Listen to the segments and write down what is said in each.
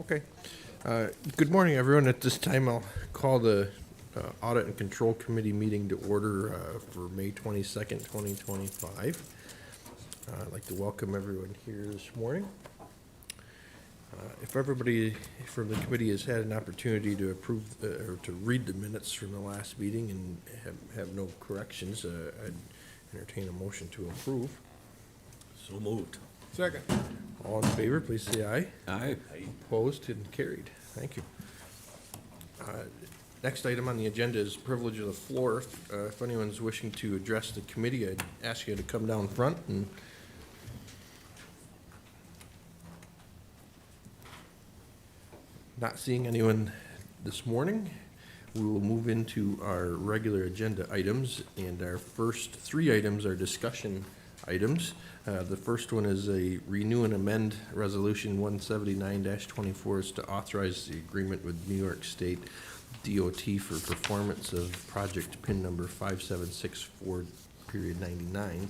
Okay. Good morning, everyone. At this time, I'll call the Audit and Control Committee meeting to order for May 22nd, 2025. I'd like to welcome everyone here this morning. If everybody from the committee has had an opportunity to approve or to read the minutes from the last meeting and have no corrections, I'd entertain a motion to approve. So moved. Second. All in favor, please say aye. Aye. Opposed and carried. Thank you. Next item on the agenda is privilege of the floor. If anyone's wishing to address the committee, I'd ask you to come down front. And not seeing anyone this morning, we will move into our regular agenda items, and our first three items are discussion items. The first one is a renew and amend resolution 179-24 is to authorize the agreement with New York State DOT for performance of project PIN number 5764.99.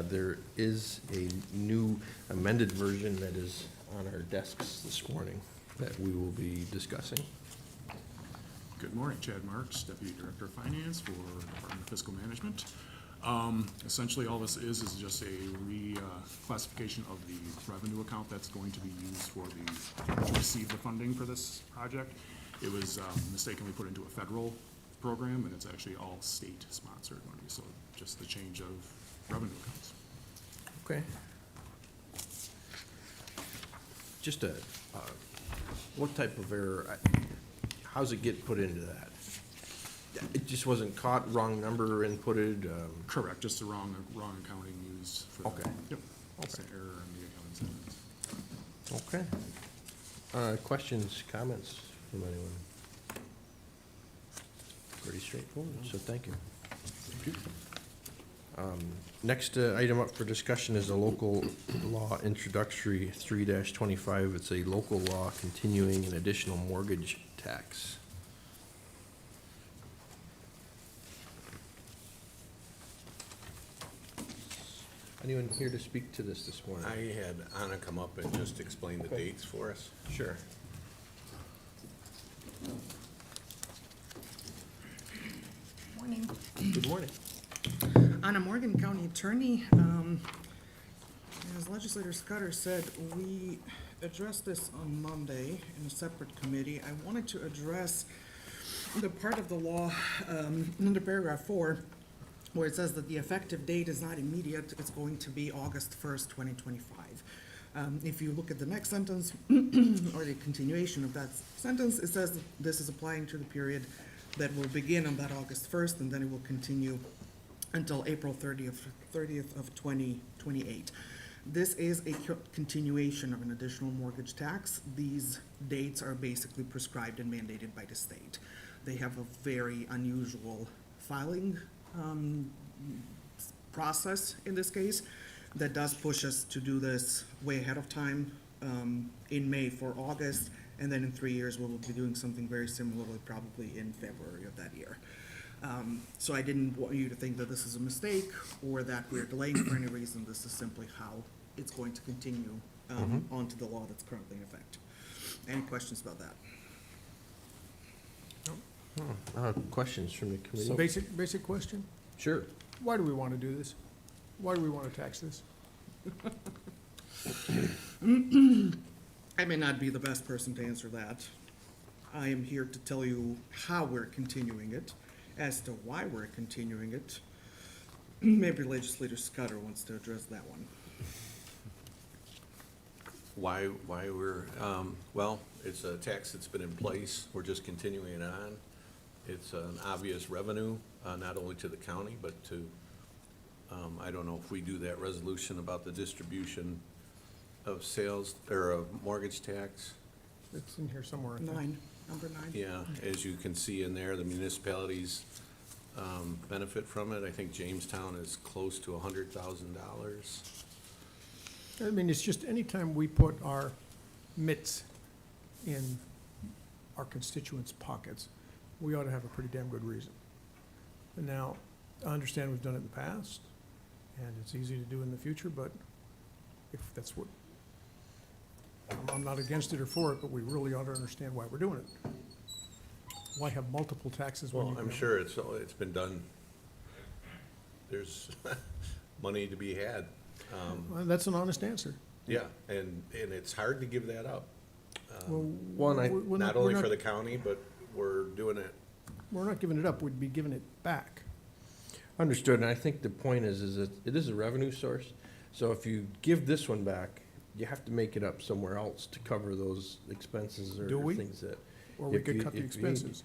There is a new amended version that is on our desks this morning that we will be discussing. Good morning, Chad Marks, Deputy Director of Finance for Department of Fiscal Management. Essentially, all this is just a reclassification of the revenue account that's going to be used to receive the funding for this project. It was mistakenly put into a federal program, and it's actually all state-sponsored money, so just the change of revenue accounts. Okay. Just what type of error, how's it get put into that? It just wasn't caught, wrong number inputted? Correct, just the wrong accounting used for that. Okay. Yep. It's an error in the accounting sentence. Okay. Questions, comments from anyone? Pretty straightforward, so thank you. Next item up for discussion is a local law introductory 3-25. It's a local law continuing an additional mortgage tax. Anyone here to speak to this morning? I had Anna come up and just explain the dates for us. Sure. Morning. Good morning. Anna Morgan, County Attorney. As Legislator Scudder said, we addressed this on Monday in a separate committee. I wanted to address the part of the law under paragraph 4 where it says that the effective date is not immediate. It's going to be August 1st, 2025. If you look at the next sentence or the continuation of that sentence, it says that this is applying to the period that will begin on that August 1st, and then it will continue until April 30th of 2028. This is a continuation of an additional mortgage tax. These dates are basically prescribed and mandated by the state. They have a very unusual filing process in this case that does push us to do this way ahead of time in May for August, and then in 3 years we will be doing something very similarly probably in February of that year. So I didn't want you to think that this is a mistake or that we're delaying for any reason. This is simply how it's going to continue onto the law that's currently in effect. Any questions about that? Questions from the committee? So basic question, Sure. why do we want to do this? Why do we want to tax this? I may not be the best person to answer that. I am here to tell you how we're continuing it. As to why we're continuing it, maybe Legislator Scudder wants to address that one. Why we're, well, it's a tax that's been in place. We're just continuing it on. It's an obvious revenue, not only to the county, but to, I don't know if we do that resolution about the distribution of sales or of mortgage tax. It's in here somewhere. I think. Number 9. Yeah, as you can see in there, the municipalities benefit from it. I think Jamestown is close to $100,000. I mean, it's just anytime we put our mitts in our constituents' pockets, we ought to have a pretty damn good reason. And now, I understand we've done it in the past, and it's easy to do in the future, but if that's what I'm not against it or for it, but we really ought to understand why we're doing it. Why have multiple taxes when you Well, can I'm have- sure it's been done. There's money to be had. Well, that's an honest answer. Yeah, and it's hard to give that up. Well, and I- we're Not we're only for the county, but we're doing it. We're not giving it up, we'd be giving it back. Understood, and I think the point is that it is a revenue source. So if you give this one back, you have to make it up somewhere else to cover those expenses or Do we? things that. Or we If could you- cut the if you- expenses.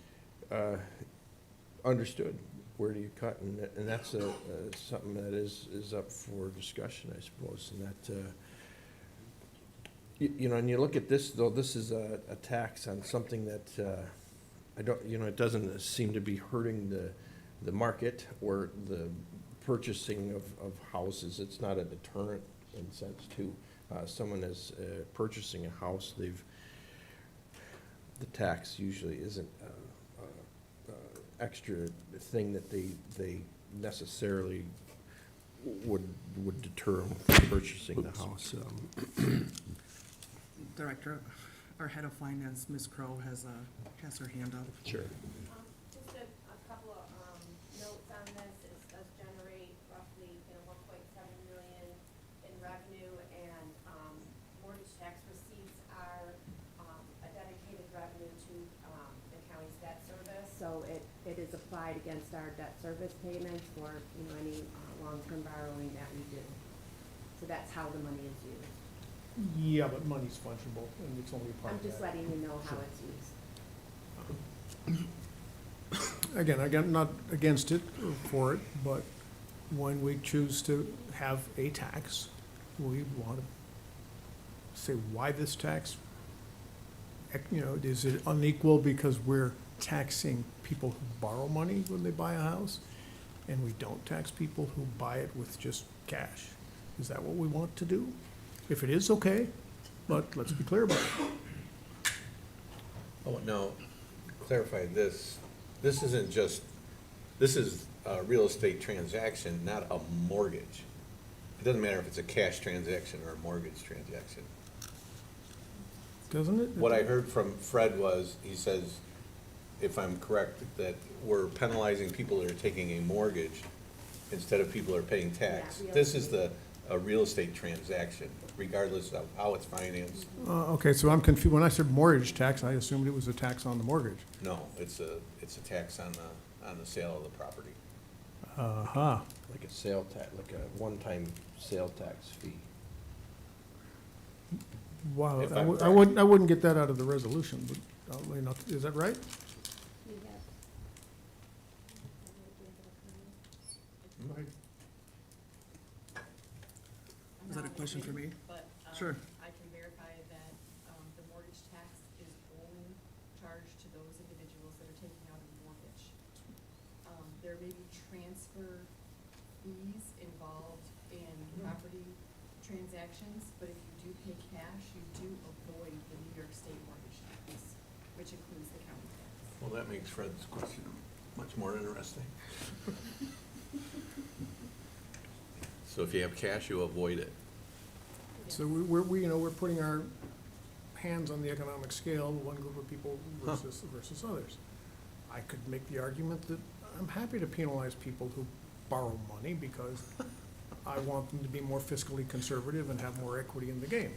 Understood. Where do you cut? And that's something that is up for discussion, I suppose, and that, you know, and you look at this, though, this is a tax on something that, I don't, you know, it doesn't seem to be hurting the market or the purchasing of houses. It's not a deterrent in a sense too. Someone is purchasing a house, the tax usually isn't extra thing that they necessarily would deter them from purchasing the house. Director, our head of finance, Ms. Crowe, has her hand up. Sure. Just a couple of notes on this. It does generate roughly, 1.7 million in revenue, and mortgage tax receipts are a dedicated revenue to the county's debt service. So it is applied against our debt service payments for, any long-term borrowing that we do. So that's how the money is used. Yeah, but money's fungible, and it's only a part I'm of that. just letting you know how Sure. it's used. Again, not against it or for it, but when we choose to have a tax, we want to say why this tax. Is it unequal because we're taxing people who borrow money when they buy a house, and we don't tax people who buy it with just cash? Is that what we want to do? If it is, okay, but let's be clear about it. Oh, no, clarify this. This isn't just, this is a real estate transaction, not a mortgage. It doesn't matter if it's a cash transaction or a mortgage transaction. Doesn't it? What I heard from Fred was, he says, if I'm correct, that we're penalizing people that are taking a mortgage instead of people that are paying tax. Yeah, This is a real estate transaction, regardless of how it's financed. Okay, so I'm confused. When I said mortgage tax, I assumed it was a tax on the mortgage. No, it's a tax on the sale of the property. Uh-huh. Like a sale tax, like a one-time sale tax fee. Wow, If I I'm would- correct. I wouldn't get that out of the resolution, but, is that right? You have- Is that a question for me? But, Sure. I can verify that, the mortgage tax is only charged to those individuals that are taking out a mortgage. There may be transfer fees involved in property transactions, but if you do pay cash, you do avoid the New York State mortgage tax, which includes the county tax. Well, that makes Fred's question much more interesting. So if you have cash, you avoid it. So we're putting our hands on the economic scale, one group of people versus others. I could make the argument that I'm happy to penalize people who borrow money because I want them to be more fiscally conservative and have more equity in the game.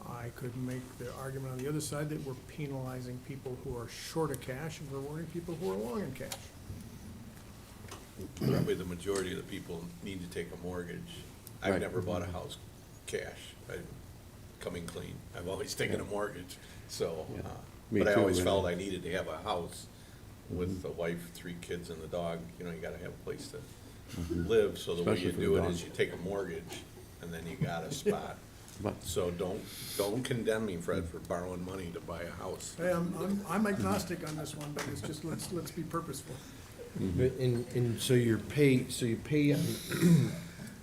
I could make the argument on the other side that we're penalizing people who are short of cash and rewarding people who are long in cash. Probably the majority of the people need to take a mortgage. I've Right. never bought a house cash. I'm coming clean. I've always taken a mortgage, so, Me but I too, always man. felt I needed to have a house with a wife, 3 kids and the dog. You gotta have a place to live, so the way Especially you for the do it dog. is you take a mortgage and then you got a spot. But So don't condemn me, Fred, for borrowing money to buy a house. Hey, I'm agnostic on this one, but it's just, let's be purposeful. But and so you pay on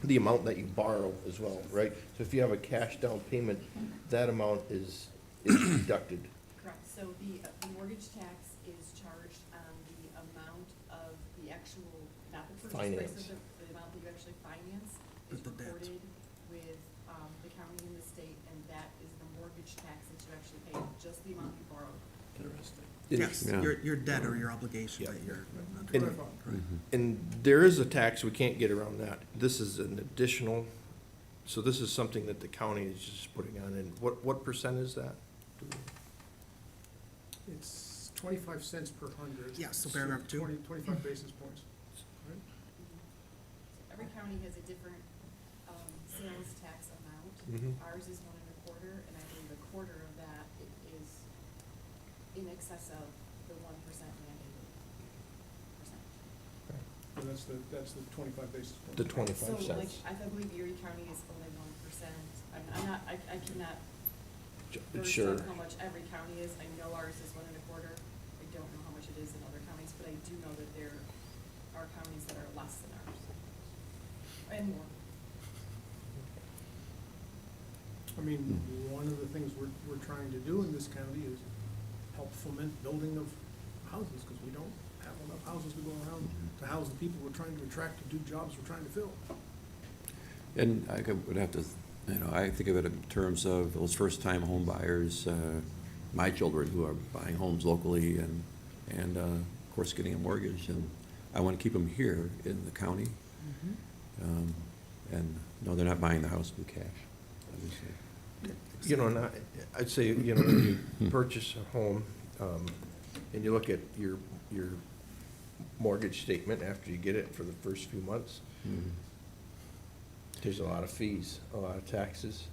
the amount that you borrow as well, right? So if you have a cash down payment, that amount is deducted. Correct, so the mortgage tax is charged on the amount of the actual, not the purchase price Finance. of the amount that you actually finance is With the debt. recorded with, the county and the state, and that is the mortgage mortgage tax that you actually pay, just the amount you borrowed. Yes, Yeah. your debt or your obligation Yeah. that you're under. And- Right. And there is a tax, we can't get around that. This is an additional, so this is something that the county is just putting on, and what percent is that? It's 25 cents per hundred. Yeah, so paragraph two. 25 basis points. Right? So every county has a different, sales tax amount. Mhm. Ours is 1.25, and I believe a quarter of that is in excess of the 1% mandated percent. So that's the 25 basis points. The 25 So like, cents. I believe Erie County is only 1%. I'm not, I cannot verse Sure. on how much every county is. I know ours is 1.25. I don't know how much it is in other counties, but I do know that there are counties that are less than ours. And more. I mean, one of the things we're trying to do in this county is help foment building of houses, because we don't have enough houses to go around to house the people we're trying to attract to do jobs we're trying to fill. And I would have to, I think of it in terms of those first-time home buyers, my children who are buying homes locally and of course, getting a mortgage. And I want to keep them here in the county. And no, they're not buying the house with cash, obviously. You know, and I'd say, you know, when you purchase a home, and you look at your mortgage statement after you get it for the first few months, there's a lot of fees, a lot of taxes,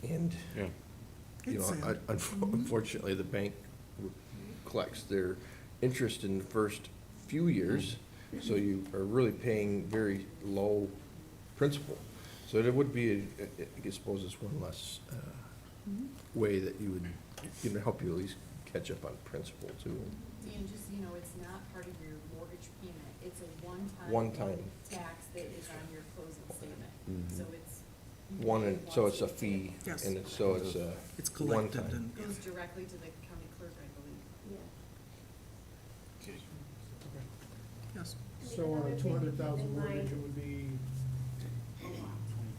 and, Yeah. you know, It's sad. unfortunately, the bank collects their interest in the first few years, so you are really paying very low principal. So there would be, I suppose it's one less way that you would, help you at least catch up on principal too. And just, so you know, it's not part of your mortgage payment. It's a one-time. One-time. Tax that is on your closing statement. So it's. you One, pay and it so once it's a you pay fee, it. Yes. and so it's a It's collected one-time. and, Goes directly to the county clerk, I believe. Yeah. yes. So on a 200,000 mortgage, it would be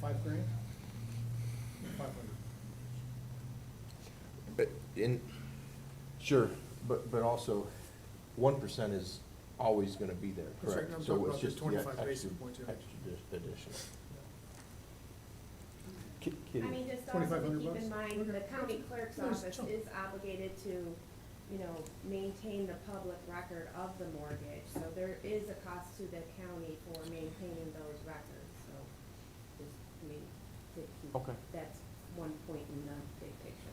$5,000? 500. But sure, but also, 1% is always gonna be there, That's right, correct? I'm So talking it's about the just 25 extra- basis points, yeah. Extra additional. I Kitty? mean, just also to 2,500 keep bucks? in mind, the county clerk's Nice office chunk. is obligated to, maintain the public record of the mortgage. So there is a cost to the county for maintaining those records, so just, to keep, Okay. that's one point in the big picture.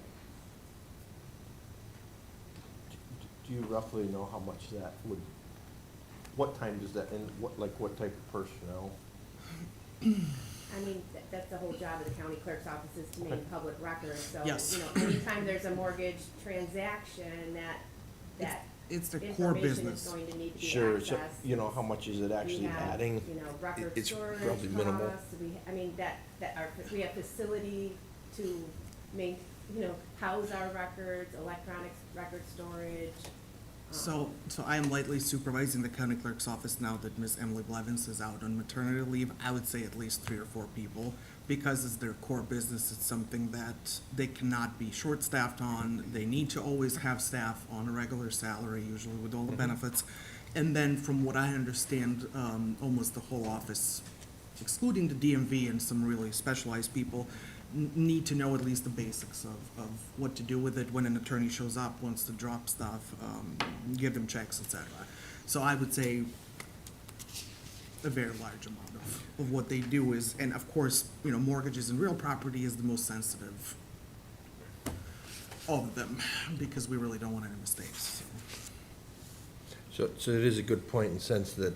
Do you roughly know how much that would, what time does that, and what type of personnel? I mean, that's the whole job of the county clerk's office is to maintain public records, so, Yes. anytime there's a mortgage transaction, that It's the core information is business. going to need to be Sure, so, accessed. how much is it actually We have, adding? record It's storage probably minimal. costs, we have facility to house our records, electronic record storage. So I am lightly supervising the county clerk's office now that Ms. Emily Blevins is out on maternity leave. I would say at least 3 or 4 people, because it's their core business. It's something that they cannot be short-staffed on. They need to always have staff on a regular salary, usually with all the benefits. And then from what I understand, almost the whole office, excluding the DMV and some really specialized people, need to know at least the basics of what to do with it when an attorney shows up, wants to drop stuff, give them checks, etc. So I would say a very large amount of what they do is, and of course, mortgages and real property is the most sensitive of them, because we really don't want any mistakes. So it is a good point in the sense that,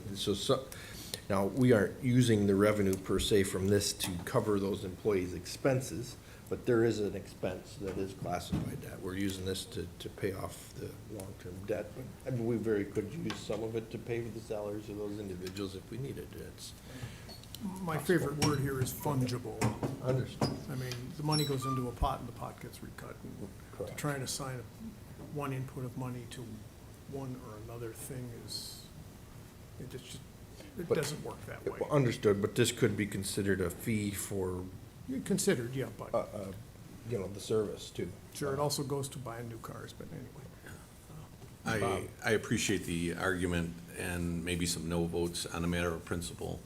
now, we aren't using the revenue per se from this to cover those employees' expenses, but there is an expense that is classified that. We're using this to pay off the long-term debt. I mean, we very could use some of it to pay for the salaries of those individuals if we needed it. It's My favorite word here is fungible. understood. I mean, the money goes into a pot and the pot gets recut. And to Correct. try and assign one input of money to one or another thing it But- doesn't work that way. Understood, but this could be considered a fee for Considered, yeah, but you know, the service too. Sure, it also goes to buying new cars, but anyway. I appreciate the argument and maybe some no votes on a matter of principle.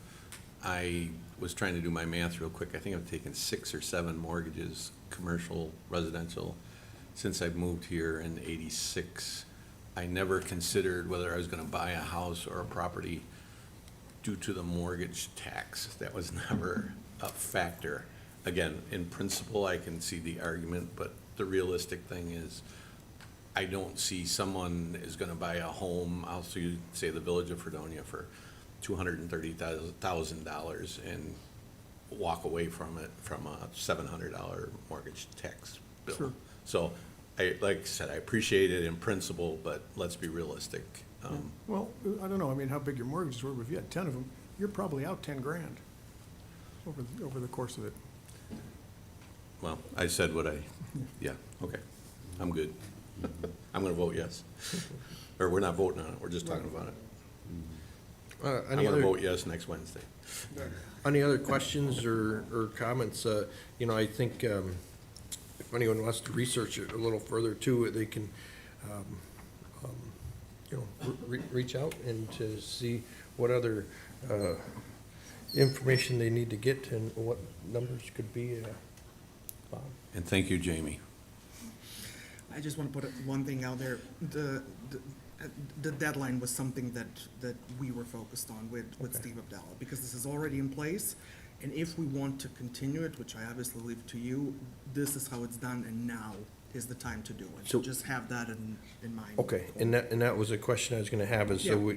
I was trying to do my math real quick. I think I've taken 6 or 7 mortgages, commercial, residential, since I've moved here in '86. I never considered whether I was gonna buy a house or a property due to the mortgage tax. That was never a factor. Again, in principle, I can see the argument, but the realistic thing is, I don't see someone is gonna buy a home, I'll say the Village of Fredonia for $230,000 and walk away from it from a $700 mortgage tax bill. Sure. So, like I said, I appreciate it in principle, but let's be realistic. Well, I don't know, I mean, how big your mortgages were, but if you had 10 of them, you're probably out 10 grand over the course of it. Well, I said what yeah, okay, I'm good. I'm gonna vote yes. Or we're not voting on it, we're just talking about it. I'm Any gonna other, vote yes next Wednesday. any other questions or comments? You know, I think, if anyone wants to research it a little further too, they can, you know, reach out and to see what other, information they need to get and what numbers could be, Bob. And thank you, Jamie. I just want to put one thing out there. The deadline was something that we were focused on with Okay. Steve Abdallah, because this is already in place. And if we want to continue it, which I obviously leave to you, this is how it's done, and now is the time to do it. So- Just have that in mind. Okay, and that was a question I was gonna have, is, so Yeah. we,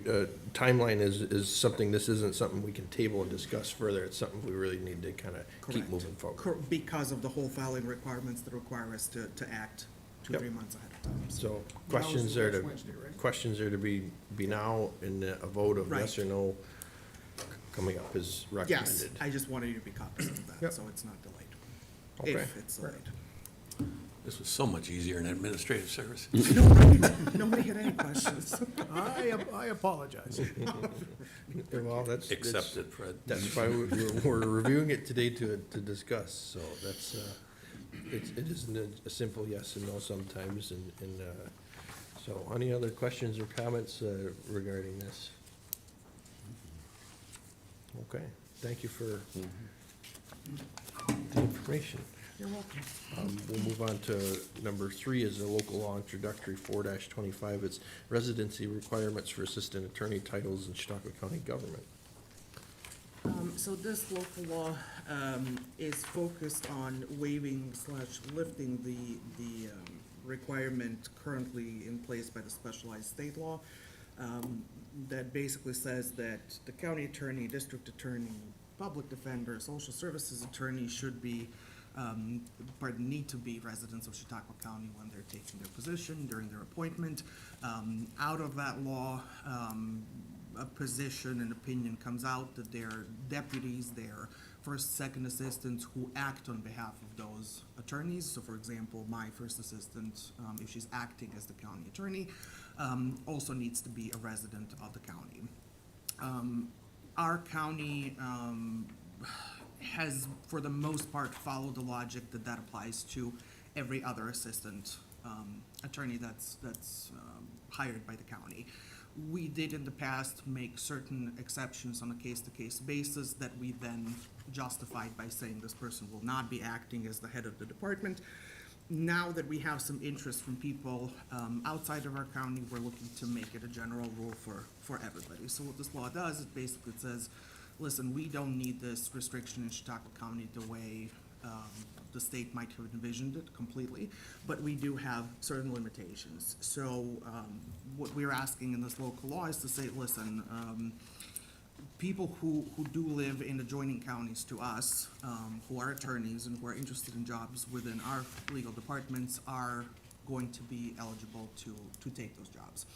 timeline is something, this isn't something we can table and discuss further, it's something we really need to kinda keep Correct. moving forward. Because of the whole filing requirements that require us to act 2-3 Yep. months ahead of time. So, Now is questions the are next to, Wednesday, right? questions are to be now, and a vote of yes Right. or no coming up is Yes, recommended. I just wanted you to be cognizant of that, Yep. so it's not delayed. Okay. If it's delayed. This was so much easier in administrative service. Nobody had any questions. I apologize. Well, that's. Accepted, Fred. That's why we're reviewing it today to discuss, so that's, it isn't a simple yes and no sometimes, and, so any other questions or comments regarding this? Okay, thank you for the information. You're welcome. We'll move on to number 3 is a local law introductory 4-25. It's residency requirements for assistant attorney titles in Chautauqua County government. So this local law is focused on waiving/lifting the requirement currently in place by the specialized state law that basically says that the county attorney, district attorney, public defender, social services attorney should be, need to be residents of Chautauqua County when they're taking their position, during their appointment. Out of that law, a position and opinion comes out that they're deputies, they're first, second assistants who act on behalf of those attorneys. So for example, my first assistant, if she's acting as the county attorney, also needs to be a resident of the county. Our county has, for the most part, followed the logic that applies to every other assistant attorney that's hired by the county. We did in the past make certain exceptions on a case-to-case basis that we then justified by saying this person will not be acting as the head of the department. Now that we have some interest from people outside of our county, we're looking to make it a general rule for everybody. So what this law does, it basically says, listen, we don't need this restriction in Chautauqua County the way the state might have envisioned it completely, but we do have certain limitations. So what we're asking in this local law is to say, listen, people who do live in adjoining counties to us, who are attorneys and who are interested in jobs within our legal departments are going to be eligible to take those jobs.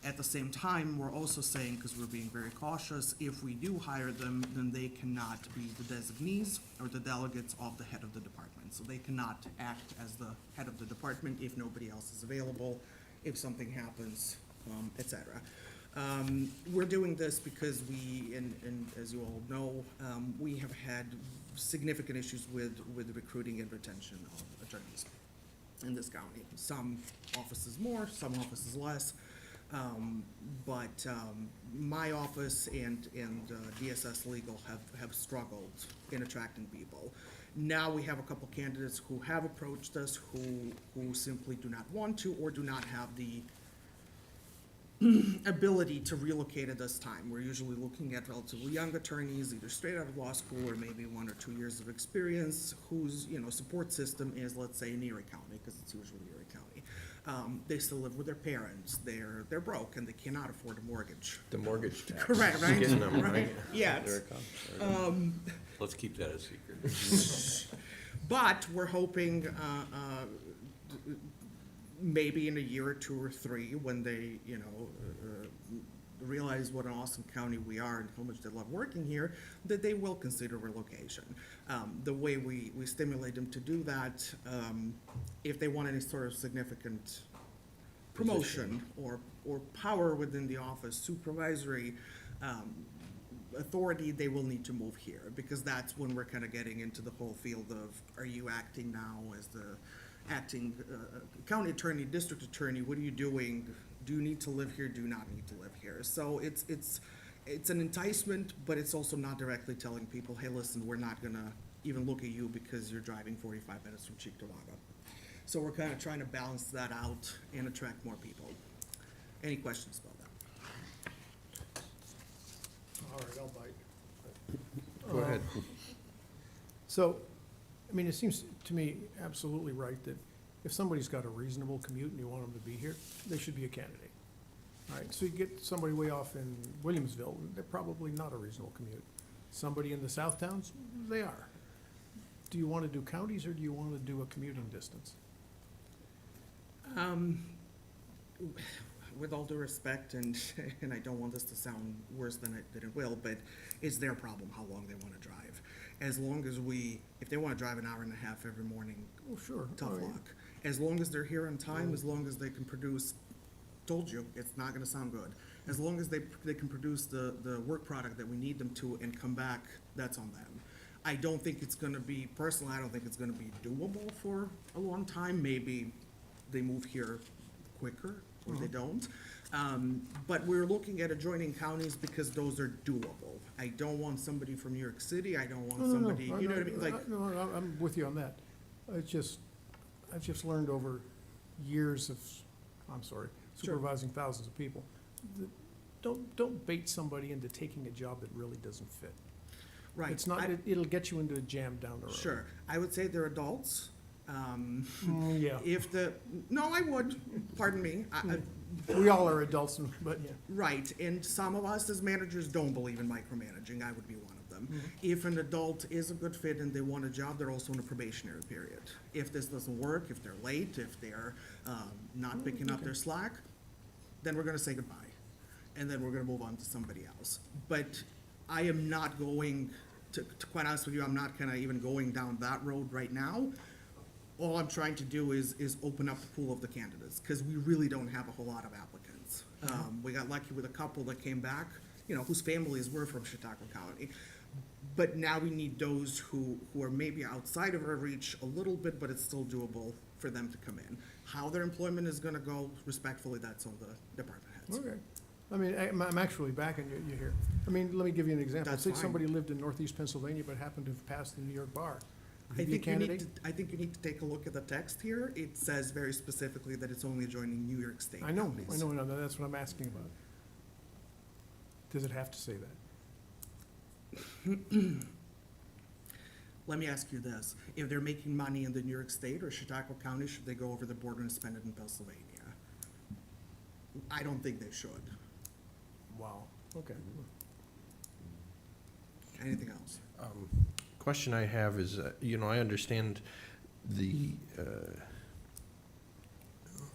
At the same time, we're also saying, because we're being very cautious, if we do hire them, then they cannot be the designees or the delegates of the head of the department. So they cannot act as the head of the department if nobody else is available, if something happens, et cetera. We're doing this because we, and as you all know, we have had significant issues with recruiting and retention of attorneys in this county. Some offices more, some offices less. But my office and DSS Legal have struggled in attracting people. Now we have a couple candidates who have approached us who simply do not want to or do not have the ability to relocate at this time. We're usually looking at relatively young attorneys, either straight out of law school or maybe 1 or 2 years of experience, whose, support system is, let's say, in Erie County, because it's usually Erie County. They still live with their parents, they're broke, and they cannot afford a mortgage. The mortgage tax. Correct, right? Getting them, right? Yes. There it comes. Let's keep that a secret. But we're hoping, maybe in a year or 2 or 3, when they, realize what an awesome county we are and how much they love working here, that they will consider relocation. The way we stimulate them to do that, if they want any sort of significant promotion or power within the office, supervisory, authority, they will need to move here, because that's when we're kind of getting into the whole field of, are you acting now as the acting county attorney, district attorney, what are you doing? Do you need to live here, do you not need to live here? So it's an enticement, but it's also not directly telling people, hey, listen, we're not gonna even look at you because you're driving 45 minutes from Cheektowaga. So we're kind of trying to balance that out and attract more people. Any questions about that? All right, I'll bite. Go ahead. So, it seems to me absolutely right that if somebody's got a reasonable commute and you want them to be here, they should be a candidate. All right, so you get somebody way off in Williamsville, they're probably not a reasonable commute. Somebody in the south towns, they are. Do you want to do counties or do you want to do a commuting distance? With all due respect, and I don't want this to sound worse than it will, but it's their problem how long they want to drive. As long as if they want to drive an hour and a half every morning, Oh, sure. tough All right. luck. As long as they're here on time, as long as they can produce, told you, it's not gonna sound good. As long as they can produce the work product that we need them to and come back, that's on them. I don't think it's gonna be, personally, I don't think it's gonna be doable for a long time. Maybe they move here quicker, or they don't. But we're looking at adjoining counties because those are doable. I don't want somebody from New York City, I don't want somebody, you know what I mean? Like, No, I'm with you on that. I've just learned over years of, Sure. supervising thousands of people, that don't bait somebody into taking a job that really doesn't fit. right. It's not, it'll get you into a jam down the road. Sure, I would say they're adults. Yeah, If no, I would, pardon me. we all are adults, but yeah. Right, and some of us as managers don't believe in micromanaging, I would be one of them. If an adult is a good fit and they want a job, they're also in a probationary period. If this doesn't work, if they're late, if they're not picking up their slack, then we're gonna say goodbye. And then we're gonna move on to somebody else. But I am not going, to quite honest with you, I'm not kinda even going down that road right now. All I'm trying to do is open up the pool of the candidates, because we really don't have a whole lot of applicants. We got lucky with a couple that came back, whose families were from Chautauqua County. But now we need those who are maybe outside of our reach a little bit, but it's still doable for them to come in. How their employment is gonna go, respectfully, that's on the department heads. Okay. I'm actually backing you here. Let me give you an example. That's Say fine. somebody lived in northeast Pennsylvania but happened to have passed the New York bar. Would I he be a think you need candidate? to, I think you need to take a look at the text here. It says very specifically that it's only adjoining New York State I know, counties. that's what I'm asking about. Does it have to say that? Let me ask you this, if they're making money in the New York State or Chautauqua County, should they go over the border and spend it in Pennsylvania? I don't think they should. Wow, okay. Anything else? Question I have is, I understand the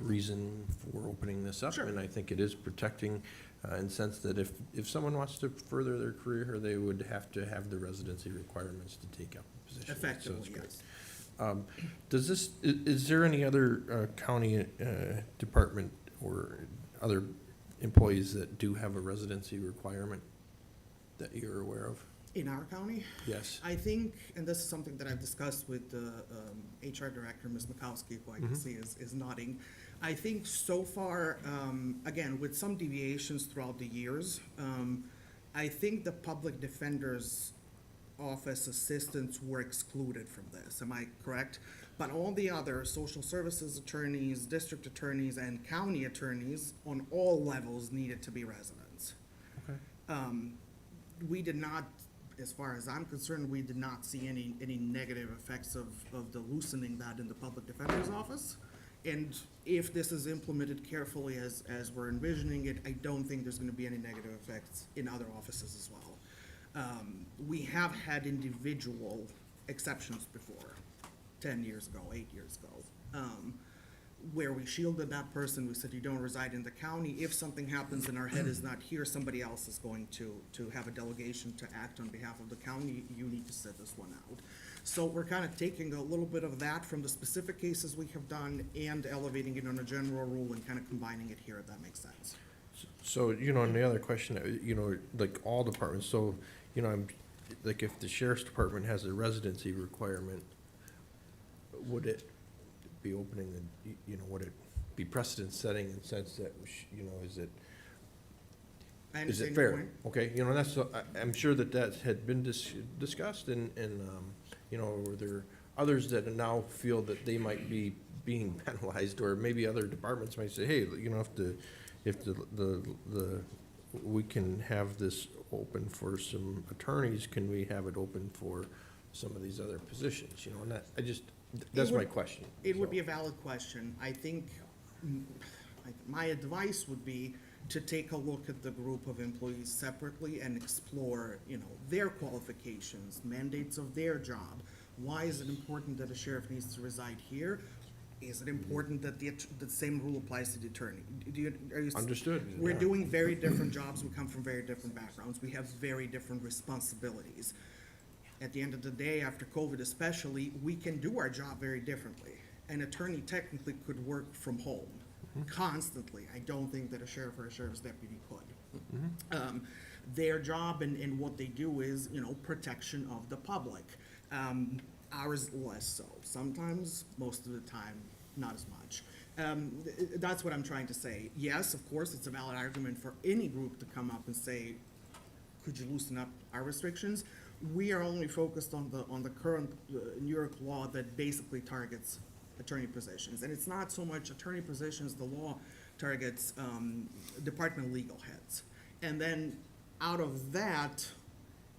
reason for opening this up. Sure. And I think it is protecting, in the sense that if someone wants to further their career, they would have to have the residency requirements to take up a position. So it's Effectively, great. yes. Is there any other county department or other employees that do have a residency requirement that you're aware of? In our county, Yes. I think, and this is something that I've discussed with the HR director, Ms. Mikowski, who I can see is nodding. I think so far, again, with some deviations throughout the years, I think the public defender's office assistants were excluded from this. Am I correct? But all the other social services attorneys, district attorneys, and county attorneys on all levels needed to be residents. Okay. We did not, as far as I'm concerned, we did not see any negative effects of the loosening that in the public defender's office. And if this is implemented carefully as we're envisioning it, I don't think there's gonna be any negative effects in other offices as well. We have had individual exceptions before, 10 years ago, 8 years ago, where we shielded that person, we said, you don't reside in the county, if something happens and our head is not here, somebody else is going to have a delegation to act on behalf of the county, you need to sit this one out. So we're kind of taking a little bit of that from the specific cases we have done and elevating it on a general rule and kind of combining it here, if that makes sense. So, and the other question, like all departments, so, I'm, like if the sheriff's department has a residency requirement, would it be opening, would it be precedent setting in the sense that, is it, I is it understand your fair? point. Okay, that's, I'm sure that had been discussed and, were there others that now feel that they might be being penalized, or maybe other departments might say, hey, if we can have this open for some attorneys, can we have it open for some of these other positions, and that, that's my question. It would So- be a valid question. I think my advice would be to take a look at the group of employees separately and explore, their qualifications, mandates of their job. Why is it important that a sheriff needs to reside here? Is it important that the same rule applies to the attorney? Are you? Understood, We're yeah. doing very different jobs. We come from very different backgrounds. We have very different responsibilities. At the end of the day, after COVID especially, we can do our job very differently. An attorney technically could work from home constantly. I don't think that a sheriff or a sheriff's deputy could. Their job and what they do is, protection of the public. Ours less so. Sometimes, most of the time, not as much. That's what I'm trying to say. Yes, of course, it's a valid argument for any group to come up and say, could you loosen up our restrictions? We are only focused on the current New York law that basically targets attorney positions. And it's not so much attorney positions, the law targets department of legal heads. And then out of that,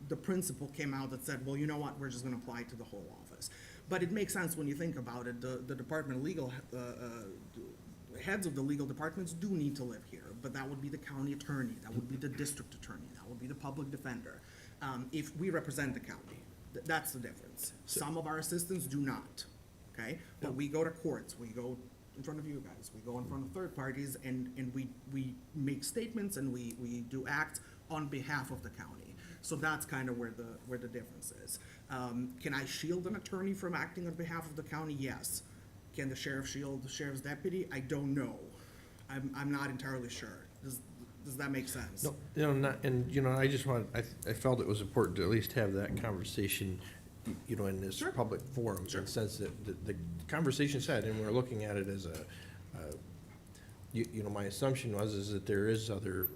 the principle came out that said, well, you know what, we're just gonna apply it to the whole office. But it makes sense when you think about it. The department of legal, heads of the legal departments do need to live here, but that would be the county attorney, that would be the district attorney, that would be the public defender. If we represent the county, that's the difference. Some of our assistants do not, okay? But we go to courts, we go in front of you guys, we go in front of third parties, and we make statements and we do acts on behalf of the county. So that's kind of where the difference is. Can I shield an attorney from acting on behalf of the county? Yes. Can the sheriff shield the sheriff's deputy? I don't know. I'm not entirely sure. Does that make sense? No, not, and, I just I felt it was important to at least have that conversation, in this Sure. public forum. Sure. In the sense that the conversation said, and we're looking at it as my assumption is that there is other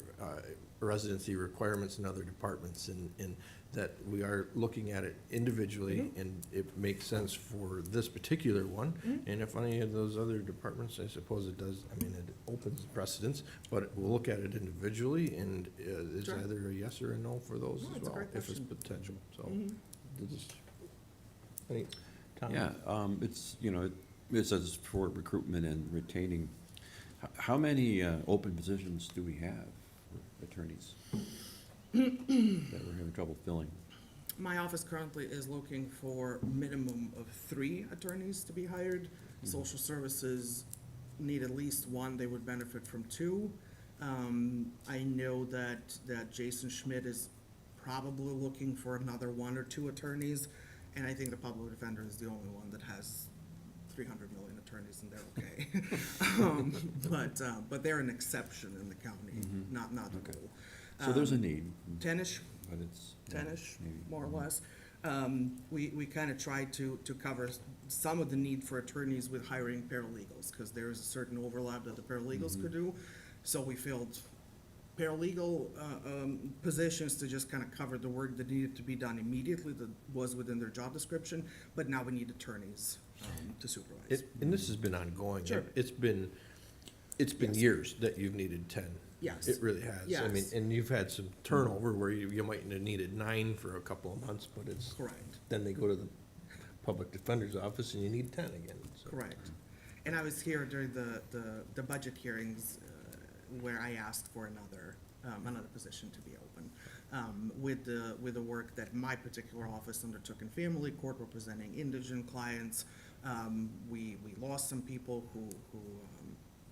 residency requirements in other departments, and that we are looking at it individually, and it makes sense for this particular one. And if any of those other departments, I suppose it does, it opens precedence, but we'll look at it individually, and it's Sure. either a yes or a no for those No, as it's a well, great if it's question. potential, so. Just- any Yeah, comments? it says for recruitment and retaining. How many open positions do we have for attorneys that we're having trouble filling? My office currently is looking for minimum of 3 attorneys to be hired. Social services need at least 1, they would benefit from 2. I know that Jason Schmidt is probably looking for another 1 or 2 attorneys, and I think the public defender is the only one that has 300 million attorneys and they're okay. But they're an exception in the county, not the Okay. rule. So there's a need, 10-ish, but it's. yeah, 10-ish, maybe. more or less. We kind of tried to cover some of the need for attorneys with hiring paralegals, because there's a certain overlap that the paralegals could do. So we filled paralegal positions to just kind of cover the work that needed to be done immediately, that was within their job description, but now we need attorneys to supervise. And this has been ongoing. Sure. It's been years that you've needed 10. Yes. It really has. I mean, Yes. and you've had some turnover where you might have needed 9 for a couple of months, but it's. Correct. Then they go to the public defender's office and you need 10 again, so. Correct. And I was here during the budget hearings where I asked for another position to be open. With the work that my particular office undertook in family court representing indigent clients, we lost some people who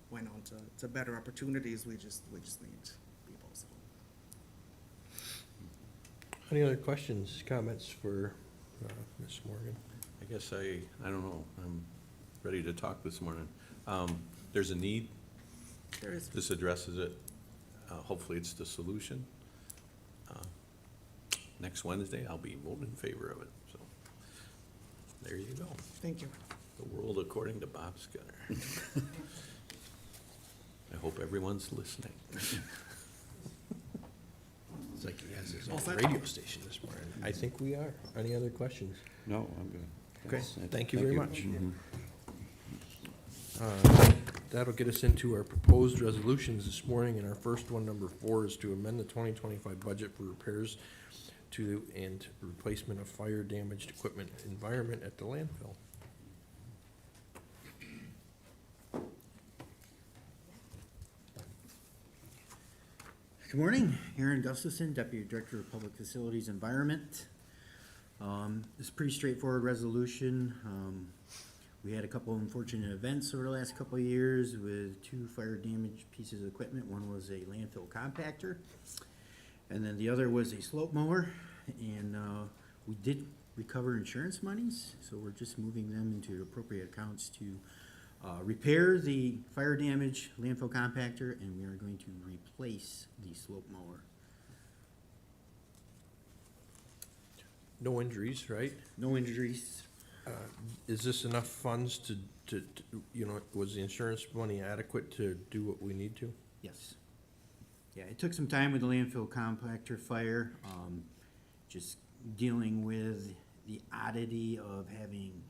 went on to better opportunities. We just need people, so. Any other questions, comments for Ms. Morgan? I guess I don't know, I'm ready to talk this morning. There's a need, There is. this addresses it, hopefully it's the solution. Next Wednesday, I'll be voting in favor of it, so, there you go. Thank you. The world according to Bob Scudder. I hope everyone's listening. It's like he has his All own set? radio station this morning. I think we are. Any other questions? No, I'm good. Okay, Yes, thank you very much. Mhm. That'll get us into our proposed resolutions this morning, and our first one, number 4, is to amend the 2025 budget for repairs to and replacement of fire damaged equipment environment at the landfill. Good morning, Aaron Gustafson, Deputy Director of Public Facilities Environment. It's a pretty straightforward resolution. We had a couple unfortunate events over the last couple of years with 2 fire damaged pieces of equipment. One was a landfill compactor, and then the other was a slope mower. And we did recover insurance monies, so we're just moving them into appropriate accounts to repair the fire damaged landfill compactor, and we are going to replace the slope mower. No injuries, right? No injuries. Is this enough funds to, was the insurance money adequate to do what we need to? Yes. Yeah, it took some time with the landfill compactor fire, just dealing with the oddity of having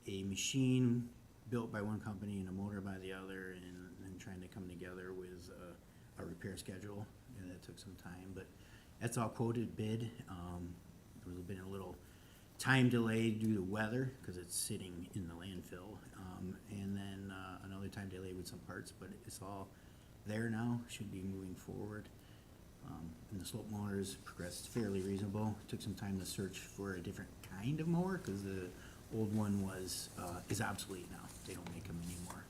a machine built by one company and a motor by the other, and then trying to come together with a repair schedule. And that took some time, but that's all quoted bid. There's been a little time delay due to weather, because it's sitting in the landfill. And then another time delay with some parts, but it's all there now, should be moving forward. And the slope mowers progressed fairly reasonable. Took some time to search for a different kind of mower, because the old one is obsolete now. They don't make them anymore.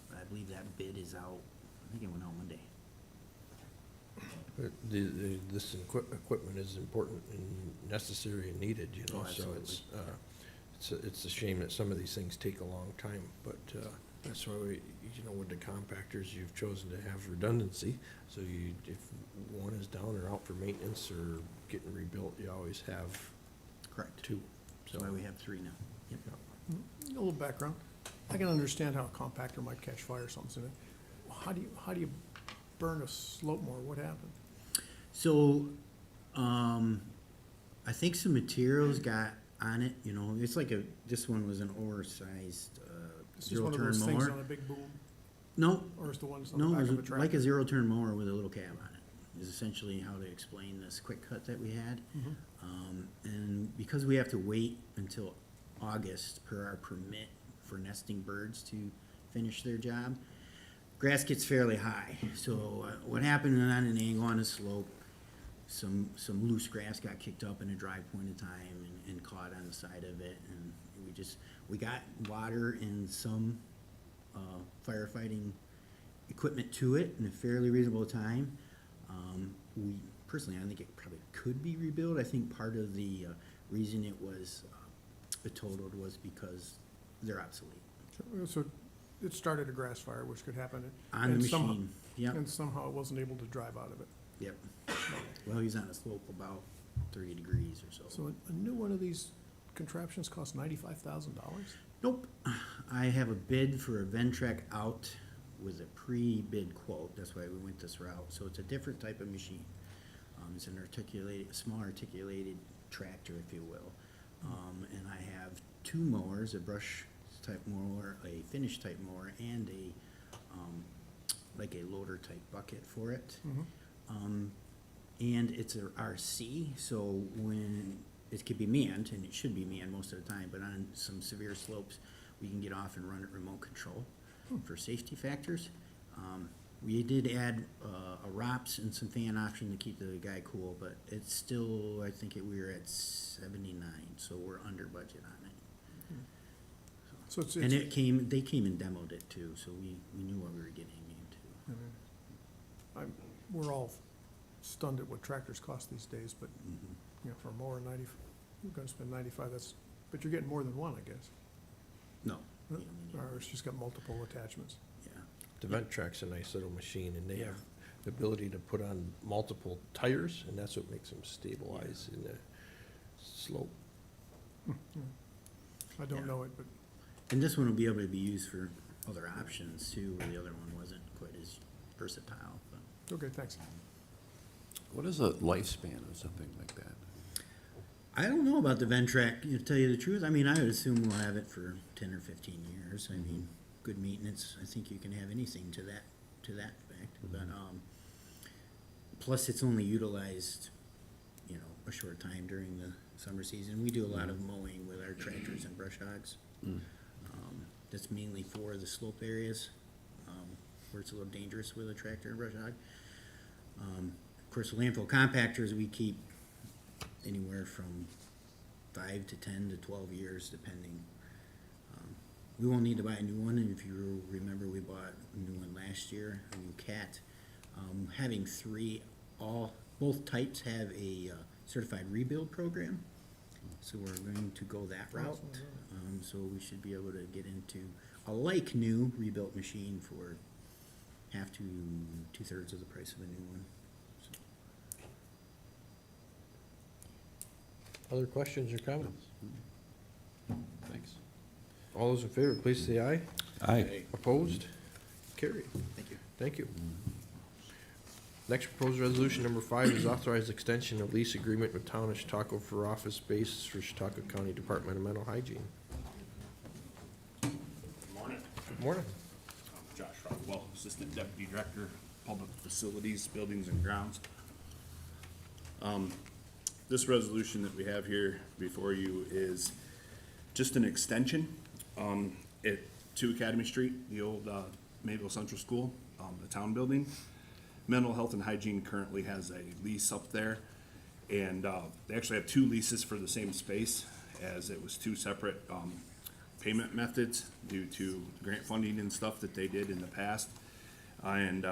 But I believe that bid is out, I think it went out Monday. But this equipment is important and necessary and needed, Oh, so it's a shame that some of these things take a long time, but that's why we, with the compactors, you've chosen to have redundancy, so if one is down or out for maintenance or getting rebuilt, you always have Correct. 2. That's why we have 3 now. Yep. A little background. I can understand how a compactor might catch fire or something. How do you burn a slope mower? What happened? So, I think some materials got on it, it's like this one was an oversized, Is this one of zero-turn those things on mower. a big boom, No, or is the ones on the no, back it of a was tractor? like a zero-turn mower with a little cab on it, is essentially how to explain this quick cut that we had. Mhm. And because we have to wait until August per our permit for nesting birds to finish their job, grass gets fairly high. So what happened on an angle on a slope, some loose grass got kicked up in a dry point of time and caught on the side of it, and we got water and some firefighting equipment to it in a fairly reasonable time. We personally, I think it probably could be rebuilt. I think part of the reason it was totaled was because they're obsolete. So it started a grass fire, which could happen. On the and somehow- machine, yep, And somehow it wasn't able to drive out of it. yep. Well, he's on a slope about 30 degrees or so. So a new one of these contraptions costs $95,000? Nope. I have a bid for a Ventrac out with a pre-bid quote. That's why we went this route. So it's a different type of machine. It's an articulated, small articulated tractor, if you will. And I have two mowers, a brush type mower, a finish type mower, and like a loader type bucket for it. And it's a RC, so when, it could be manned, and it should be manned most of the time, but on some severe slopes, we can get off and run it remote control for safety factors. We did add a ROPS and some fan option to keep the guy cool, but it's still, I think we were at 79, so we're under budget on it. So it's, And they came and demoed it too, so we knew what we were getting into. we're all stunned at what tractors cost these days, but, you know, for a mower, you're gonna spend 95, but you're getting more than one, I guess. No. Or it's just got multiple attachments. Yeah. The Ventrac's a nice little machine, and they have the ability to put on multiple tires, and that's what makes them stabilize in the slope. I don't Yeah. know it, but And this one will be able to be used for other options too, where the other one wasn't quite as versatile, but. okay, thanks. What is a lifespan of something like that? I don't know about the Ventrac, to tell you the truth. I mean, I would assume we'll have it for 10 or 15 years. I mean, good maintenance, I think you can have anything to that effect. But, plus it's only utilized, you know, a short time during the summer season. We do a lot of mowing with our tractors and brush hogs. That's mainly for the slope areas, where it's a little dangerous with a tractor and brush hog. Of course, the landfill compactors, we keep anywhere from 5 to 10 to 12 years, depending. We won't need to buy a new one, and if you remember, we bought a new one last year, a new Cat. Having both types have a certified rebuild program, so we're going to go that route. So we should be able to get into a like new rebuilt machine for half to 2/3 of the price of a new one. Other questions or comments? Thanks. All those in favor, please say aye. Aye. Opposed? Carried. Thank you. Thank you. Next proposed resolution, number 5, is authorized extension of lease agreement with Town of Chautauqua for office space for Chautauqua County Department of Mental Hygiene. Good morning. Good morning. I'm Josh Rockwell, Assistant Deputy Director, Public Facilities, Buildings and Grounds. This resolution that we have here before you is just an extension to Academy Street, the old Mayville Central School, the town building. Mental Health and Hygiene currently has a lease up there, and they actually have 2 leases for the same space, as it was 2 separate payment methods due to grant funding and stuff that they did in the past. And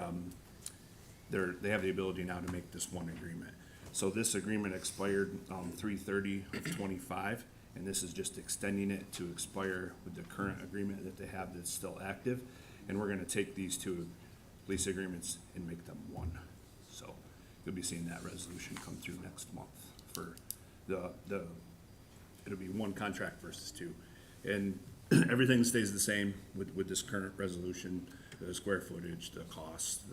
they have the ability now to make this one agreement. So this agreement expired 3/30/25, and this is just extending it to expire with the current agreement that they have that's still active. And we're gonna take these 2 lease agreements and make them one. So you'll be seeing that resolution come through next month for it'll be 1 contract versus 2. And everything stays the same with this current resolution, the square footage, the cost,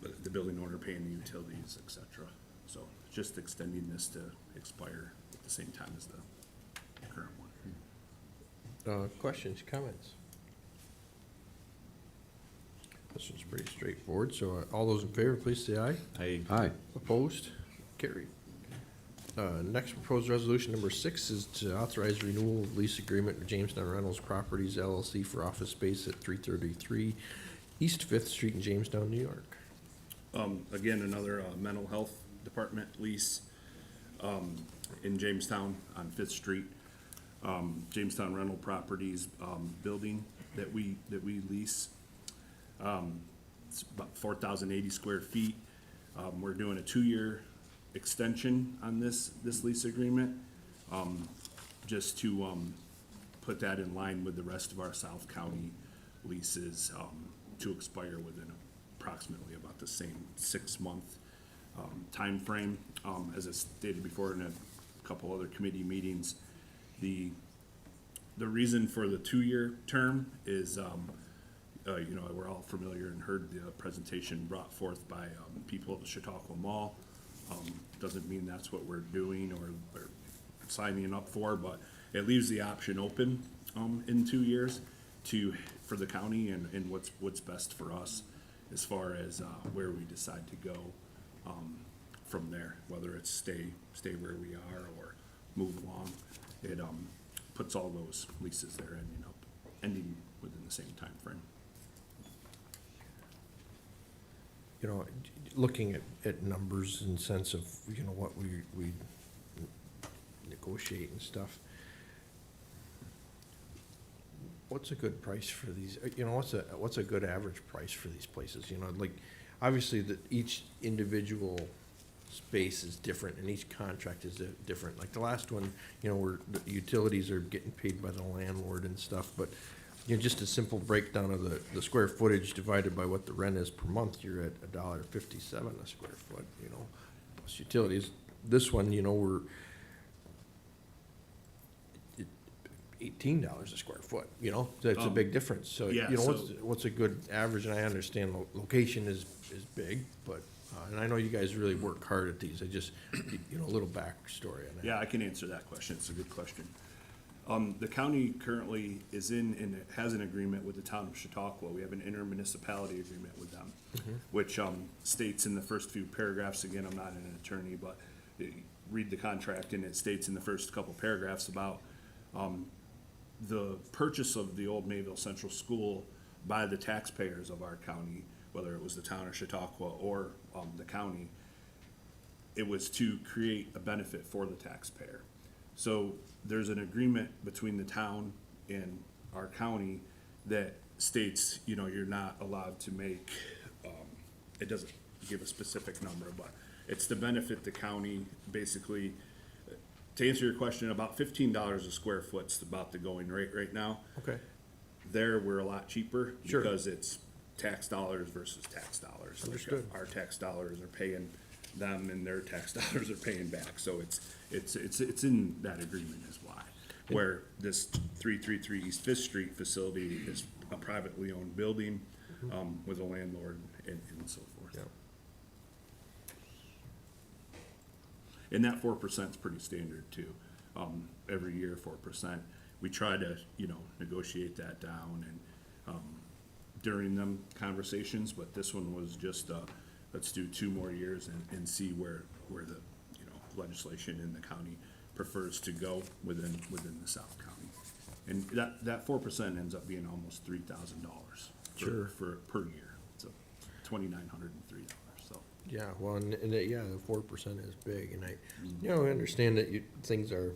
the building owner paying the utilities, et cetera. So just extending this to expire at the same time as the current one. Questions, comments? This one's pretty straightforward, so all those in favor, please say aye. Aye. Opposed? Carried. Next proposed resolution, number 6, is to authorize renewal of lease agreement with Jamestown Reynolds Properties LLC for office space at 333 East 5th Street in Jamestown, New York. Again, another mental health department lease in Jamestown on 5th Street. Jamestown Rental Properties building that we lease. It's about 4,080 square feet. We're doing a 2-year extension on this lease agreement, just to put that in line with the rest of our South County leases, to expire within approximately about the same 6-month, timeframe. As I stated before in a couple other committee meetings, the reason for the 2-year term is, we're all familiar and heard the presentation brought forth by people at the Chautauqua Mall. Doesn't mean that's what we're doing or signing up for, but it leaves the option open in 2 years for the county and what's best for us as far as where we decide to go from there, whether it's stay where we are or move along. It puts all those leases there ending within the same time frame. You know, looking at numbers in sense of, what we negotiate and stuff, what's a good price for these, what's a good average price for these places, like, obviously, that each individual space is different and each contract is different, like the last one, where the utilities are getting paid by the landlord and stuff, but, just a simple breakdown of the square footage divided by what the rent is per month, you're at $1.57 a square foot, plus utilities. This one, we're $18 a square foot, that's a big difference. So, yeah, what's a good average? And I understand location is big, but, and I know you guys really work hard at these. I just, a little backstory on that. Yeah, I can answer that question. It's a good question. The county currently is in and it has an agreement with the town of Chautauqua. We have an intermunicipality agreement with them, which states in the first few paragraphs, again, I'm not an attorney, but read the contract and it states in the first couple paragraphs about the purchase of the old Mayville Central School by the taxpayers of our county, whether it was the town of Chautauqua or the county. It was to create a benefit for the taxpayer. So there's an agreement between the town and our county that states, you're not allowed to make, it doesn't give a specific number, but it's to benefit the county, basically. To answer your question, about $15 a square foot's about the going rate right now. Okay. There, we're a lot cheaper Sure. because it's tax dollars versus tax dollars. Like, Understood. our tax dollars are paying them and their tax dollars are paying back. So it's in that agreement is why. Where this 333 East Fifth Street facility is a privately owned building with a landlord and so forth. Yeah. And that 4% is pretty standard too. Every year, 4%. We try to, negotiate that down and during them conversations, but this one was just, let's do 2 more years and see where the, legislation in the county prefers to go within the South County. And that 4% ends up being almost $3,000 Sure. for per year. So $2,903. So. Yeah, well, and the 4% is big, and I understand that things are,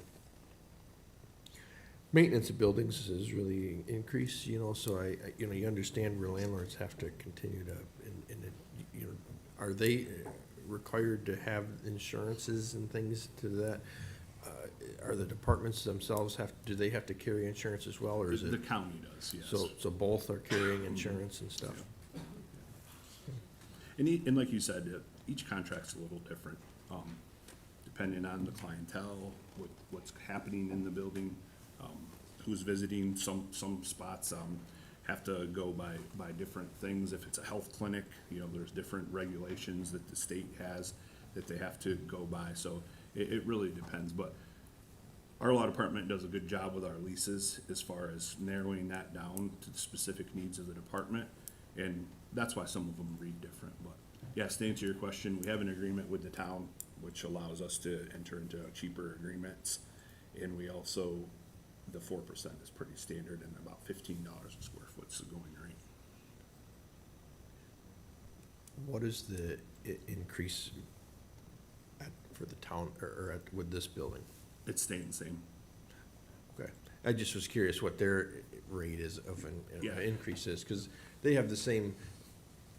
maintenance of buildings is really increased, so I you understand where landlords have to continue to, are they required to have insurances and things to that? Are the departments themselves do they have to carry insurance as well, or is The it? county does, yes. So both are carrying insurance and stuff? And like you said, each contract's a little different, depending on the clientele, what's happening in the building, who's visiting. Some spots have to go by different things. If it's a health clinic, there's different regulations that the state has that they have to go by. So it really depends. But our law department does a good job with our leases as far as narrowing that down to the specific needs of the department. And that's why some of them read different. But yes, to answer your question, we have an agreement with the town, which allows us to enter into cheaper agreements. And we also, the 4% is pretty standard, and about $15 a square foot's the going rate. What is the increase for the town, or with this building? It's staying the same. Okay, I just was curious what their rate is of an Yeah. increase is, because they have the same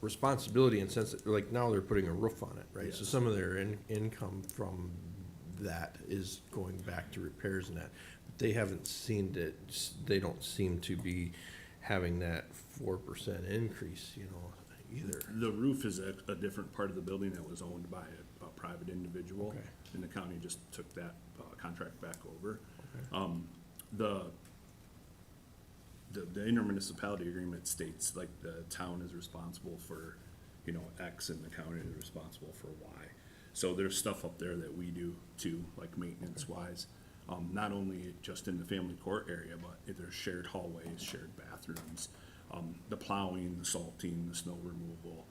responsibility in sense that, like, now they're putting a roof on it, right? So Yes. some of their income from that is going back to repairs and that. they haven't seen that, they don't seem to be having that 4% increase, you know, either. The roof is a different part of the building that was owned by a private individual, Okay. and the county just took that contract back over. Okay. The intermunicipality agreement states like the town is responsible for, you know, X and the county is responsible for Y. So there's stuff up there that we do too, like maintenance wise. Not only just in the family court area, but there's shared hallways, shared bathrooms, the plowing, the salting, the snow removal.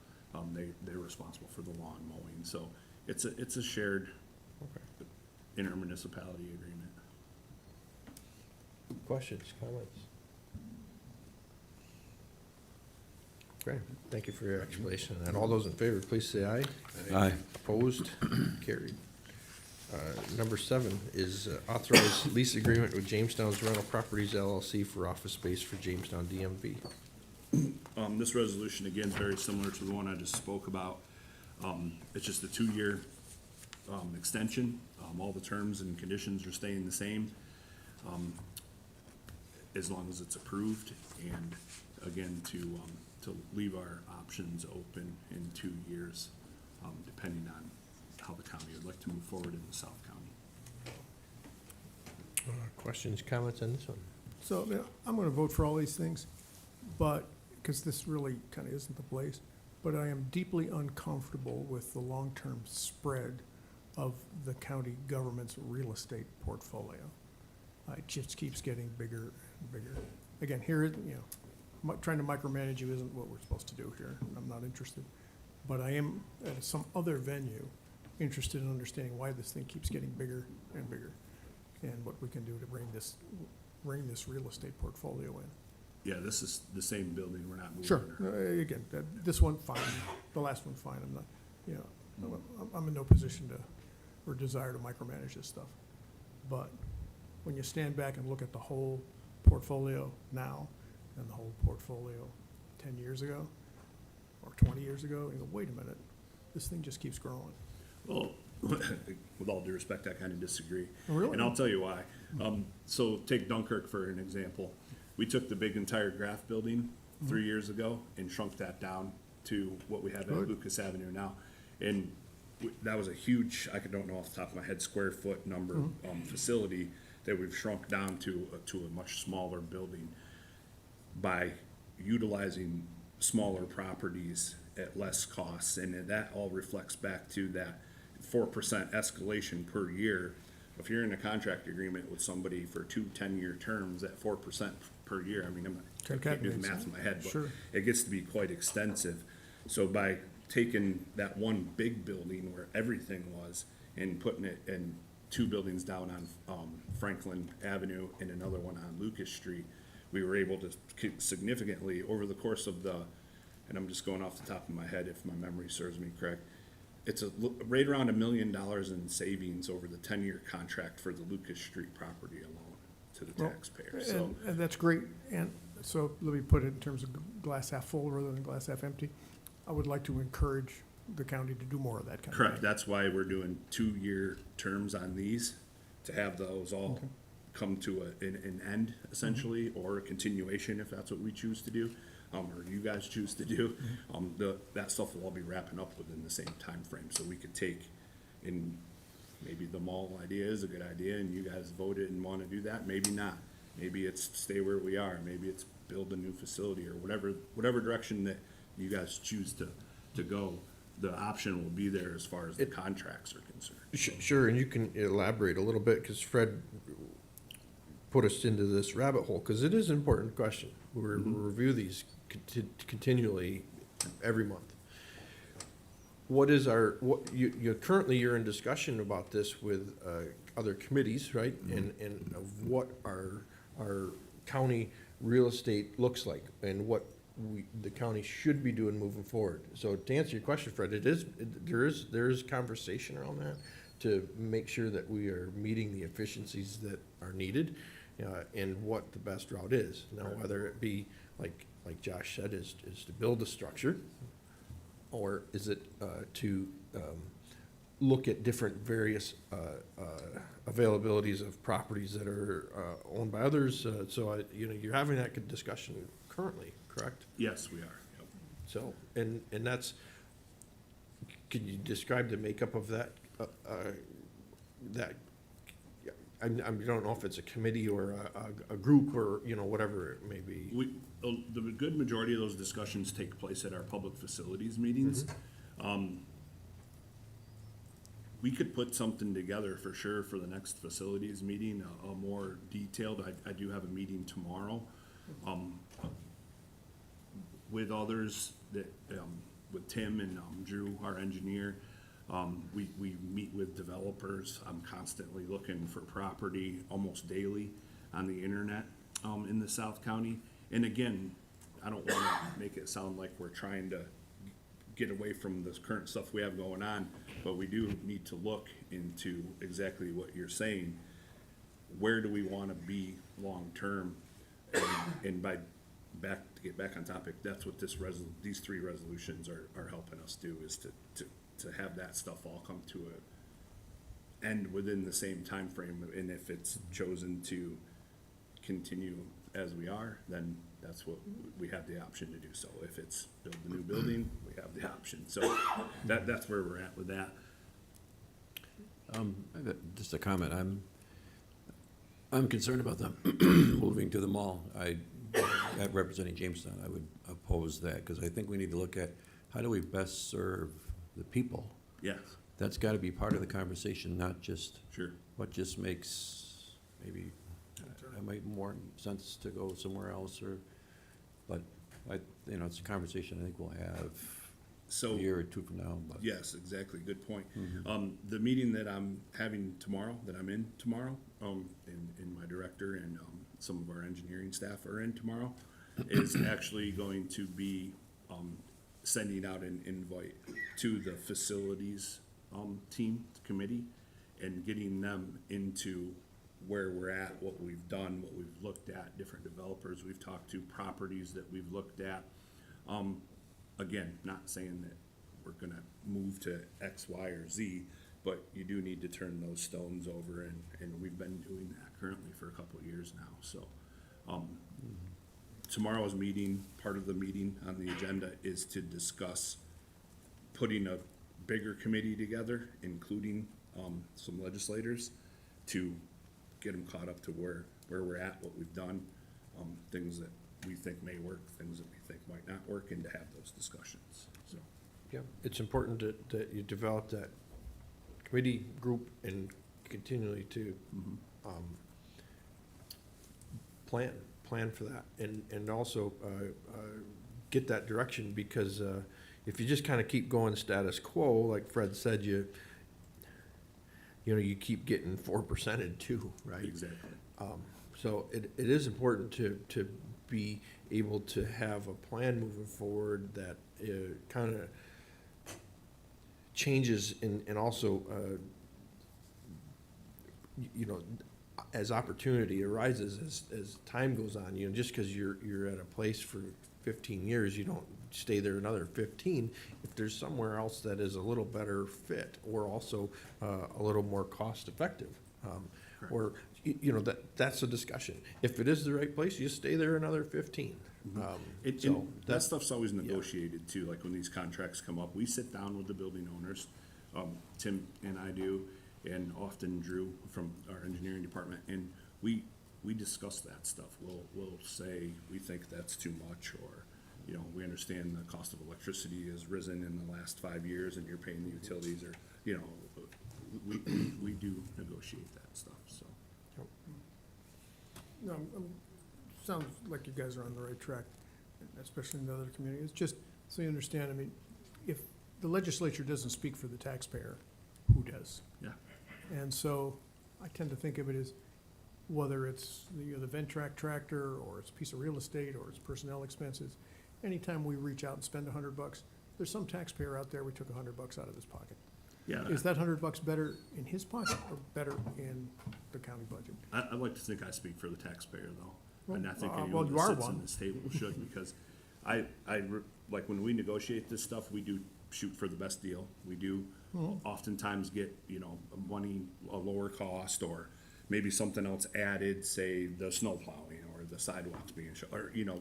They're responsible for the lawn mowing. So it's a shared Okay. intermunicipality agreement. Questions, comments? Okay, thank you for your explanation on that. All those in favor, please say aye. Aye. Opposed? Carried. Number 7 is authorized lease agreement with Jamestown's Rental Properties LLC for office space for Jamestown DMV. This resolution, again, is very similar to the one I just spoke about. It's just a 2-year, extension. All the terms and conditions are staying the same, as long as it's approved. And again, to leave our options open in 2 years, depending on how the county would like to move forward in the South County. Questions, comments on this one? So, you know, I'm gonna vote for all these things, but, because this really kind of isn't the place, but I am deeply uncomfortable with the long-term spread of the county government's real estate portfolio. It just keeps getting bigger and bigger. Again, here, you know, trying to micromanage you isn't what we're supposed to do here. I'm not interested. But I am, at some other venue, interested in understanding why this thing keeps getting bigger and bigger, and what we can do to bring this real estate portfolio in. Yeah, this is the same building. We're not moving. Sure, or- again, this one, fine, the last one, fine, I'm not, you know, I'm in no position to, or desire to micromanage this stuff. But when you stand back and look at the whole portfolio now, and the whole portfolio 10 years ago, or 20 years ago, you go, wait a minute, this thing just keeps growing. Well, with all due respect, I kind of disagree. Oh, really? And I'll tell you why. So take Dunkirk for an example. We took the big entire Graff building 3 years ago and shrunk that down to what we have at Good. Lucas Avenue now. And that was a huge, I don't know off the top of my head, square foot number, facility that we've shrunk down to a much smaller building by utilizing smaller properties at less costs. And that all reflects back to that 4% escalation per year. If you're in a contract agreement with somebody for 2 10-year terms at 4% per year, I mean, I can't do the math in my head, but Sure. it gets to be quite extensive. So by taking that one big building where everything was and putting it in 2 buildings down on Franklin Avenue and another one on Lucas Street, we were able to significantly, over the course of and I'm just going off the top of my head if my memory serves me correct, it's right around $1 million in savings over the 10-year contract for the Lucas Street property alone to the Well, taxpayer. So And that's great, and so let me put it in terms of glass half full rather than glass half empty. I would like to encourage the county to do more of that kind of thing. correct, that's why we're doing 2-year terms on these, to have those all come to an end essentially, or a continuation if that's what we choose to do, or you guys choose to do. That stuff will all be wrapping up within the same time frame. So we could take, and maybe the mall idea is a good idea and you guys voted and wanna do that, maybe not. Maybe it's stay where we are, maybe it's build a new facility or whatever direction that you guys choose to go. The option will be there as far as the contracts are concerned. Sure, and you can elaborate a little bit, because Fred put us into this rabbit hole, because it is an important question. We review these continually every month. What is you're in discussion about this with other committees, right? And of what our county real estate looks like, and what the county should be doing moving forward. So to answer your question, Fred, there is conversation around that to make sure that we are meeting the efficiencies that are needed, and what the best route is. Now, whether it be, like Josh said, is to build a structure, or is it to look at different various availabilities of properties that are owned by others. So you're having that good discussion currently, correct? Yes, we are. Yep. So, and that's, can you describe the makeup of that, that, I don't know if it's a committee or a group or, whatever it may be. The good majority of those discussions take place at our public facilities meetings. We could put something together for sure for the next facilities meeting, a more detailed, I do have a meeting tomorrow, with others that, with Tim and, Drew, our engineer. We meet with developers. I'm constantly looking for property almost daily on the internet, in the South County. And again, I don't wanna make it sound like we're trying to get away from this current stuff we have going on, but we do need to look into exactly what you're saying. Where do we wanna be long-term? And to get back on topic, that's what these three resolutions are helping us do, is to have that stuff all come to a end within the same time frame. And if it's chosen to continue as we are, then that's what we have the option to do. So if it's build the new building, we have the option. So that's where we're at with that. Just a comment, I'm concerned about them moving to the mall. Representing Jamestown, I would oppose that, because I think we need to look at how do we best serve the people. Yes, That's gotta be part of the conversation, not just sure. what just makes, maybe, it might more sense to go somewhere else, but it's a conversation I think we'll have So. a year or two from now, but. Yes, exactly, good point. The meeting that I'm having tomorrow, that I'm in tomorrow, and my director and, some of our engineering staff are in tomorrow, is actually going to be, sending out an invite to the facilities, team, committee, and getting them into where we're at, what we've done, what we've looked at, different developers we've talked to, properties that we've looked at. Again, not saying that we're gonna move to X, Y, or Z, but you do need to turn those stones over, and we've been doing that currently for a couple of years now, so. Tomorrow's meeting, part of the meeting on the agenda is to discuss putting a bigger committee together, including, some legislators, to get them caught up to where we're at, what we've done, things that we think may work, things that we think might not work, and to have those discussions, so. Yeah, it's important that you develop that committee group and continually to plan for that, and also get that direction, because if you just kind of keep going status quo, like Fred said, you keep getting 4%ed too, right? Exactly. So it is important to be able to have a plan moving forward that kind of changes and also, as opportunity arises, as time goes on, just because you're at a place for 15 years, you don't stay there another 15. If there's somewhere else that is a little better fit, or also a little more cost effective, or that's a discussion. If it is the right place, you stay there another 15. That stuff's always negotiated too, like when these contracts come up, we sit down with the building owners, Tim and I do, and often Drew from our engineering department, and we discuss that stuff. We'll say, we think that's too much, or, we understand the cost of electricity has risen in the last 5 years, and you're paying the utilities, or, we do negotiate that stuff, so. No, sounds like you guys are on the right track, especially in the other communities. Just so you understand, if the legislature doesn't speak for the taxpayer, who does? Yeah. And so I tend to think of it as, whether it's the Ventrac tractor, or it's a piece of real estate, or it's personnel expenses, anytime we reach out and spend $100, there's some taxpayer out there, we took $100 out of his pocket. Yeah. Is that $100 better in his pocket or better in the county budget? I'd like to think I speak for the taxpayer, though, and I think Well, anyone you that are sits one. on this table should, because like when we negotiate this stuff, we do shoot for the best deal. We do oftentimes get, you know, a lower cost, or maybe something else added, say the snow plowing or the sidewalks being or, you know,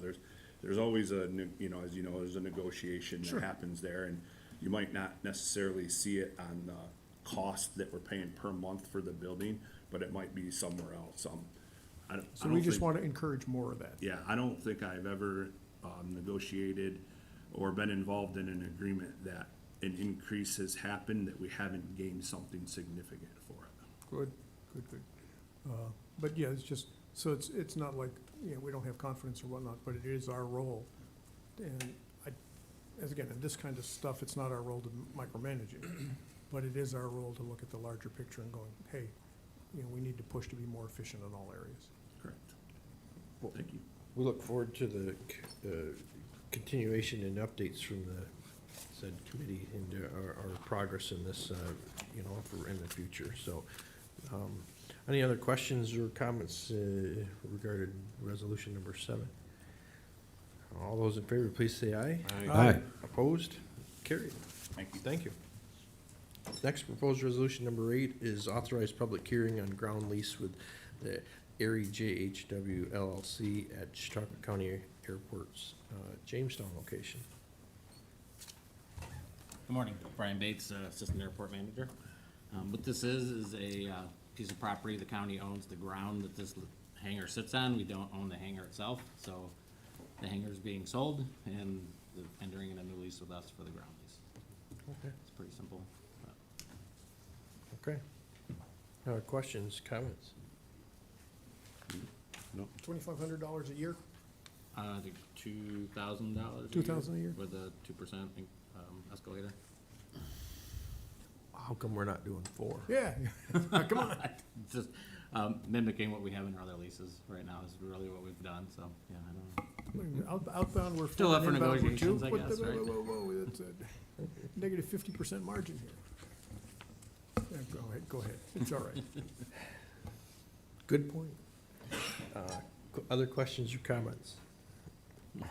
there's always you know, as you know, there's a negotiation that happens there, and you might not necessarily see it on the cost that we're paying per month for the building, but it might be somewhere else. I So don't we just think- want to encourage more of that. Yeah, I don't think I've ever negotiated or been involved in an agreement that an increase has happened that we haven't gained something significant for it. Good, good, good. But yeah, it's just, so it's not like, you know, we don't have confidence or whatnot, but it is our role. And as again, in this kind of stuff, it's not our role to micromanage it, but it is our role to look at the larger picture and going, hey, you know, we need to push to be more efficient in all areas. Correct. Well, Thank you. we look forward to the continuation and updates from the said committee and our progress in this, you know, for in the future. So, any other questions or comments regarding resolution number 7? All those in favor, please say aye. Aye. Opposed? Carried. Thank you. Thank you. Next proposed resolution number 8 is authorized public hearing on ground lease with the Erie JHW LLC at Chautauqua County Airport's Jamestown location. Good morning, Brian Bates, Assistant Airport Manager. What this is a piece of property the county owns the ground that this hangar sits on. We don't own the hangar itself, so the hangar is being sold and they're entering in a new lease with us for the ground lease. Okay. It's pretty simple. Okay. Questions, comments? $2,500 a year? I think $2,000. $2,000 a year? With a 2% escalator. How come we're not doing 4? Yeah, come on. Just mimicking what we have in our other leases right now is really what we've done, so, yeah, I don't know. Outbound, we're Still 4, up for inbound, we're 2. negotiations, I What the- guess, right? Whoa, that's a negative 50% margin here. Yeah, go ahead, it's all right. Good point. Other questions or comments?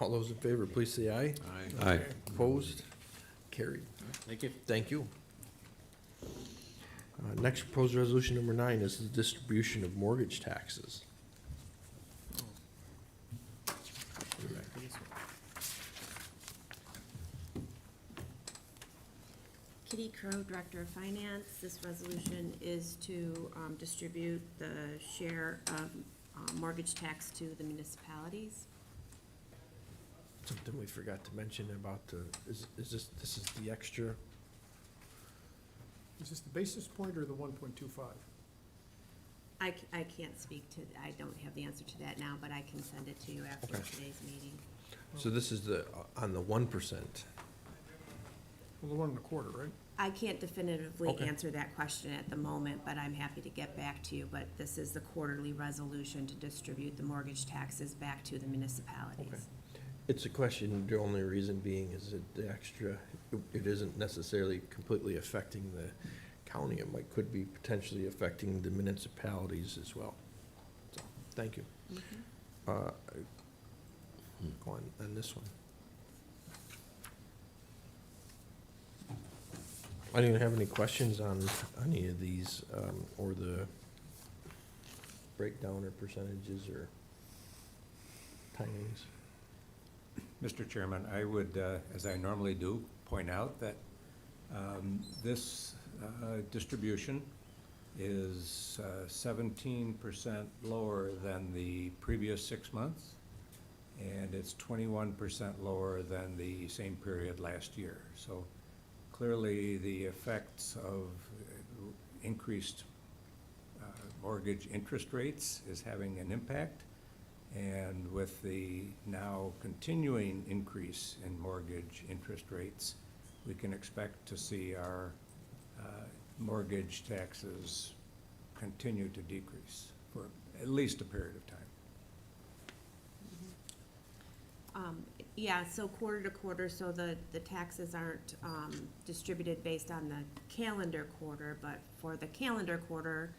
All those in favor, please say aye. Aye. Opposed? Carried. Thank you. Thank you. Next proposed resolution number 9 is the distribution of mortgage taxes. Kitty Crow, Director of Finance. This resolution is to distribute the share of mortgage tax to the municipalities. Something we forgot to mention about is this is the extra? Is this the basis point or the 1.25? I can't speak to, I don't have the answer to that now, but I can send it to you after Okay. today's meeting. So this is the, on the 1%. Well, the 1.25, right? I can't definitively Okay. answer that question at the moment, but I'm happy to get back to you. But this is the quarterly resolution to distribute the mortgage taxes back to the municipalities. Okay. It's a question, the only reason being is that the extra, it isn't necessarily completely affecting the county. It could be potentially affecting the municipalities as well. So, thank you. Go on this one. I didn't have any questions on any of these, or the breakdown or percentages or timings. Mr. Chairman, I would, as I normally do, point out that this distribution is 17% lower than the previous 6 months, and it's 21% lower than the same period last year. So clearly, the effects of increased mortgage interest rates is having an impact. And with the now continuing increase in mortgage interest rates, we can expect to see our mortgage taxes continue to decrease for at least a period of time. Yeah, so quarter to quarter, so the taxes aren't distributed based on the calendar quarter, but for the calendar quarter,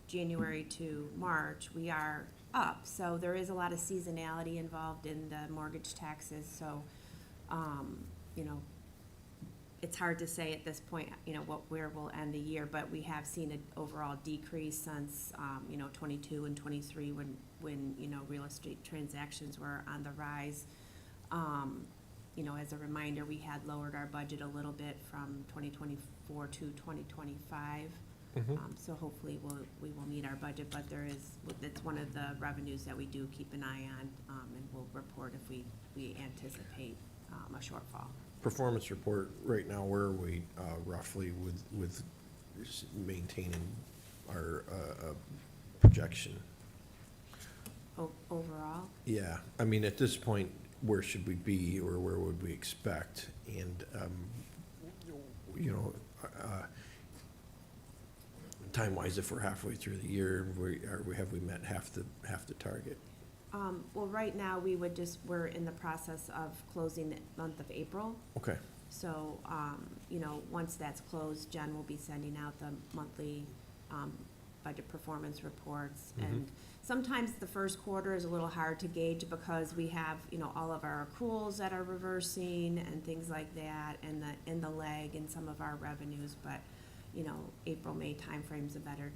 January to March, we are up. So there is a lot of seasonality involved in the mortgage taxes, so, you know, it's hard to say at this point, where we'll end the year, but we have seen an overall decrease since, 22 and 23 when, real estate transactions were on the rise. As a reminder, we had lowered our budget a little bit from 2024 to 2025. So hopefully we will meet our budget, but it's one of the revenues that we do keep an eye on, and we'll report if we anticipate a shortfall. Performance report, right now, where are we roughly with maintaining our projection? Overall, Yeah, I mean, at this point, where should we be, or where would we expect? And, time-wise, if we're halfway through the year, have we met half the target? well, right now, we're in the process of closing the month of April. Okay, So, once that's closed, Jen will be sending out the monthly budget performance reports. And sometimes the first quarter is a little hard to gauge because we have, all of our accruals that are reversing and things like that, and the lag in some of our revenues. But, April, May timeframe's a better,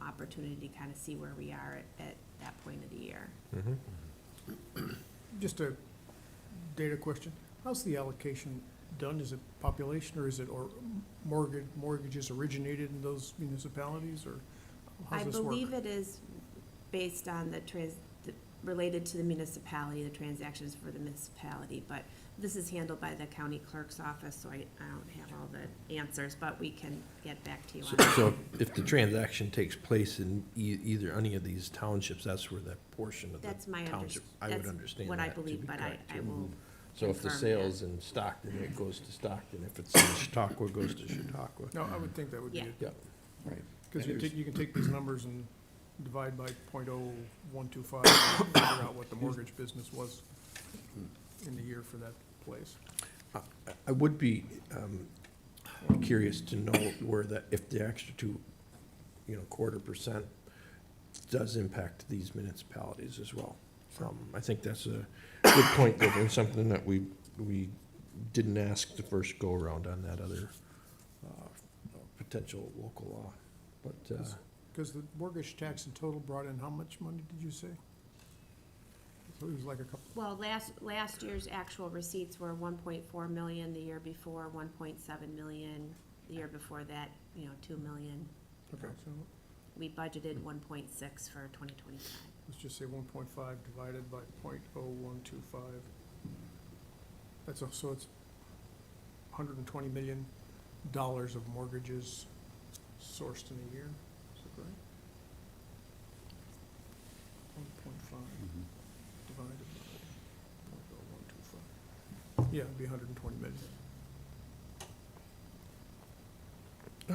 opportunity to kind of see where we are at that point of the year. Just a data question. How's the allocation done? Is it population, or is it, or mortgages originated in those municipalities, or how's this work? I believe it is based on related to the municipality, the transactions for the municipality, but this is handled by the county clerk's office, so I don't have all the answers, but we can get back to you on that. so if the transaction takes place in either any of these townships, that's where that portion of the That's my township, I would understand what I that to believe, be but correct, I too. will So if the confirm sale's in Stockton, it goes to Stockton. If it's in Chautauqua, it goes to Chautauqua. No, I would think that would be Yeah. it. Yeah. Right. Because you can take these numbers and divide by .0125 and figure out what the mortgage business was in the year for that place. I would be curious to know where that, if the extra 2.25% does impact these municipalities as well. I think that's a good point, though, and something that we didn't ask the first go-around on that other potential local law. But, Because the mortgage tax in total brought in how much money, did you say? So it was like a couple, Well, last year's actual receipts were 1.4 million, the year before 1.7 million, the year before that, 2 million. okay, so We budgeted 1.6 for 2025. let's just say 1.5 divided by .0125. So it's $120 million of mortgages sourced in a year, is that right? 1.5 divided by .0125. Yeah, it'd be 120 million.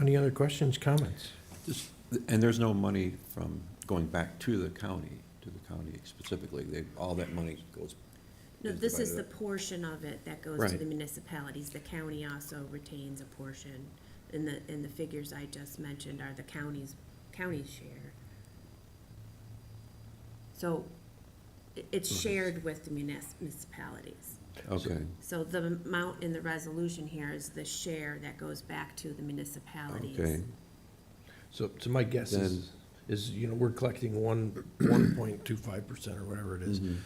any other questions, comments? And there's no money from going back to the county specifically. All that money goes. No, is this is the divided up. portion of it that goes to Right. the municipalities. The county also retains a portion. And the figures I just mentioned are the county's share. So it's shared with the municipalities. Okay, So the amount in the resolution here is the share that goes back to the municipalities. okay. So my guess is, we're collecting 1.25% or whatever it is. Mhm.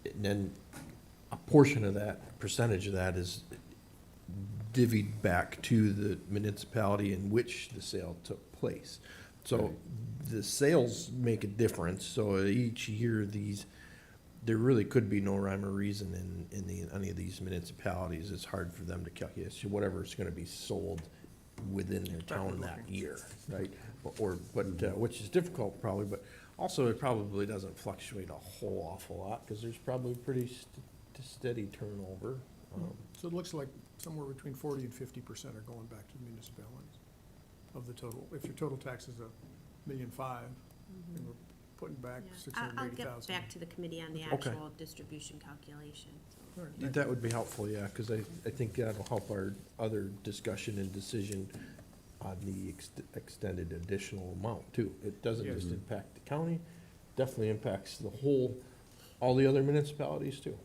And then a portion of that, percentage of that is divvied back to the municipality in which the sale took place. So Right. the sales make a difference, so each year there really could be no rhyme or reason in any of these municipalities. It's hard for them to calculate, so whatever's gonna be sold within their town that year, right? Which is difficult probably, but also it probably doesn't fluctuate a whole awful lot, because there's probably pretty steady turnover. So it looks like somewhere between 40 and 50% are going back to the municipalities of the total. If your total tax is $1.5 million, and we're putting back Yeah. I'll 680,000. get back to the committee on the Okay. actual distribution calculation. All right, thank That would be helpful, yeah, because I think that'll help our other discussion and decision on the extended additional amount too. It doesn't Yes. just impact the county, definitely impacts all the other municipalities too.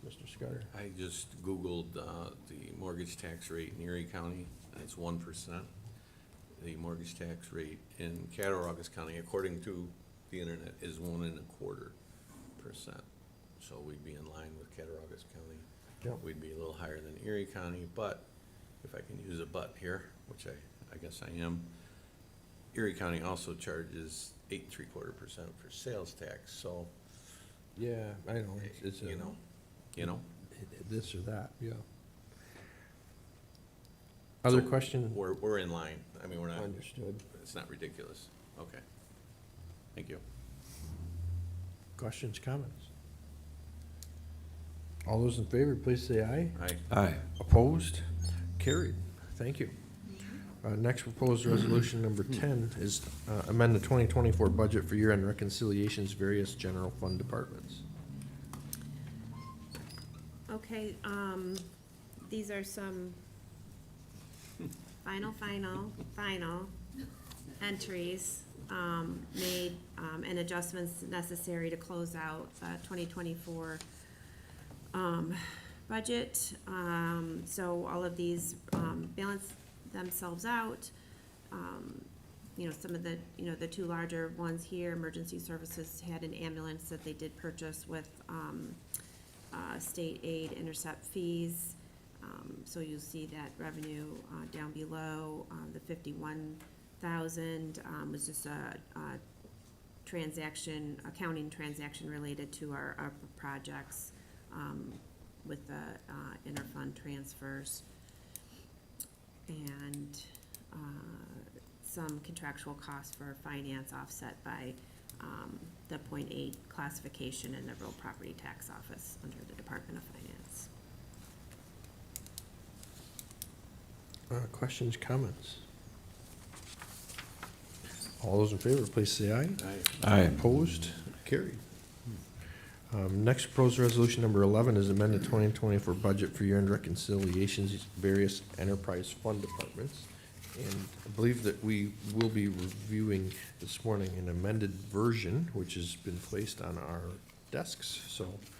Mr. Scudder? I just Googled the mortgage tax rate in Erie County, and it's 1%. The mortgage tax rate in Cattaraugus County, according to the internet, is 1.25%. So we'd be in line with Cattaraugus County. Yep. We'd be a little higher than Erie County, but if I can use a but here, which I guess I am, Erie County also charges 8.75% for sales tax, so, Yeah, I know, it's a, you know, this or that, yeah. Other So question? we're in line. I mean, we're not, Understood. it's not ridiculous. Okay. Thank you. Questions, comments? All those in favor, please say aye. Aye. Opposed? Carried. Thank you. Next proposed resolution number 10 is amend the 2024 budget for year-end reconciliations, various general fund departments. Okay, these are some final entries, made, and adjustments necessary to close out, 2024, budget. So all of these, balance themselves out. Some of the, the two larger ones here, emergency services had an ambulance that they did purchase with, state aid intercept fees. So you'll see that revenue, down below, the 51,000, was just a accounting transaction related to our projects, with the, interfund transfers. And, some contractual costs for finance offset by, the .8 classification in the real property tax office under the Department of Finance. Questions, comments? All those in favor, please say aye. Aye. Opposed? Carried. Next proposed resolution number 11 is amend the 2024 budget for year-end reconciliations, various enterprise fund departments. And I believe that we will be reviewing this morning an amended version, which has been placed on our desks. So if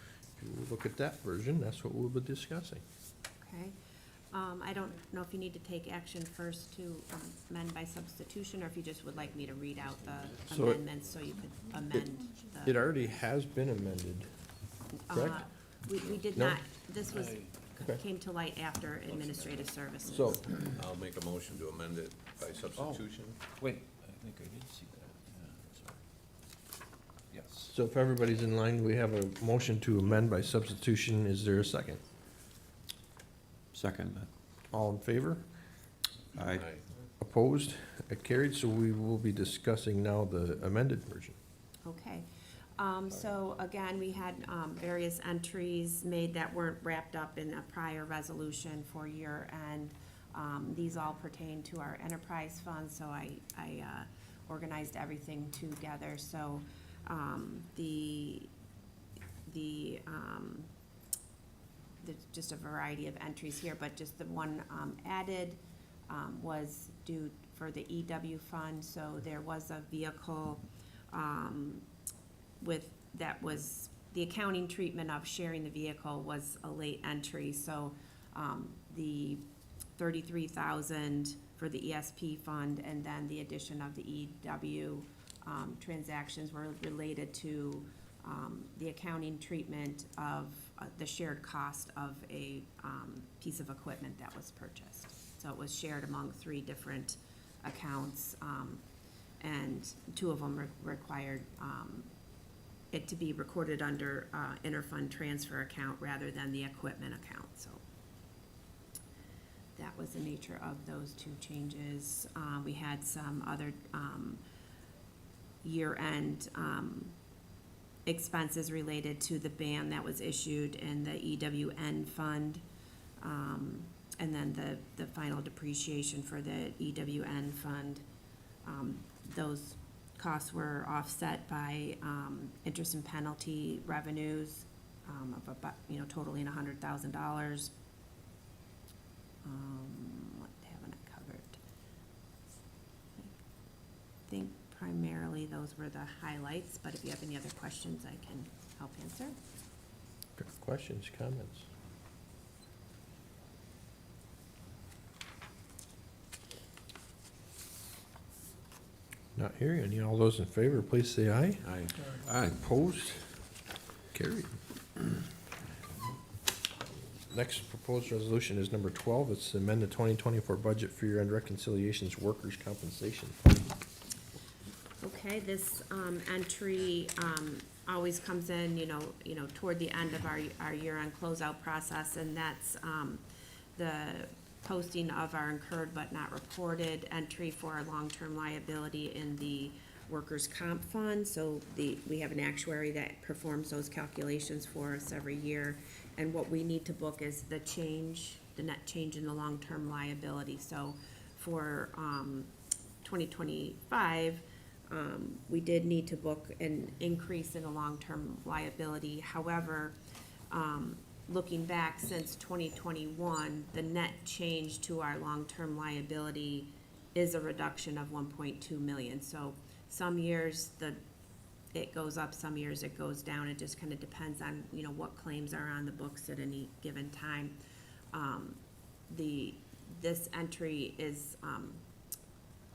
you look at that version, that's what we'll be discussing. Okay, I don't know if you need to take action first to amend by substitution, or if you just would like me to read out the So it- amendments so you could amend the. It already has been amended, correct? We did No? not, this was, Okay. came to light after administrative services. So, I'll make a motion to amend it by substitution. Wait, I think I did see that, yeah, sorry. Yes. so if everybody's in line, we have a motion to amend by substitution. Is there a second? Second. All in favor? Aye. Opposed? Carried. So we will be discussing now the amended version. Okay, so again, we had, various entries made that weren't wrapped up in a prior resolution for year end. These all pertain to our enterprise fund, so I organized everything together, so, there's just a variety of entries here, but just the one, added, was due for the EW fund, so there was a vehicle, that was, the accounting treatment of sharing the vehicle was a late entry, so, the 33,000 for the ESP fund, and then the addition of the EW, transactions were related to, the accounting treatment of, the shared cost of a, piece of equipment that was purchased. So it was shared among 3 different accounts, and 2 of them required, it to be recorded under, interfund transfer account rather than the equipment account, so. That was the nature of those 2 changes. We had some other, year-end, expenses related to the ban that was issued in the EWN fund. And then the final depreciation for the EWN fund. Those costs were offset by, interest and penalty revenues, of about, totaling $100,000. What haven't I covered? I think primarily those were the highlights, but if you have any other questions, I can help answer. Questions, comments? Not hearing any. All those in favor, please say aye. Aye. Aye. Opposed? Carried. Next proposed resolution is number 12. It's to amend the 2024 budget for year-end reconciliations workers' compensation fund. Okay, this entry always comes in, toward the end of our year-end closeout process, and that's the posting of our incurred but not reported entry for our long-term liability in the workers' comp fund. So we have an actuary that performs those calculations for us every year, and what we need to book is the net change in the long-term liability. So for 2025, we did need to book an increase in the long-term liability. However, looking back since 2021, the net change to our long-term liability is a reduction of 1.2 million. So some years it goes up, some years it goes down. It just kind of depends on, what claims are on the books at any given time. This entry is,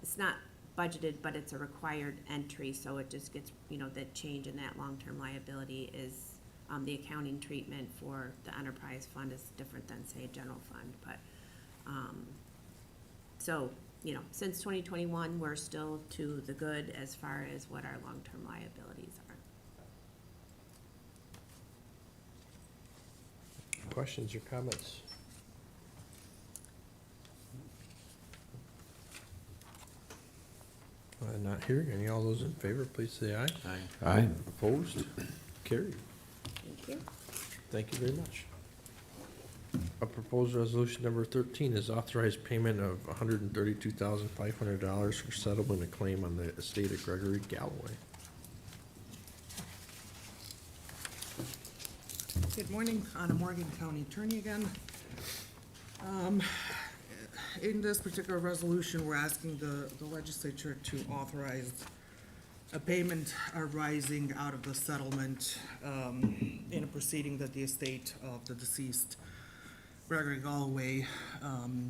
it's not budgeted, but it's a required entry, so it just gets, the change in that long-term liability is, the accounting treatment for the enterprise fund is different than, say, a general fund, but, so, since 2021, we're still to the good as far as what our long-term liabilities are. Questions or comments? Not hearing any. All those in favor, please say aye. Aye. Aye. Opposed? Carried. Thank you. Thank you very much. A proposed resolution number 13 is authorized payment of $132,500 for settlement of claim on the estate of Gregory Galloway. Good morning, Anna Morgan, County Attorney again. In this particular resolution, we're asking the legislature to authorize a payment arising out of the settlement in a proceeding that the estate of the deceased Gregory Galloway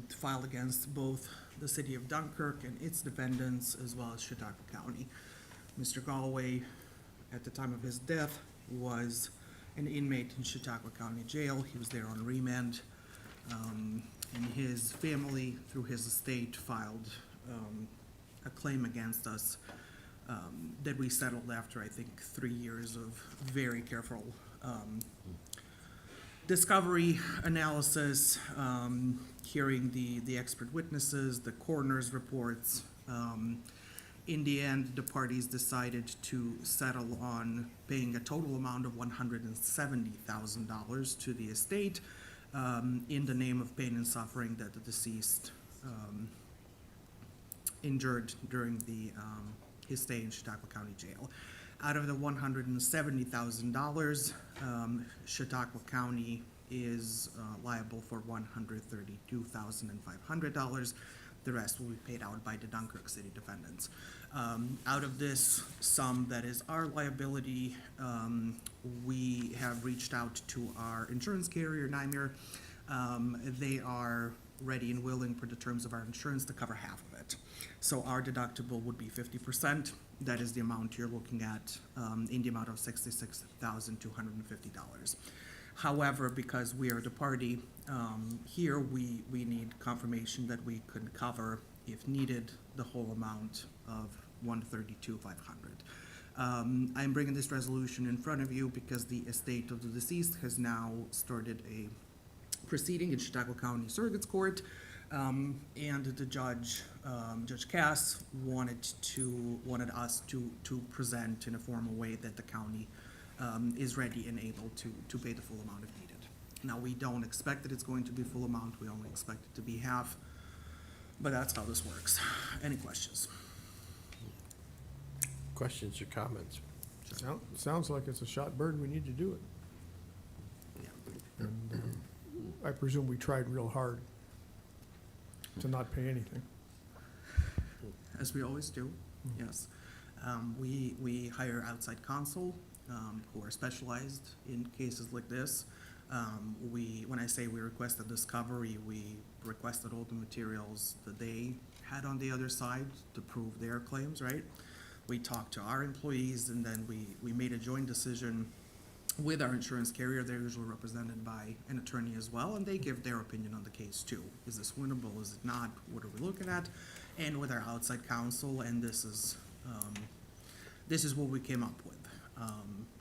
filed against both the city of Dunkirk and its defendants, as well as Chautauqua County. Mr. Galloway, at the time of his death, was an inmate in Chautauqua County Jail. He was there on remand. And his family, through his estate, filed a claim against us that we settled after, I think, 3 years of very careful discovery, analysis, hearing the expert witnesses, the coroner's reports. In the end, the parties decided to settle on paying a total amount of $170,000 to the estate in the name of pain and suffering that the deceased endured during his stay in Chautauqua County Jail. Out of the $170,000, Chautauqua County is liable for $132,500. The rest will be paid out by the Dunkirk City defendants. Out of this sum that is our liability, we have reached out to our insurance carrier, NYMER. They are ready and willing, per the terms of our insurance, to cover half of it. So our deductible would be 50%. That is the amount you're looking at, in the amount of $66,250. However, because we are the party here, we need confirmation that we could cover, if needed, the whole amount of $132,500. I'm bringing this resolution in front of you because the estate of the deceased has now started a proceeding in Chautauqua County Surrogate's Court, and the judge, Judge Cass, wanted us to present in a formal way that the county is ready and able to pay the full amount if needed. Now, we don't expect that it's going to be full amount, we only expect it to be half, but that's how this works. Any questions? Questions or comments? Sounds like it's a shot bird, we need to do it. And I presume we tried real hard to not pay anything. As we always do, yes. We hire outside counsel, who are specialized in cases like this. When I say we requested discovery, we requested all the materials that they had on the other side to prove their claims, right? We talked to our employees, and then we made a joint decision with our insurance carrier. They're usually represented by an attorney as well, and they give their opinion on the case too. Is this winnable? Is it not? What are we looking at? And with our outside counsel, and this is what we came up with.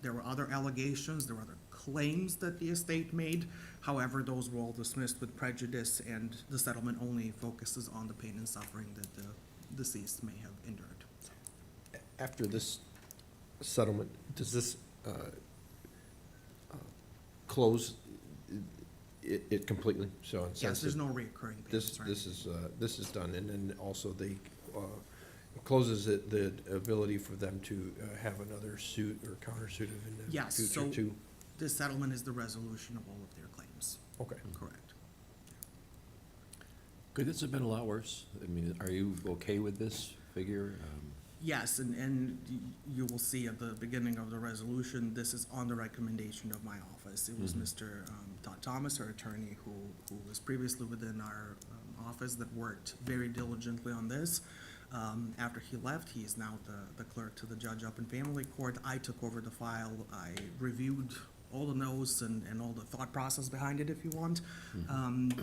There were other allegations, there were other claims that the estate made. However, those were all dismissed with prejudice, and the settlement only focuses on the pain and suffering that the deceased may have endured. After this settlement, does this close it completely? So in Yes, sense there's that no reoccurring this, payments, right? this is done, and then also they, it closes it, the ability for them to have another suit or countersuit in the Yes, future so too? this settlement is the resolution of all of their claims. Okay. Correct. Could this have been a lot worse? I mean, are you okay with this figure? Yes, and you will see at the beginning of the resolution, this is on the recommendation of my office. It was Mr. Todd Thomas, our attorney, who was previously within our office, that worked very diligently on this. After he left, he is now the clerk to the judge up in family court. I took over the file. I reviewed all the notes and all the thought process behind it, if you want. And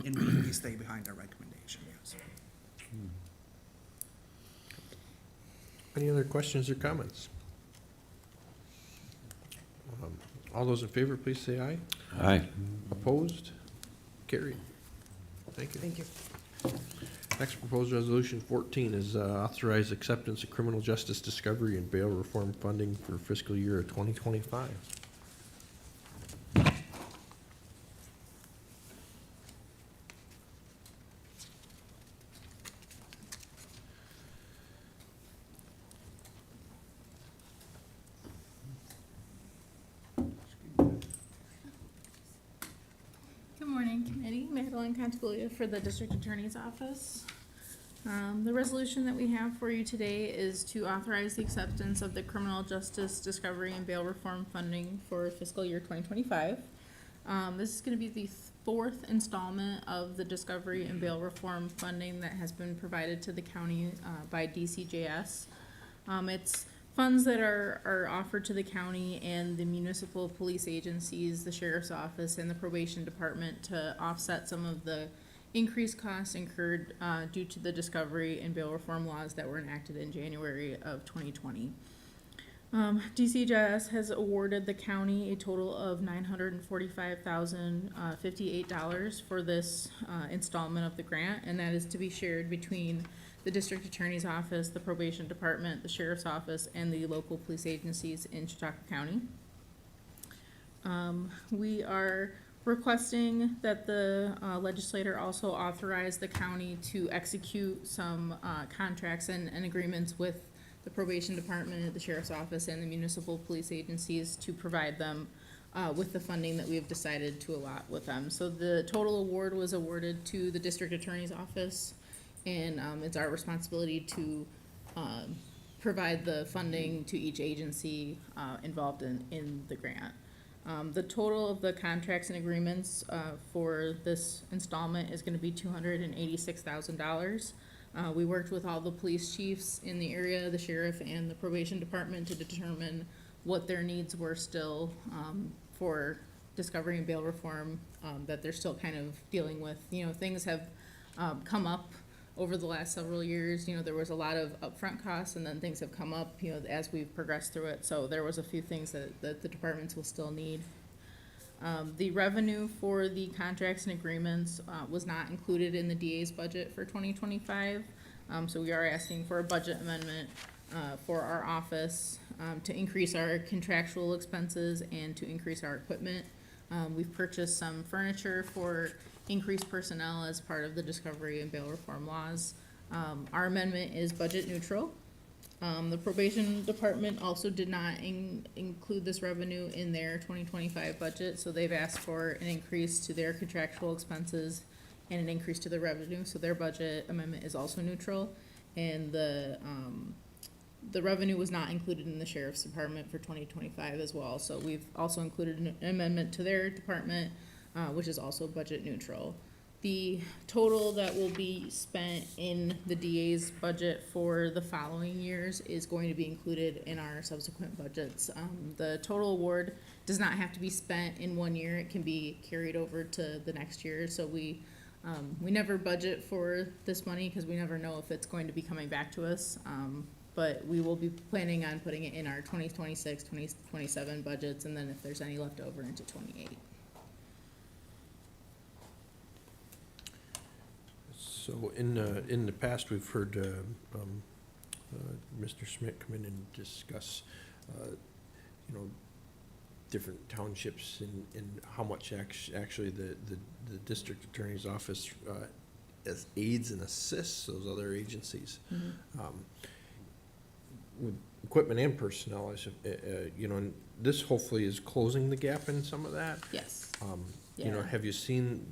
we stay behind our recommendation, yes. Any other questions or comments? All those in favor, please say aye. Aye. Opposed? Carried. Thank you. Thank you. Next proposed resolution 14 is authorize acceptance of criminal justice discovery and bail reform funding for fiscal year 2025. Good morning, committee. Madeline Contiguglia for the District Attorney's Office. The resolution that we have for you today is to authorize the acceptance of the criminal justice discovery and bail reform funding for fiscal year 2025. This is going to be the fourth installment of the discovery and bail reform funding that has been provided to the county by DCJS. It's funds that are offered to the county and the municipal police agencies, the sheriff's office, and the probation department to offset some of the increased costs incurred due to the discovery and bail reform laws that were enacted in January of 2020. DCJS has awarded the county a total of $945,058 for this installment of the grant, and that is to be shared between the district attorney's office, the probation department, the sheriff's office, and the local police agencies in Chautauqua County. We are requesting that the legislator also authorize the county to execute some contracts and agreements with the probation department, the sheriff's office, and the municipal police agencies to provide them with the funding that we have decided to allot with them. So the total award was awarded to the district attorney's office, and it's our responsibility to provide the funding to each agency involved in the grant. The total of the contracts and agreements for this installment is going to be $286,000. We worked with all the police chiefs in the area, the sheriff and the probation department, to determine what their needs were still for discovery and bail reform that they're still kind of dealing with. You know, things have come up over the last several years. You know, there was a lot of upfront costs, and then things have come up, you know, as we've progressed through it. So there was a few things that the departments will still need. The revenue for the contracts and agreements was not included in the DA's budget for 2025. So we are asking for a budget amendment for our office to increase our contractual expenses and to increase our equipment. We've purchased some furniture for increased personnel as part of the discovery and bail reform laws. Our amendment is budget neutral. The probation department also did not include this revenue in their 2025 budget, so they've asked for an increase to their contractual expenses and an increase to the revenue, so their budget amendment is also neutral. And the revenue was not included in the sheriff's department for 2025 as well. So we've also included an amendment to their department, which is also budget neutral. The total that will be spent in the DA's budget for the following years is going to be included in our subsequent budgets. The total award does not have to be spent in one year. It can be carried over to the next year. So we never budget for this money because we never know if it's going to be coming back to us. But we will be planning on putting it in our 2026, 2027 budgets, and then if there's any left over into 28. So in the past, we've heard Mr. Schmidt come in and discuss, different townships and how much actually the district attorney's office as aids and assists those other agencies. With equipment and personnel, and this hopefully is closing the gap in some of that. Yes. Yeah. Have you seen,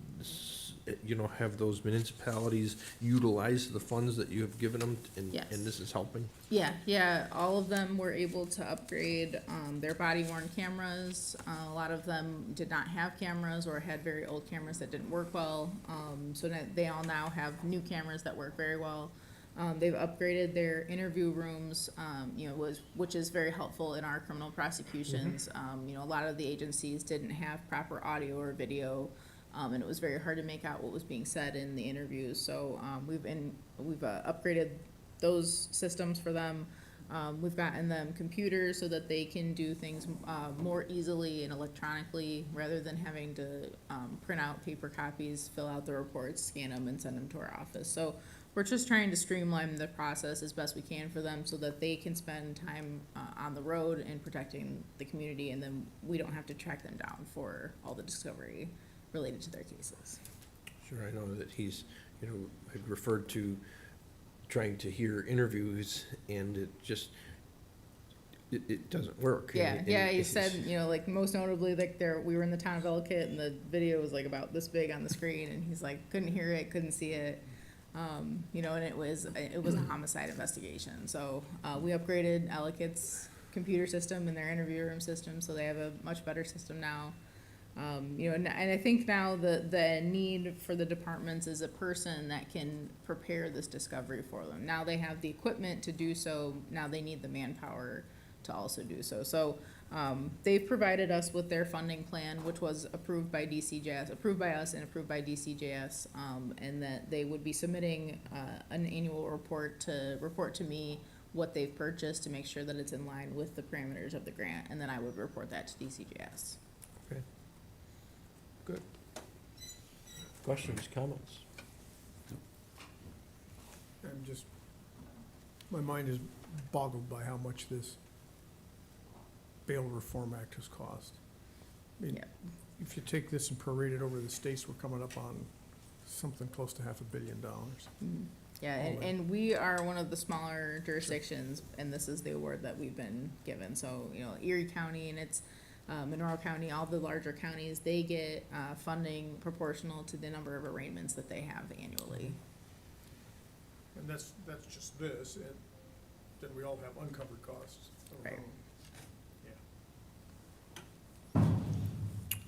have those municipalities utilize the funds that you have given them and Yes. this is helping? Yeah, all of them were able to upgrade their body worn cameras. A lot of them did not have cameras or had very old cameras that didn't work well. So that they all now have new cameras that work very well. They've upgraded their interview rooms, which is very helpful in our criminal prosecutions. A lot of the agencies didn't have proper audio or video, and it was very hard to make out what was being said in the interviews. So we've upgraded those systems for them. We've gotten them computers so that they can do things more easily and electronically rather than having to print out paper copies, fill out the reports, scan them, and send them to our office. So we're just trying to streamline the process as best we can for them so that they can spend time on the road and protecting the community, and then we don't have to track them down for all the discovery related to their cases. Sure, I know that he's, had referred to trying to hear interviews and it doesn't work. Yeah, he said, like most notably, like we were in the town of Ellicott and the video was like about this big on the screen, and he's like, couldn't hear it, couldn't see it. And it was a homicide investigation. So we upgraded Ellicott's computer system and their interview room system, so they have a much better system now. And I think now the need for the departments is a person that can prepare this discovery for them. Now they have the equipment to do so. Now they need the manpower to also do so. So they've provided us with their funding plan, which was approved by DCJS, approved by us and approved by DCJS, and that they would be submitting an annual report to me what they've purchased to make sure that it's in line with the parameters of the grant, and then I would report that to DCJS. Okay. Good. Questions, comments? My mind is boggled by how much this Bail Reform Act has cost. I mean, Yeah. if you take this and prorate it over the states, we're coming up on something close to $500 million. Yeah, All in. and we are one of the smaller jurisdictions, and this is the award that we've been given. So, Erie County and it's Monroe County, all the larger counties, they get funding proportional to the number of arraignments that they have annually. And that's just this, and then we all have uncovered costs. of our Right. own.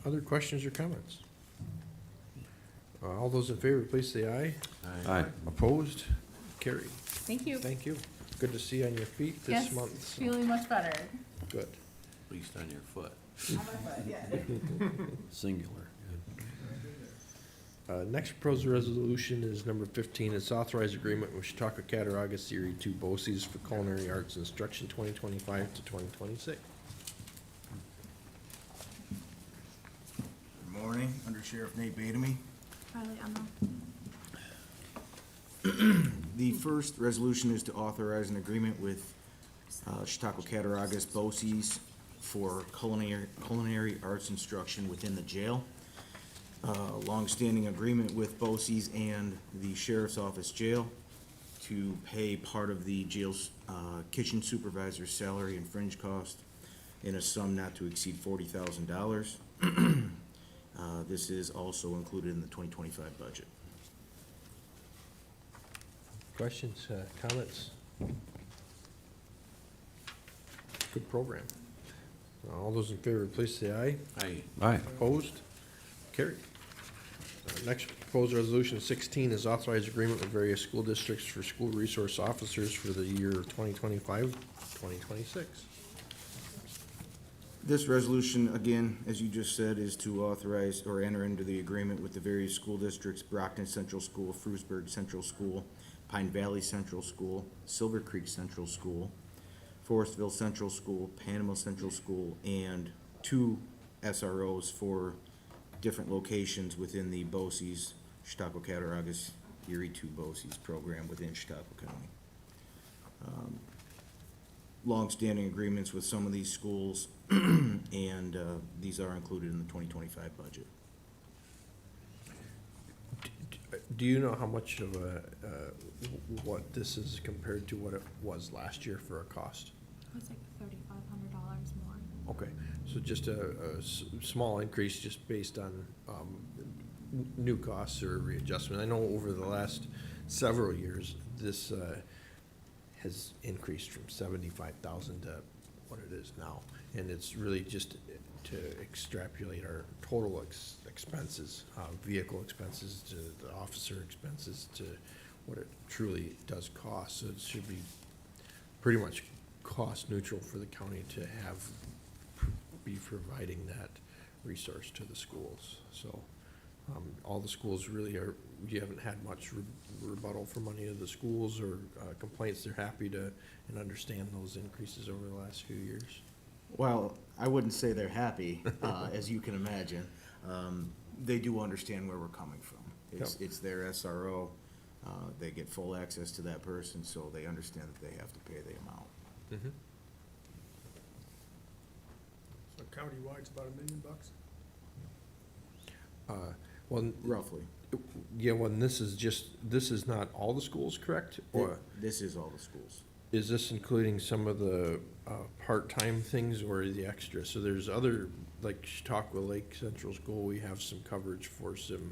Other questions or comments? All those in favor, please say aye. Aye. Opposed? Carried. Thank you. Thank you. Good to see you on your feet this Yes, month. so feeling much better. Good. At least on your foot. Singular. Next proposed resolution is number 15. It's authorized agreement with Chautauqua Cattaraugus Series 2 BOCES for culinary arts instruction 2025 to 2026. Good morning, Under Sheriff Nate Batamy. The first resolution is to authorize an agreement with Chautauqua Cattaraugus BOCES for culinary arts instruction within the jail. Longstanding agreement with BOCES and the Sheriff's Office Jail to pay part of the jail's kitchen supervisor's salary and fringe cost in a sum not to exceed $40,000. This is also included in the 2025 budget. Questions, comments? good program. All those in favor, please say aye. Aye. Aye. Opposed? Carried. Next proposed resolution 16 is authorized agreement with various school districts for school resource officers for the year 2025, 2026. This resolution, again, as you just said, is to authorize or enter into the agreement with the various school districts, Brockton Central School, Frewsburg Central School, Pine Valley Central School, Silver Creek Central School, Forestville Central School, Panama Central School, and 2 SROs for different locations within the BOCES, Chautauqua Cattaraugus Erie 2 BOCES program within Chautauqua County. Longstanding agreements with some of these schools, and these are included in the 2025 budget. Do you know how much of what this is compared to what it was last year for a cost? It's like $3,500 more. Okay, so just a small increase just based on new costs or readjustment. I know over the last several years, this has increased from 75,000 to what it is now. And it's really just to extrapolate our total expenses, vehicle expenses to the officer expenses to what it truly does cost. So it should be pretty much cost neutral for the county to be providing that resource to the schools. So all the schools really are, you haven't had much rebuttal from any of the schools or complaints. They're happy to and understand those increases over the last few years. Well, I wouldn't say they're happy, as you can imagine. They do understand where we're coming from. It's their SRO. They get full access to that person, so they understand that they have to pay the amount. Mm-hmm. So county-wide's about $1 million? Well, Roughly. yeah, well, and this is not all the schools, correct? Or This is all the schools. is this including some of the part-time things or the extra? So there's other, like Chautauqua Lake Central School, we have some coverage for some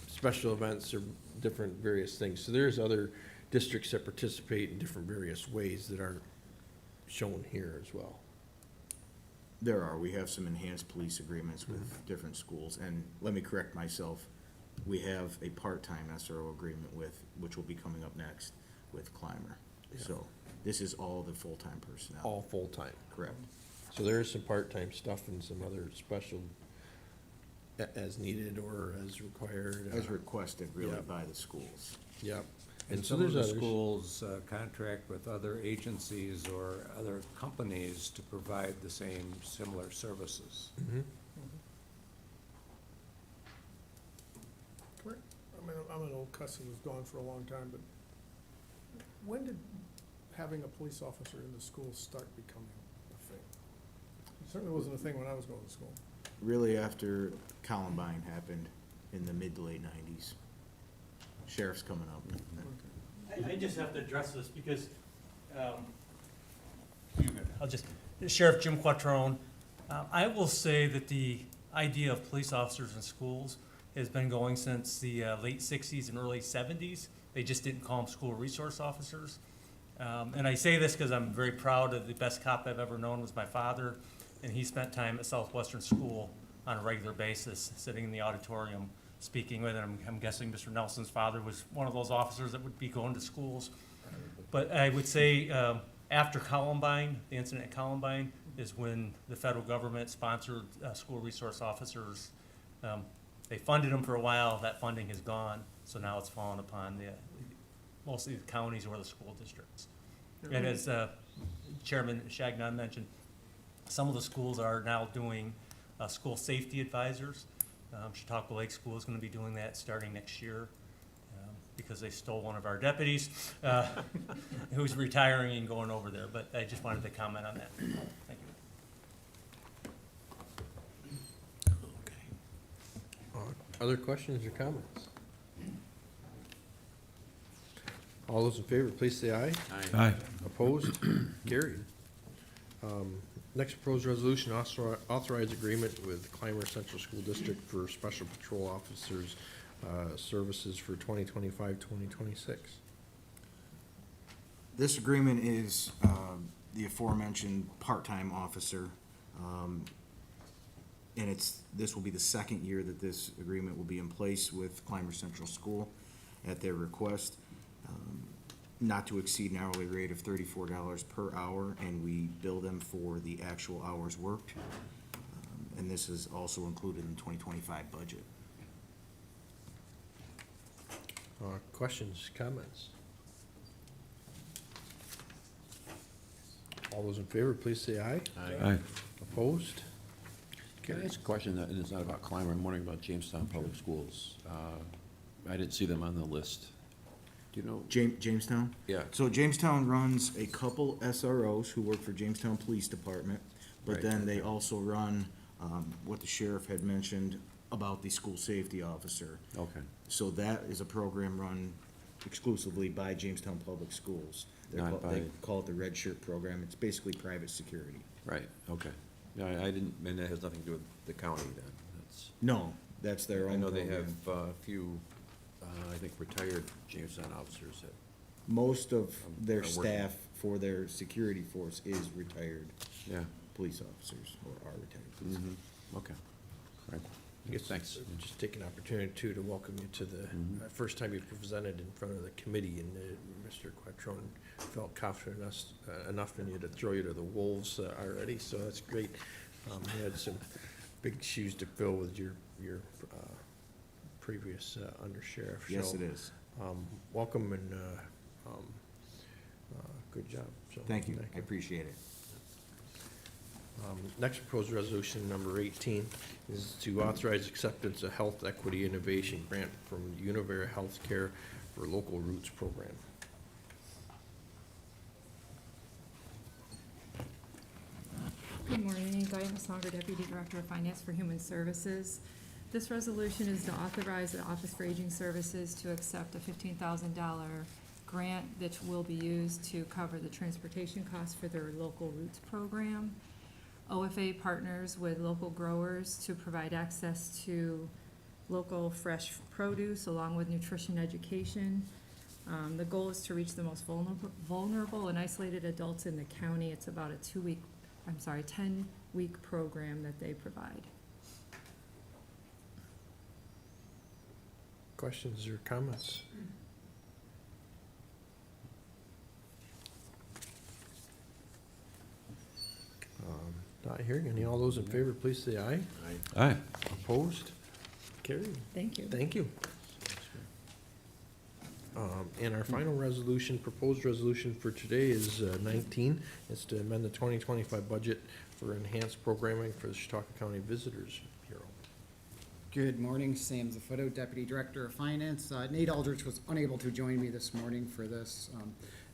special events or different various things. So there's other districts that participate in different various ways that are shown here as well. There are. We have some enhanced police agreements with different schools. And let me correct myself. We have a part-time SRO agreement which will be coming up next, with Clymer. Yeah. So this is all the full-time personnel. All full-time. Correct. So there is some part-time stuff and some other special as needed or as required. As requested, really, Yeah. by the schools. Yep. And so some of there's the others. schools contract with other agencies or other companies to provide the same similar services. Mhm. Correct. I'm an old cuss who was gone for a long time, but when did having a police officer in the school start becoming a thing? It certainly wasn't a thing when I was going to school. Really after Columbine happened in the mid to late 90s. Sheriff's coming up. I just have to address this because, Sheriff Jim Quattrone, I will say that the idea of police officers in schools has been going since the late 60s and early 70s. They just didn't call them school resource officers. And I say this because I'm very proud of the best cop I've ever known was my father, and he spent time at Southwestern School on a regular basis, sitting in the auditorium, speaking with him. I'm guessing Mr. Nelson's father was one of those officers that would be going to schools. But I would say after Columbine, the incident at Columbine, is when the federal government sponsored school resource officers. They funded them for a while. That funding is gone, so now it's fallen upon mostly the counties or the school districts. And as Chairman Shagnon mentioned, some of the schools are now doing school safety advisors. Chautauqua Lake School is going to be doing that starting next year because they stole one of our deputies who's retiring and going over there. But I just wanted to comment on that. Thank you. Other questions or comments? All those in favor, please say aye. Aye. Opposed? Carried. Next proposed resolution, authorize agreement with Clymer Central School District for special patrol officers services for 2025, 2026. This agreement is the aforementioned part-time officer. And this will be the second year that this agreement will be in place with Clymer Central School at their request. Not to exceed an hourly rate of $34 per hour, and we bill them for the actual hours worked. And this is also included in the 2025 budget. Questions, comments? All those in favor, please say aye. Aye. Opposed? Can I ask a question, and it's not about Clymer, I'm wondering about Jamestown Public Schools. I didn't see them on the list. Do you know? Jamestown? Yeah. So Jamestown runs a couple SROs who work for Jamestown Police Department, but Right, then they okay. also run, what the sheriff had mentioned about the school safety officer. Okay, So that is a program run exclusively by Jamestown Public Schools. Not They by- call it the Red Shirt Program. It's basically private security. right, okay. No, I didn't, and that has nothing to do with the county then. That's, No, that's their own I know they program. have a few, I think, retired Jamestown officers that, Most of their Are working. staff for their security force is retired yeah. police officers, or are retired police officers. Okay, right. I guess Thanks. just take an opportunity too to welcome you to the first time you've presented in front of the committee, and Mr. Quattrone felt confident enough in you to throw you to the wolves already, so that's great. You had some big shoes to fill with your previous undersheriff. Yes, so, it is. Welcome and good job. So, Thank you. I appreciate it. Next proposed resolution, number 18, is to authorize acceptance of Health Equity Innovation Grant from Univera Healthcare for Local Roots Program. Good morning, Diana Songer, Deputy Director of Finance for Human Services. This resolution is to authorize the Office for Aging Services to accept a $15,000 grant that will be used to cover the transportation costs for their Local Roots program. OFA partners with local growers to provide access to local fresh produce along with nutrition education. The goal is to reach the most vulnerable and isolated adults in the county. It's about a 10-week program that they provide. Questions or comments? Not hearing any. All those in favor, please say aye. Aye. Opposed? Carried. Thank you. Thank you. And our final resolution, proposed resolution for today is 19. It's to amend the 2025 budget for enhanced programming for the Chautauqua County Visitors Bureau. Good morning, Sam Zaffoto, Deputy Director of Finance. Nate Aldrich was unable to join me this morning for this.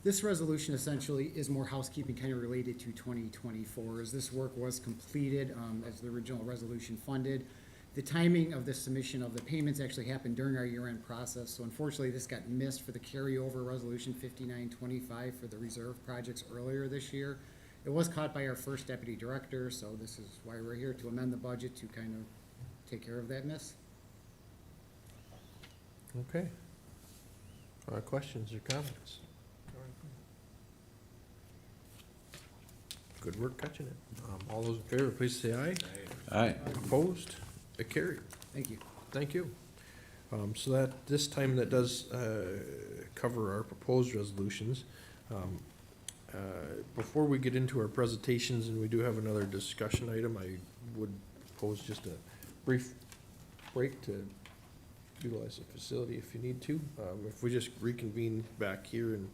This resolution essentially is more housekeeping, kind of related to 2024, as this work was completed as the original resolution funded. The timing of the submission of the payments actually happened during our year-end process, so unfortunately this got missed for the carryover resolution 5925 for the reserve projects earlier this year. It was caught by our first Deputy Director, so this is why we're here, to amend the budget to kind of take care of that miss. Okay. Questions or comments? Good work catching it. All those in favor, please say aye. Aye. Opposed? Carried. Thank you. Thank you. So that, this time that does cover our proposed resolutions. Before we get into our presentations, and we do have another discussion item, I would propose just a brief break to utilize the facility if you need to. If we just reconvene back here in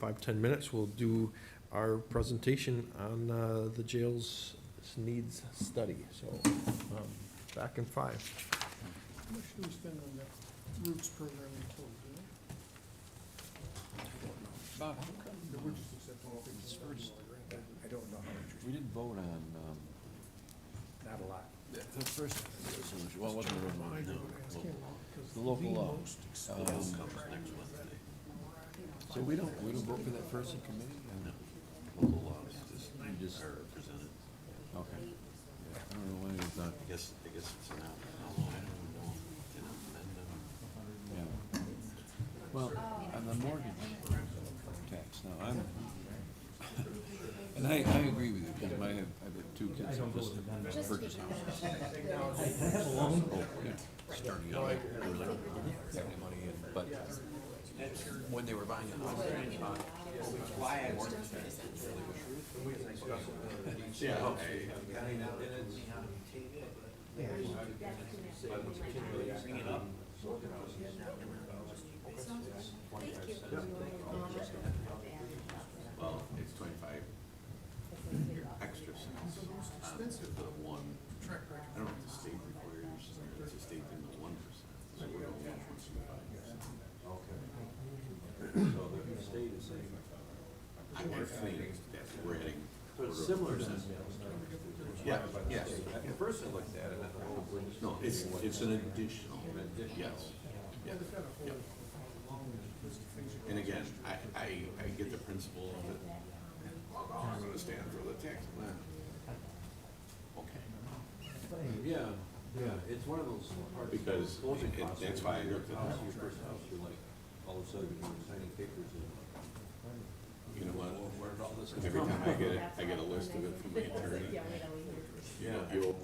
5-10 minutes, we'll do our presentation on the jail's needs study. So back in 5. How much do we spend on that Roots program in total, do you know? Bob, how come We're just accepting $15,000 grant. I don't know how much. we didn't vote on, Not a lot. the first resolution, well, it wasn't the original, I no, would ask him, 'cause the local law. most expensive So we don't vote for that first in committee? Local laws, you just. Okay. I don't know why you thought. I guess it's an out, I don't know, can amend them. Yeah. Well, on the mortgage tax, now, And I agree with you, because I have two kids that just purchased houses. I have a loan. Oh, yeah, starting out early, having money, but when they were buying a house, they bought Well, it's 25 extra cents onto the one. I don't know if the state requires, it's a state in the 1%. So we're only at 1.25%. So the state is saying. I would think that we're adding. So it's similar to. Yeah, yes. At first I looked at it, and I thought, oh, we're just. No, it's an additional, yes. Yeah, yeah. And again, I get the principle of it. I'm gonna stand for the tax. Okay. Yeah, it's one of those parts. Because Closing it- costs. that's why I looked at House, that. your first house, you're like, all of a sudden, you're signing papers and. You know what? Where did all this come Every from? time I get a list of it from the attorney. Yeah. You'll-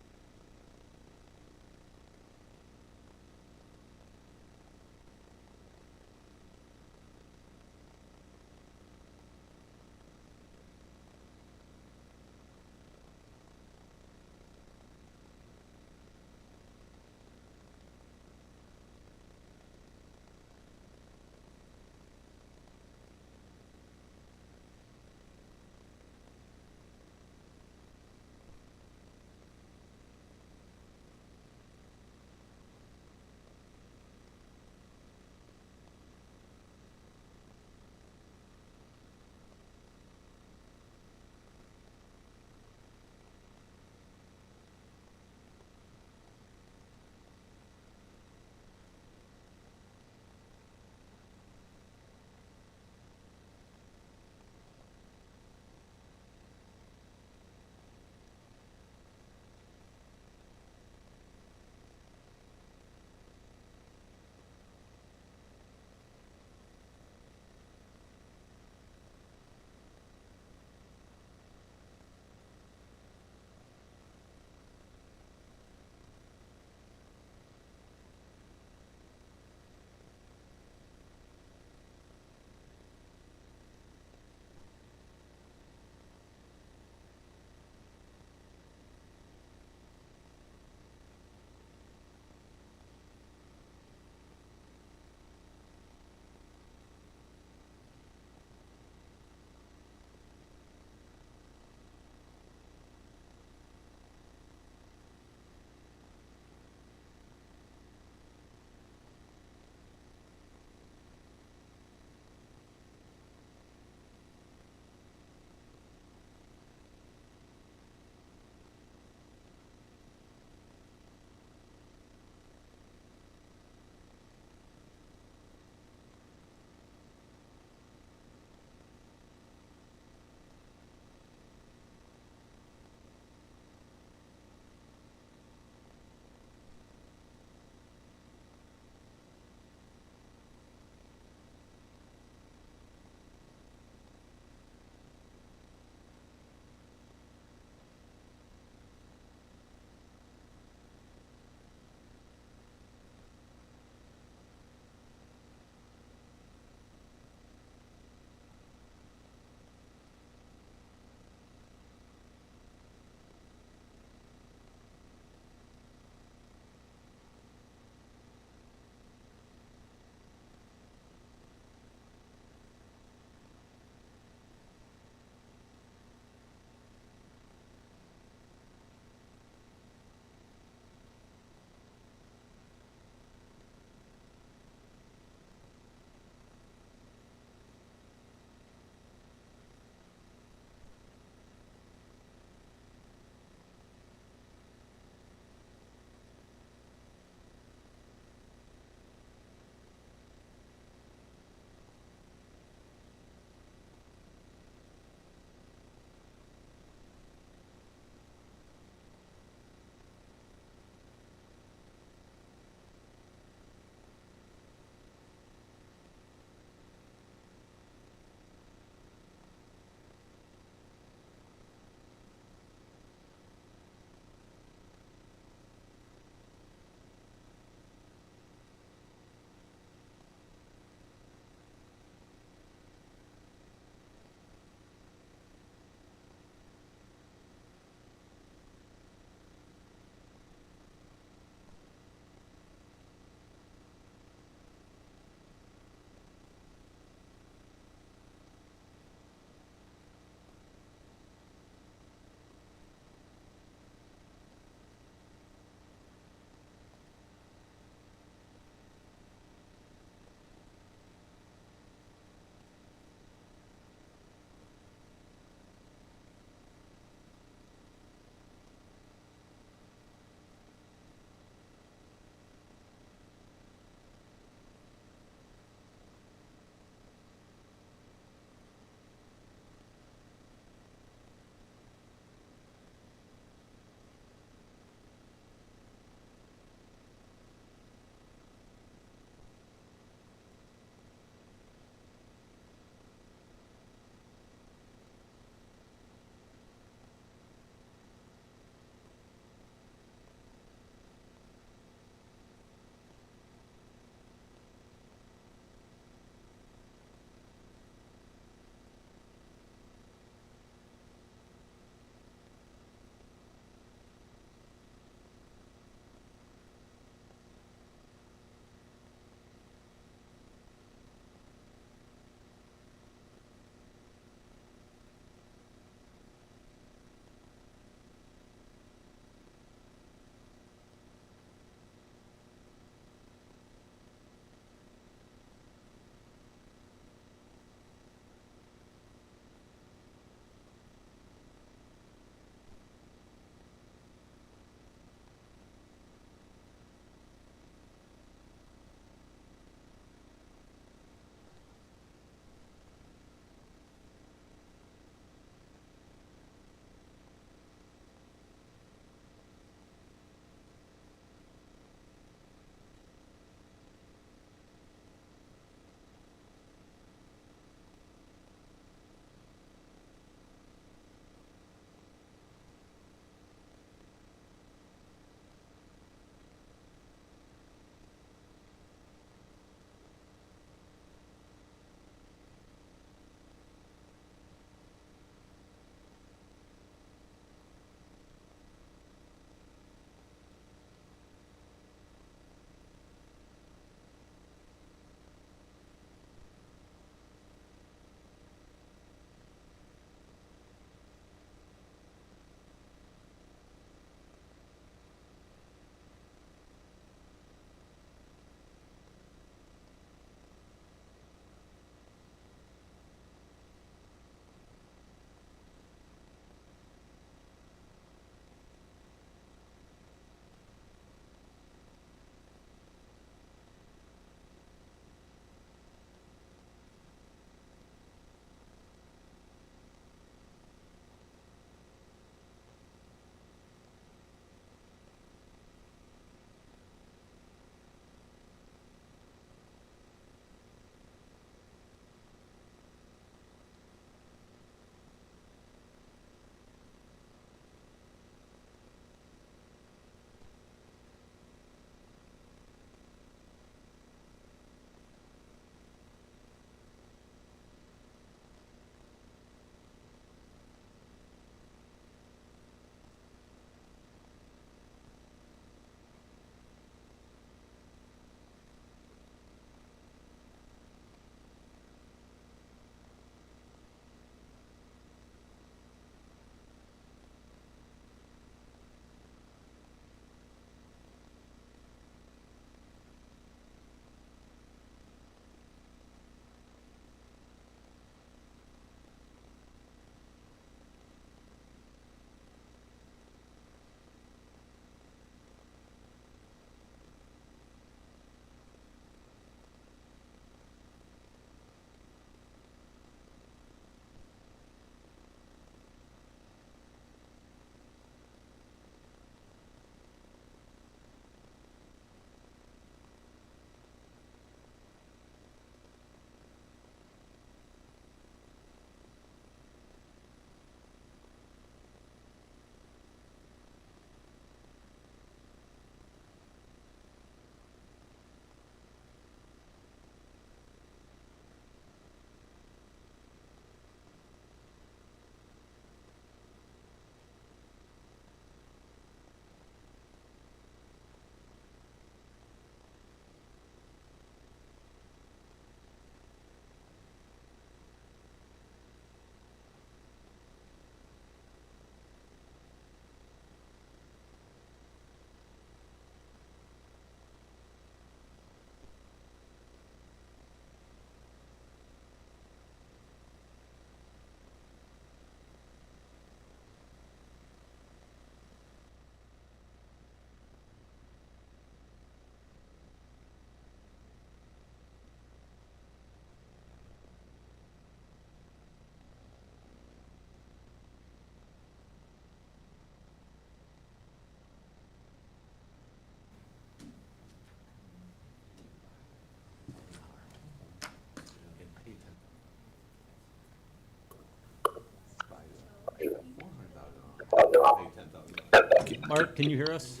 Mark, can you hear us?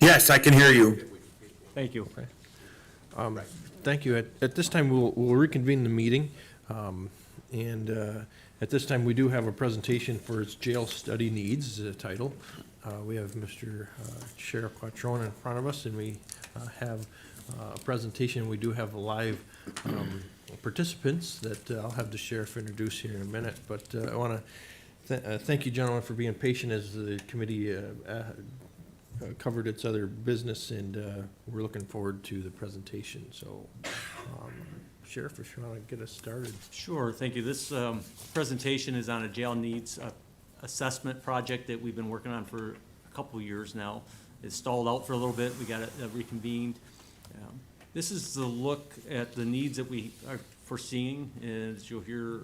Yes, I can hear you. Thank you. Thank you. At this time, we'll reconvene the meeting. At this time, we do have a presentation for its jail study needs title. We have Mr. Sheriff Quattrone in front of us, and we have a presentation. We do have live participants that I'll have the sheriff introduce here in a minute. But I want to thank you, gentlemen, for being patient as the committee covered its other business, and we're looking forward to the presentation. So, Sheriff, if you want to get us started. Sure, thank you. This presentation is on a jail needs assessment project that we've been working on for a couple of years now. It stalled out for a little bit. We got it reconvened. This is the look at the needs that we are foreseeing. As you'll hear,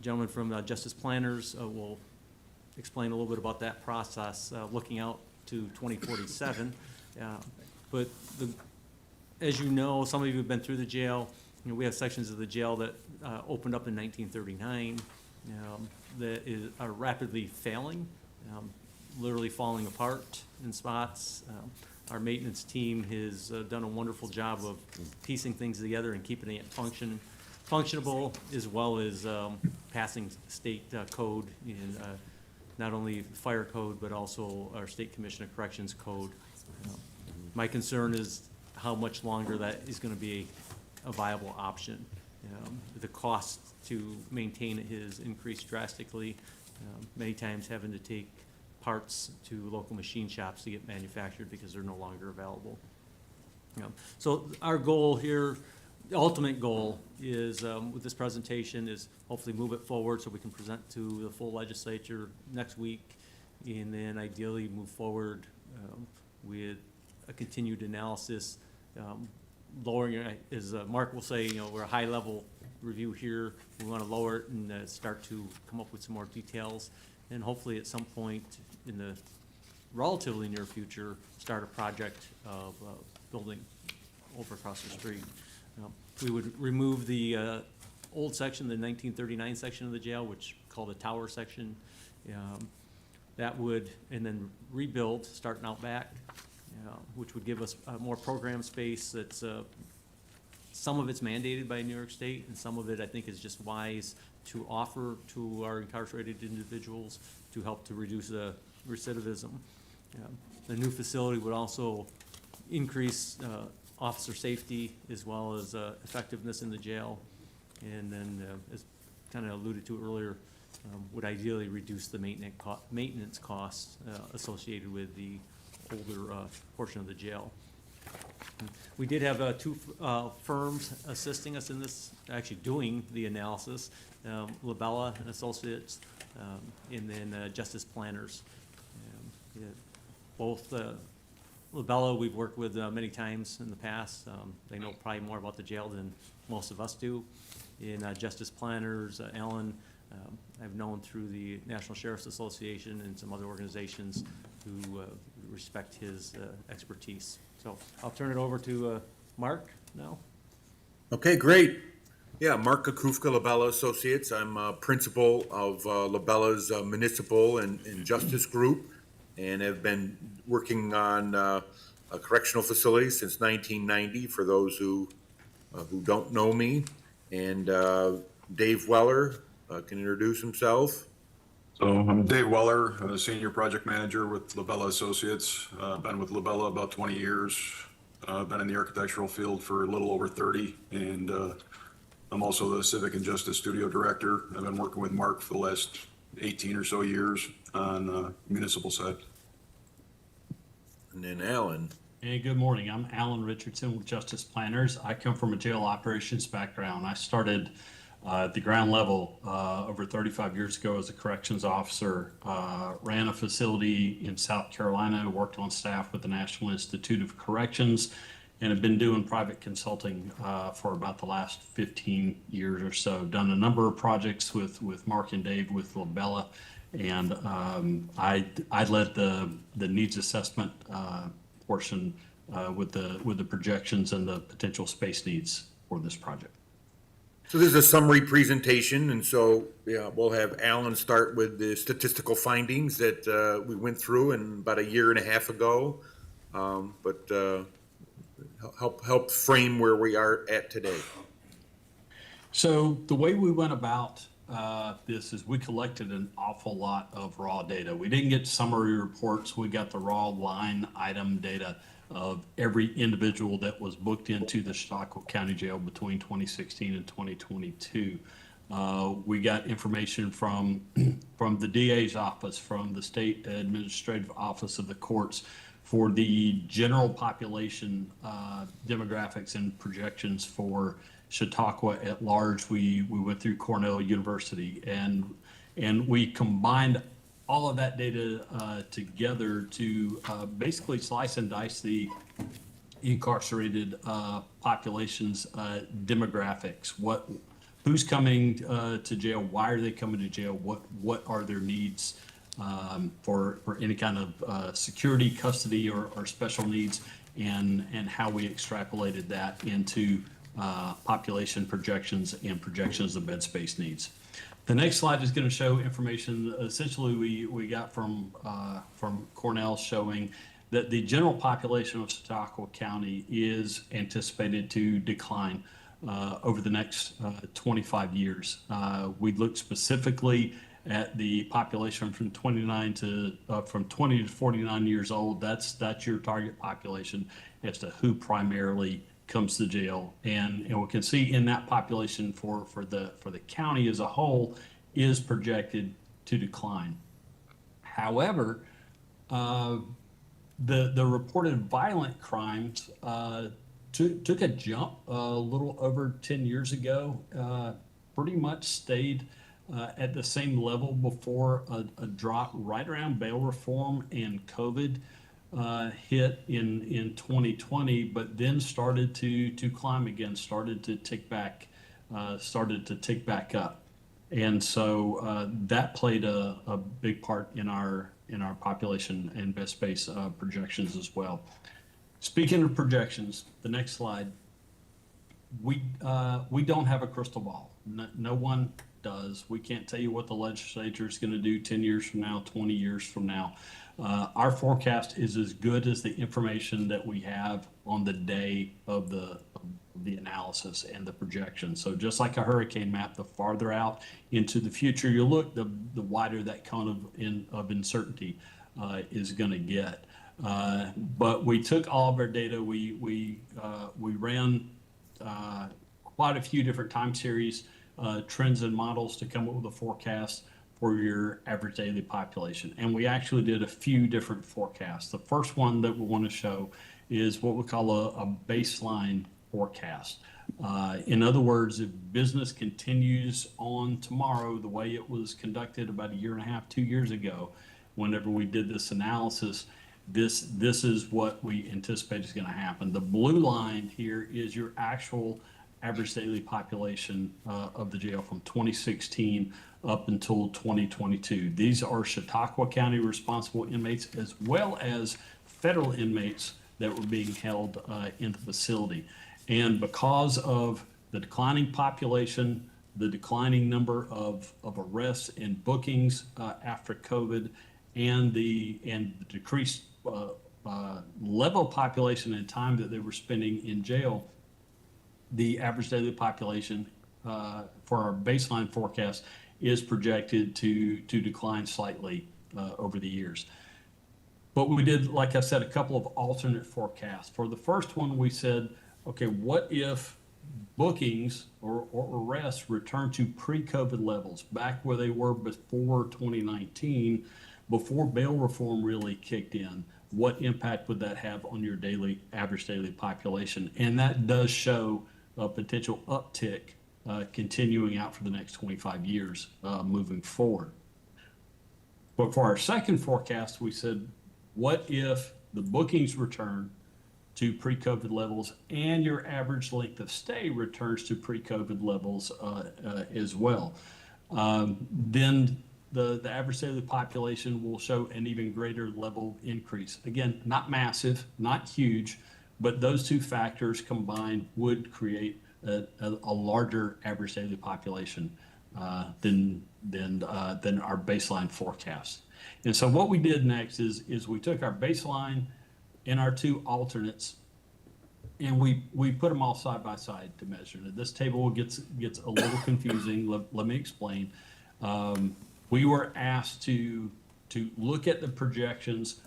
gentlemen from Justice Planners will explain a little bit about that process, looking out to 2047. But as you know, some of you have been through the jail. You know, we have sections of the jail that opened up in 1939 that are rapidly failing, literally falling apart in spots. Our maintenance team has done a wonderful job of piecing things together and keeping it functionable, as well as passing state code in not only fire code, but also our State Commission of Corrections code. My concern is how much longer that is going to be a viable option. The cost to maintain it has increased drastically, many times having to take parts to local machine shops to get manufactured because they're no longer available. So our goal here, the ultimate goal is, with this presentation, is hopefully move it forward so we can present to the full legislature next week, and then ideally move forward with a continued analysis, lowering, as Mark will say, you know, we're a high-level review here. We want to lower it and start to come up with some more details, and hopefully at some point in the relatively near future, start a project of building over across the street. We would remove the old section, the 1939 section of the jail, which called the tower section. That would, and then rebuild, starting out back, which would give us more program space. That's some of it's mandated by New York State, and some of it I think is just wise to offer to our incarcerated individuals to help to reduce recidivism. The new facility would also increase officer safety as well as effectiveness in the jail, and then as kind of alluded to earlier, would ideally reduce the maintenance costs associated with the older portion of the jail. We did have two firms assisting us in this, actually doing the analysis, Labella and Associates, and then Justice Planners. Both Labella we've worked with many times in the past. They know probably more about the jail than most of us do. In Justice Planners, Alan, I've known through the National Sheriff's Association and some other organizations who respect his expertise. So I'll turn it over to Mark now. Okay, great. Yeah, Mark Kakufka, Labella Associates. I'm principal of Labella's Municipal and Justice Group, and have been working on a correctional facility since 1990, for those who don't know me. And Dave Weller can introduce himself. So I'm Dave Weller, Senior Project Manager with Labella Associates. Been with Labella about 20 years. Been in the architectural field for a little over 30, and I'm also the Civic and Justice Studio Director. I've been working with Mark for the last 18 or so years on the municipal side. And then Alan. Hey, good morning. I'm Alan Richardson with Justice Planners. I come from a jail operations background. I started at the ground level over 35 years ago as a corrections officer, ran a facility in South Carolina, worked on staff with the National Institute of Corrections, and have been doing private consulting for about the last 15 years or so. Done a number of projects with Mark and Dave with Labella, and I led the needs assessment portion with the projections and the potential space needs for this project. So this is a summary presentation, and so, yeah, we'll have Alan start with the statistical findings that we went through in about a year and a half ago. But help frame where we are at today. So the way we went about this is we collected an awful lot of raw data. We didn't get summary reports. We got the raw line item data of every individual that was booked into the Chautauqua County Jail between 2016 and 2022. We got information from the DA's office, from the State Administrative Office of the Courts, for the general population demographics and projections for Chautauqua at large. We went through Cornell University, and we combined all of that data together to basically slice and dice the incarcerated population's demographics. Who's coming to jail? Why are they coming to jail? What are their needs for any kind of security, custody, or special needs, and how we extrapolated that into population projections and projections of bed space needs. The next slide is going to show information essentially we got from Cornell, showing that the general population of Chautauqua County is anticipated to decline over the next 25 years. We looked specifically at the population from 20 to 49 years old. That's your target population as to who primarily comes to jail, and we can see in that population for the county as a whole is projected to decline. However, the reported violent crimes took a jump a little over 10 years ago. Pretty much stayed at the same level before a drop right around bail reform and COVID hit in 2020, but then started to climb again, started to tick back up. And so that played a big part in our population and bed space projections as well. Speaking of projections, the next slide, we don't have a crystal ball. No one does. We can't tell you what the legislature is going to do 10 years from now, 20 years from now. Our forecast is as good as the information that we have on the day of the analysis and the projection. So just like a hurricane map, the farther out into the future you look, the wider that cone of uncertainty is going to get. But we took all of our data. We ran quite a few different time series, trends and models to come up with a forecast for your average daily population. And we actually did a few different forecasts. The first one that we want to show is what we call a baseline forecast. In other words, if business continues on tomorrow the way it was conducted about a year and a half, 2 years ago, whenever we did this analysis, this is what we anticipate is going to happen. The blue line here is your actual average daily population of the jail from 2016 up until 2022. These are Chautauqua County responsible inmates as well as federal inmates that were being held in the facility. And because of the declining population, the declining number of arrests and bookings after COVID, and the decreased level of population and time that they were spending in jail, the average daily population for our baseline forecast is projected to decline slightly over the years. But we did, like I said, a couple of alternate forecasts. For the first one, we said, okay, what if bookings or arrests return to pre-COVID levels, back where they were before 2019, before bail reform really kicked in? What impact would that have on your average daily population? And that does show a potential uptick continuing out for the next 25 years moving forward. But for our second forecast, we said, what if the bookings return to pre-COVID levels and your average length of stay returns to pre-COVID levels as well? Then the average daily population will show an even greater level increase. Again, not massive, not huge, but those two factors combined would create a larger average daily population than our baseline forecast. And so what we did next is we took our baseline and our two alternates, and we put them all side by side to measure. Now, this table gets a little confusing. Let me explain. We were asked to look at the projections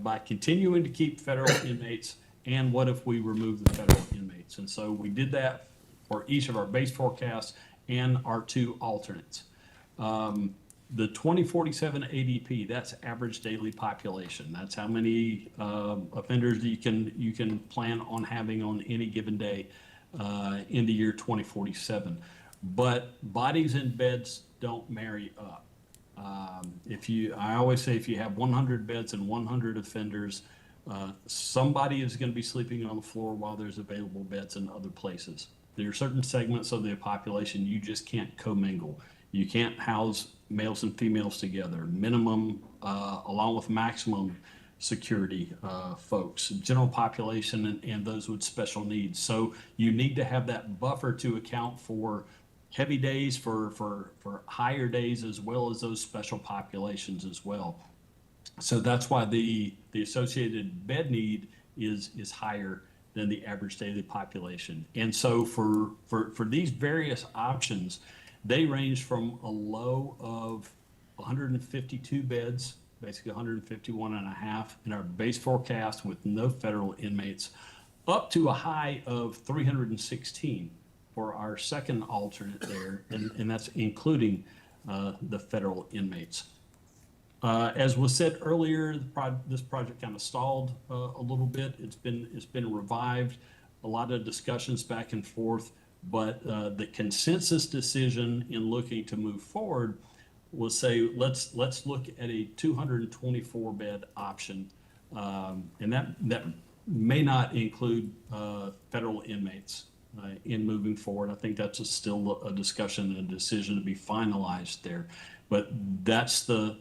by continuing to keep federal inmates, and what if we remove the federal inmates? And so we did that for each of our base forecasts and our two alternates. The 2047 ADP, that's average daily population. That's how many offenders you can plan on having on any given day in the year 2047. But bodies and beds don't marry up. I always say if you have 100 beds and 100 offenders, somebody is going to be sleeping on the floor while there's available beds in other places. There are certain segments of the population you just can't commingle. You can't house males and females together. Minimum, along with maximum security folks, general population, and those with special needs. So you need to have that buffer to account for heavy days, for higher days, as well as those special populations as well. So that's why the associated bed need is higher than the average daily population. And so for these various options, they range from a low of 152 beds, basically 151 and a half in our base forecast with no federal inmates, up to a high of 316 for our second alternate there, and that's including the federal inmates. As was said earlier, this project kind of stalled a little bit. It's been revived, a lot of discussions back and forth, but the consensus decision in looking to move forward was say let's look at a 224 bed option, and that may not include federal inmates in moving forward. I think that's still a discussion and a decision to be finalized there. But that's the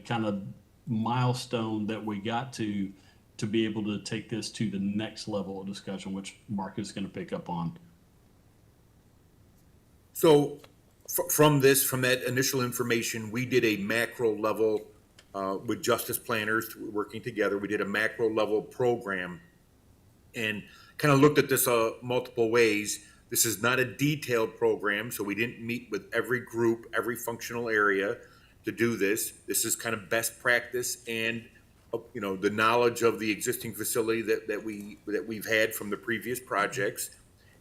kind of milestone that we got to be able to take this to the next level of discussion, which Mark is going to pick up on. So from that initial information, we did a macro level with justice planners working together. We did a macro level program and kind of looked at this multiple ways. This is not a detailed program, so we didn't meet with every group, every functional area to do this. This is kind of best practice and the knowledge of the existing facility that we've had from the previous projects.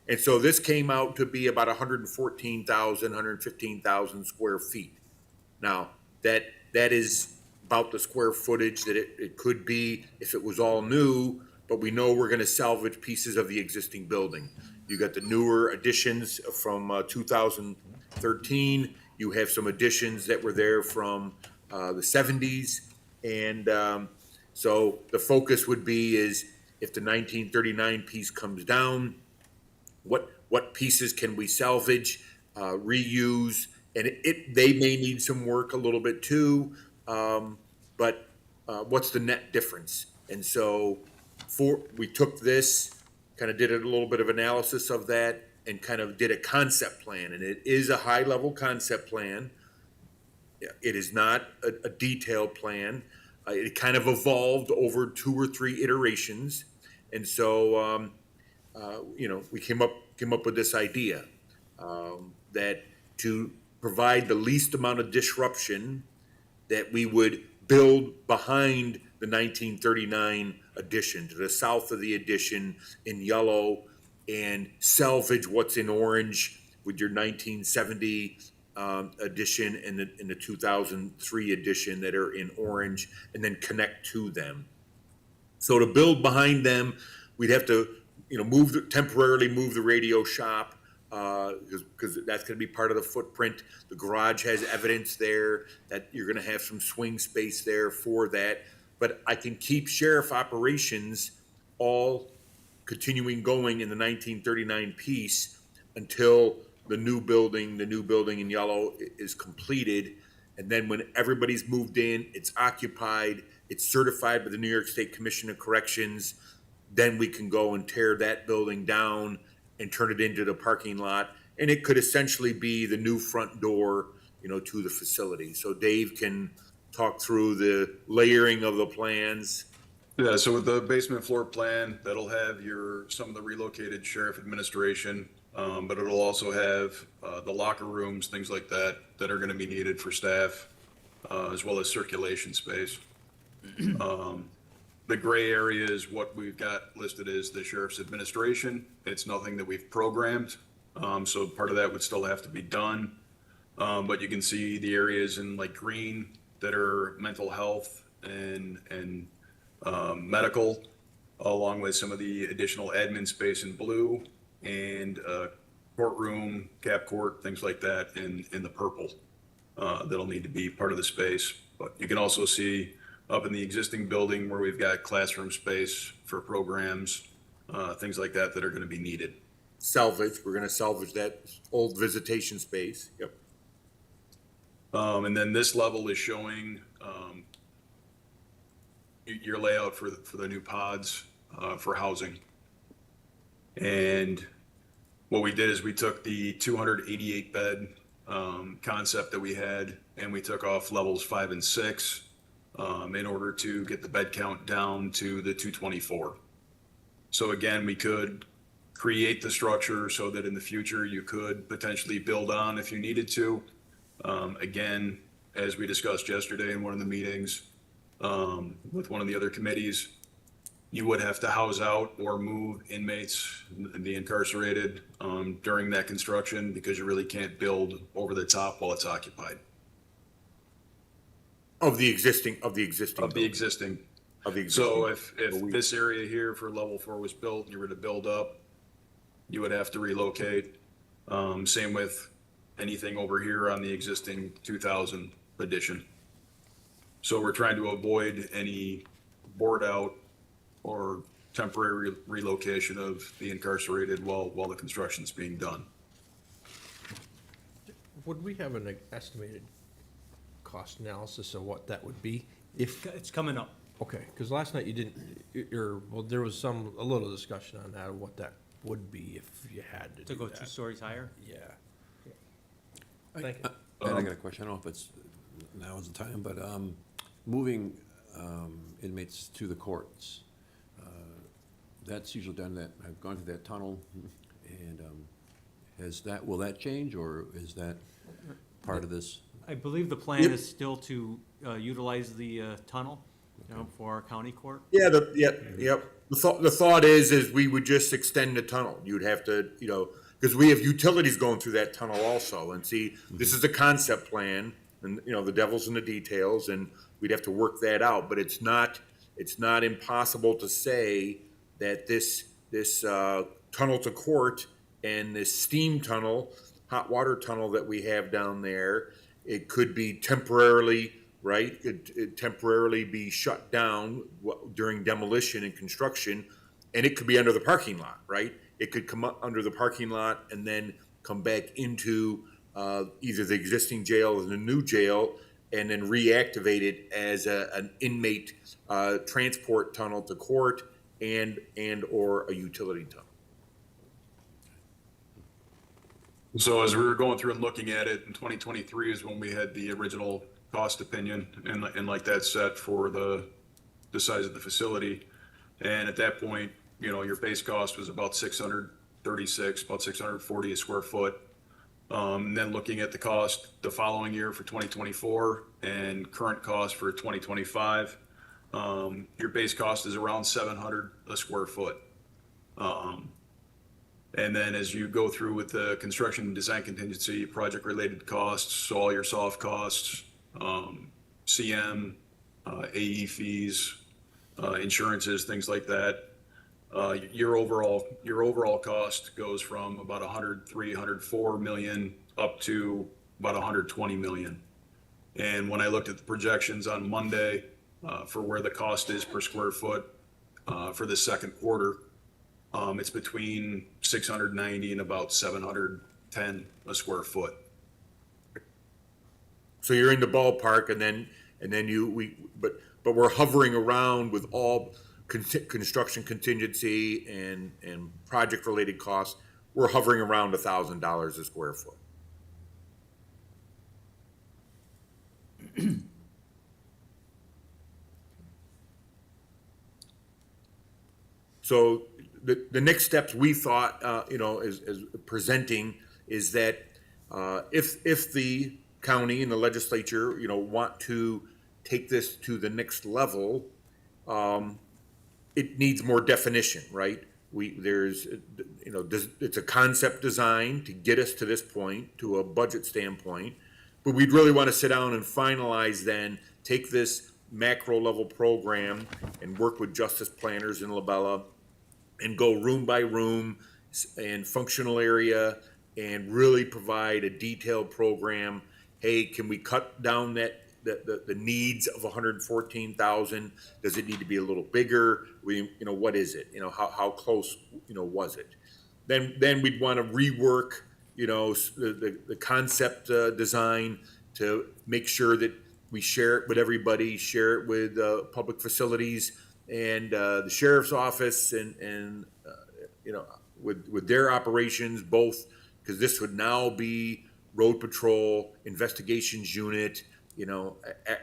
And so this came out to be about 115,000 square feet. Now, that is about the square footage that it could be if it was all new, but we know we're gonna salvage pieces of the existing building. You got the newer additions from 2013. You have some additions that were there from the 70s. And so the focus would be is if the 1939 piece comes down, what pieces can we salvage, reuse, and they may need some work a little bit too, but what's the net difference? And so we took this, kind of did a little bit of analysis of that, and kind of did a concept plan, and it is a high-level concept plan. It is not a detailed plan. It kind of evolved over 2 or 3 iterations, and so we came up with this idea that to provide the least amount of disruption, that we would build behind the 1939 addition, to the south of the addition in yellow, and salvage what's in orange with your 1970 addition and the 2003 addition that are in orange, and then connect to them. So to build behind them, we'd have to temporarily move the radio shop, because that's going to be part of the footprint. The garage has evidence there that you're going to have some swing space there for that. But I can keep sheriff operations all continuing going in the 1939 piece until the new building in yellow is completed. And then when everybody's moved in, it's occupied, it's certified by the New York State Commission of Corrections, then we can go and tear that building down and turn it into the parking lot. And it could essentially be the new front door, to the facility. So Dave can talk through the layering of the plans. Yeah, so with the basement floor plan, that'll have some of the relocated sheriff administration, but it'll also have the locker rooms, things like that, that are gonna be needed for staff, as well as circulation space. The gray area is what we've got listed as the sheriff's administration. It's nothing that we've programmed, so part of that would still have to be done. But you can see the areas in like green that are mental health and medical, along with some of the additional admin space in blue and courtroom, cap court, things like that in the purple. That'll need to be part of the space. But you can also see up in the existing building where we've got classroom space for programs, things like that that are going to be needed. We're going to salvage that old visitation space. Yep. And then this level is showing your layout for the new pods for housing. And what we did is we took the 288 bed concept that we had, and we took off levels 5 and 6 in order to get the bed count down to the 224. So again, we could create the structure so that in the future you could potentially build on if you needed to. Again, as we discussed yesterday in one of the meetings with one of the other committees, you would have to house out or move inmates and the incarcerated during that construction because you really can't build over the top while it's occupied. Of the existing. So if this area here for level 4 was built and you were to build up, you would have to relocate. Same with anything over here on the existing 2000 addition. So we're trying to avoid any board out or temporary relocation of the incarcerated while the construction's being done. Would we have an estimated cost analysis of what that would be? If, It's coming up. okay, because last night you didn't, well, there was a little discussion on that, of what that would be if you had to To do go that. 2 stories higher? Yeah. Thank you. And I got a question, I don't know if it's, now is the time, but moving inmates to the courts, that's usually done that, I've gone through that tunnel, and will that change, or is that part of this? I believe the plan is still to utilize the tunnel, for our county court. Yeah, yep. The thought is we would just extend the tunnel. You'd have to, because we have utilities going through that tunnel also. And see, this is a concept plan, and, the devil's in the details, and we'd have to work that out. But it's not impossible to say that this tunnel to court and this steam tunnel, hot water tunnel that we have down there, it could be temporarily, right? It temporarily be shut down during demolition and construction, and it could be under the parking lot, right? It could come up under the parking lot and then come back into either the existing jail or the new jail, and then reactivate it as an inmate transport tunnel to court and or a utility tunnel. So as we were going through and looking at it, in 2023 is when we had the original cost opinion and like that set for the size of the facility. And at that point, your base cost was about 636, about 640 a square foot. And then looking at the cost the following year for 2024 and current cost for 2025, your base cost is around 700 a square foot. And then as you go through with the construction and design contingency, project related costs, so all your soft costs, CM, AE fees, insurances, things like that, your overall cost goes from about 103, 104 million up to about 120 million. And when I looked at the projections on Monday for where the cost is per square foot for the second quarter, it's between 690 and about 710 a square foot. So you're in the ballpark, but we're hovering around with all construction contingency and project-related costs, we're hovering around $1,000 a square foot. So the next steps we thought, as presenting is that if the county and the legislature, want to take this to the next level, it needs more definition, right? It's a concept design to get us to this point, to a budget standpoint, but we'd really want to sit down and finalize then, take this macro level program and work with justice planners in Labella and go room by room and functional area and really provide a detailed program. Hey, can we cut down the needs of 114,000? Does it need to be a little bigger? What is it? How close, was it? Then we'd want to rework, the concept design to make sure that we share it with everybody, share it with public facilities and the sheriff's office and with their operations, both, because this would now be road patrol, investigations unit,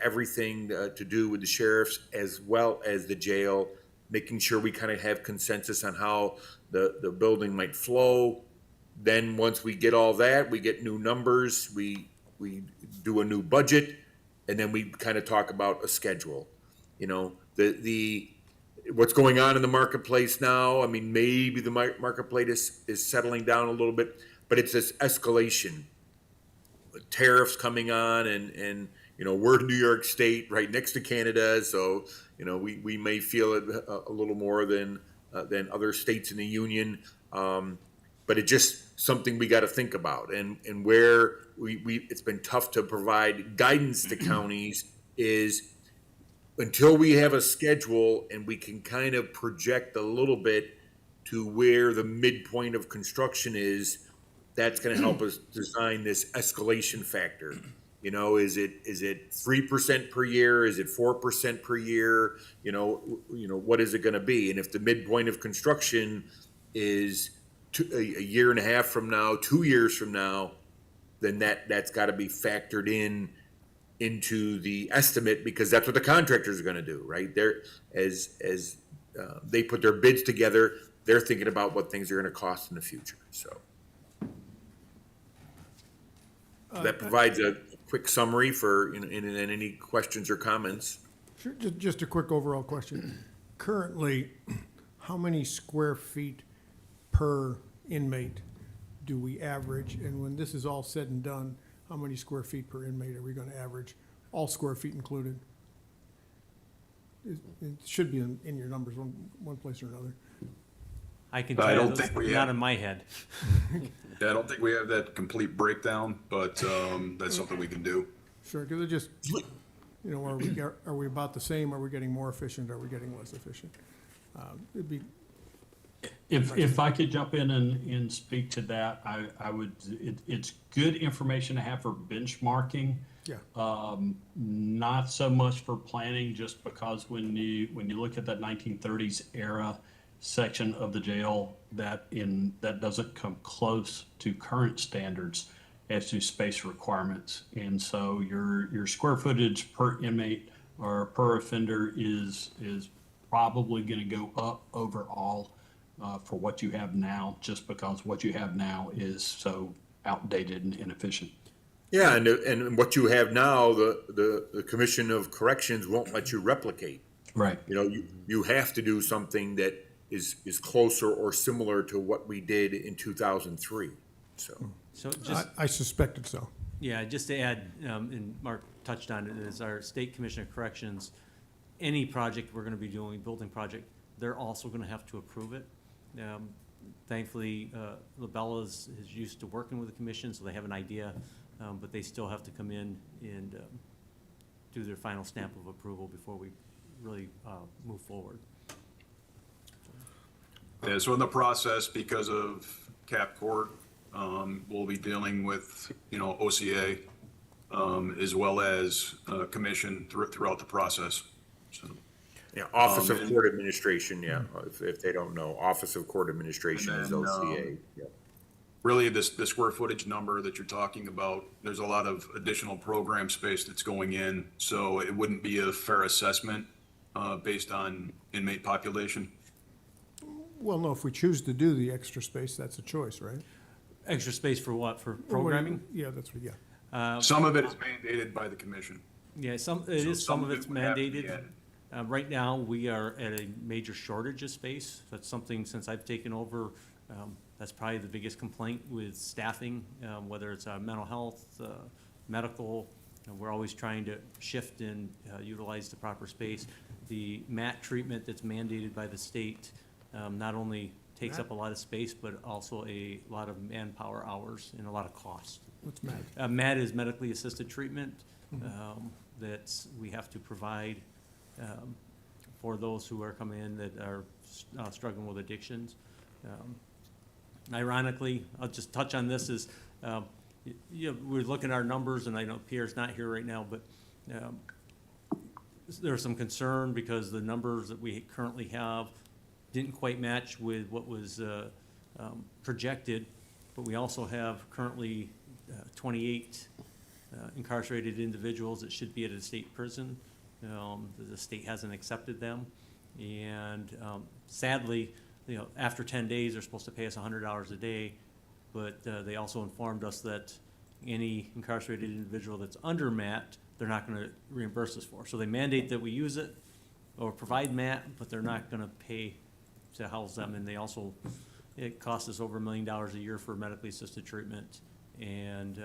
everything to do with the sheriffs as well as the jail, making sure we kind of have consensus on how the building might flow. Then once we get all that, we get new numbers, we do a new budget, and then we kind of talk about a schedule. What's going on in the marketplace now, I mean, maybe the marketplace is settling down a little bit, but it's this escalation. Tariffs coming on and we're New York State right next to Canada, so we may feel it a little more than other states in the union, but it's just something we got to think about. And where it's been tough to provide guidance to counties is until we have a schedule and we can kind of project a little bit to where the midpoint of construction is. That's going to help us design this escalation factor. Is it 3% per year? Is it 4% per year? What is it going to be? And if the midpoint of construction is a year and a half from now, 2 years from now, then that's got to be factored into the estimate, because that's what the contractors are going to do, right? They're as they put their bids together, they're thinking about what things are going to cost in the future. So. That provides a quick summary for, and any questions or comments. Sure, just a quick overall question. Currently, how many square feet per inmate do we average? And when this is all said and done, how many square feet per inmate are we going to average? All square feet included? It should be in your numbers one place or another. I can I tell don't you, think we not have- in my head. Yeah, I don't think we have that complete breakdown, but that's something we can do. Sure, because it just, are we about the same? Are we getting more efficient? Are we getting less efficient? It'd be. If I could jump in and speak to that, I would, it's good information to have for benchmarking. Yeah. Not so much for planning, just because when you look at that 1930s era section of the jail, that doesn't come close to current standards as to space requirements. And so your square footage per inmate or per offender is probably going to go up overall for what you have now, just because what you have now is so outdated and inefficient. Yeah, and what you have now, the Commission of Corrections won't let you replicate. Right. You have to do something that is closer or similar to what we did in 2003. So just, I suspected so. yeah, just to add, and Mark touched on it, is our State Commission of Corrections, any project we're going to be doing, building project, they're also going to have to approve it. Thankfully, Labella is used to working with the commission, so they have an idea, but they still have to come in and do their final stamp of approval before we really move forward. Yeah, so in the process, because of cap court, we'll be dealing with, OCA, as well as commission throughout the process. So. Yeah, Office of and- Court Administration, yeah, if they don't know, Office of Court Administration And is then, OCA, yeah. Really, the square footage number that you're talking about, there's a lot of additional program space that's going in, so it wouldn't be a fair assessment based on inmate population. Well, no, if we choose to do the extra space, that's a choice, right? Extra space for what, for Or what- programming? Yeah, that's what, yeah. Some of it is mandated by the commission. Yeah, some of it it's would have to be mandated. added. Right now, we are at a major shortage of space. That's something, since I've taken over, that's probably the biggest complaint with staffing, whether it's mental health, medical. We're always trying to shift and utilize the proper space. The mat treatment that's mandated by the state not only takes up a lot of space, but also a lot of manpower hours and a lot of cost. What's MAD? MAD is medically assisted treatment that we have to provide for those who are coming in that are struggling with addictions. Ironically, I'll just touch on this, is, we're looking at our numbers, and I know Pierre's not here right now, but there's some concern because the numbers that we currently have didn't quite match with what was projected, but we also have currently 28 incarcerated individuals that should be at a state prison. The state hasn't accepted them, and sadly, after 10 days, they're supposed to pay us $100 a day, but they also informed us that any incarcerated individual that's under MAT, they're not gonna reimburse us for. So they mandate that we use it or provide MAT, but they're not gonna pay to house them, and they also, it costs us over $1 million a year for medically assisted treatment, and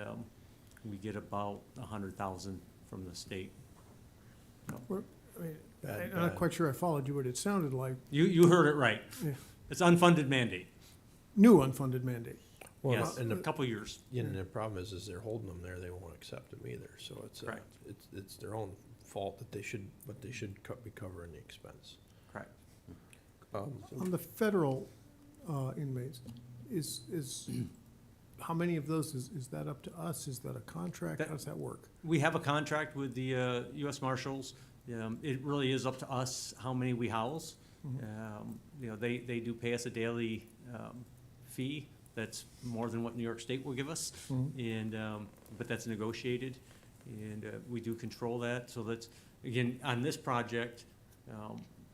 we get about 100,000 from the state. Well, I mean, I'm not quite sure I followed you, but it sounded like You heard it right. Yeah. It's unfunded mandate. new unfunded mandate. Well, Yes, and a couple years. And the problem is they're holding them there, they won't accept them either, so Correct. it's their own fault that they should be covering the expense. Correct. On the federal inmates, is, how many of those, is that up to us? Is that a contract? How does that work? We have a contract with the U.S. Marshals. It really is up to us how many we house. They do pay us a daily fee that's more than what New York State will give us, and but that's negotiated, and we do control that. So that's, again, on this project,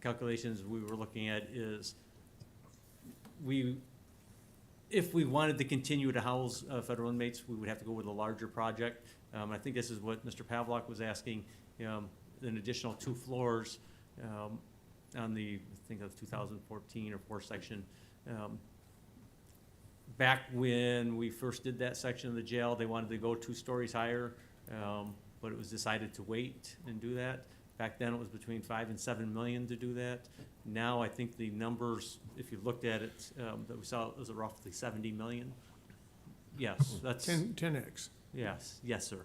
calculations we were looking at is if we wanted to continue to house federal inmates, we would have to go with a larger project. I think this is what Mr. Pavlock was asking, an additional 2 floors on the, I think of 2014 or 4 section. Back when we first did that section of the jail, they wanted to go 2 stories higher, but it was decided to wait and do that. Back then, it was between 5 and 7 million to do that. Now, I think the numbers, if you looked at it, that we saw, it was roughly 70 million. Yes, that's. 10X. Yes, sir.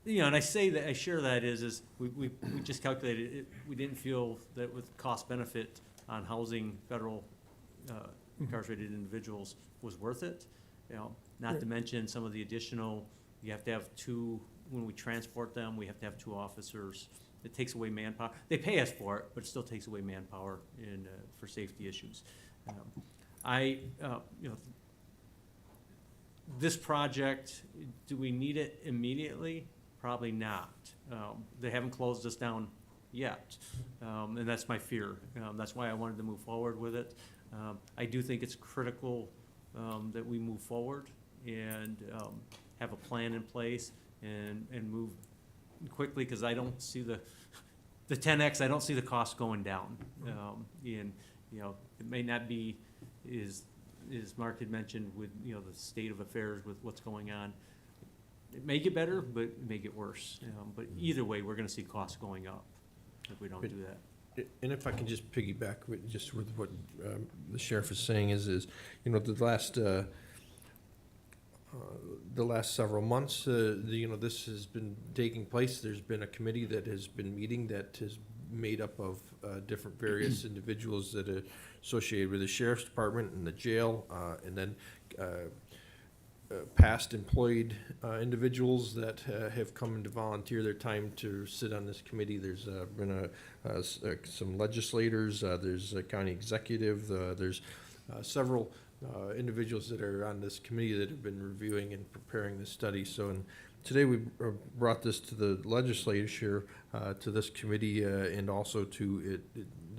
And I say that, I share that is we just calculated it, we didn't feel that with cost benefit on housing federal incarcerated individuals was worth it. Not to mention some of the additional, you have to have 2, when we transport them, we have to have 2 officers. It takes away manpower. They pay us for it, but it still takes away manpower for safety issues. This project, do we need it immediately? Probably not. They haven't closed us down yet, and that's my fear. That's why I wanted to move forward with it. I do think it's critical that we move forward and have a plan in place and move quickly, because I don't see the 10X, I don't see the cost going down. It may not be, as Mark had mentioned, with, the state of affairs with what's going on. It may get better, but it may get worse. But either way, we're gonna see costs going up if we don't do that. And if I can just piggyback with what the sheriff is saying is the last several months, this has been taking place. There's been a committee that has been meeting that is made up of different various individuals that are associated with the sheriff's department and the jail, and then past employed individuals that have come in to volunteer their time to sit on this committee. There's been some legislators, there's a county executive, there's several individuals that are on this committee that have been reviewing and preparing this study. So, and today we brought this to the legislature, to this committee, and also to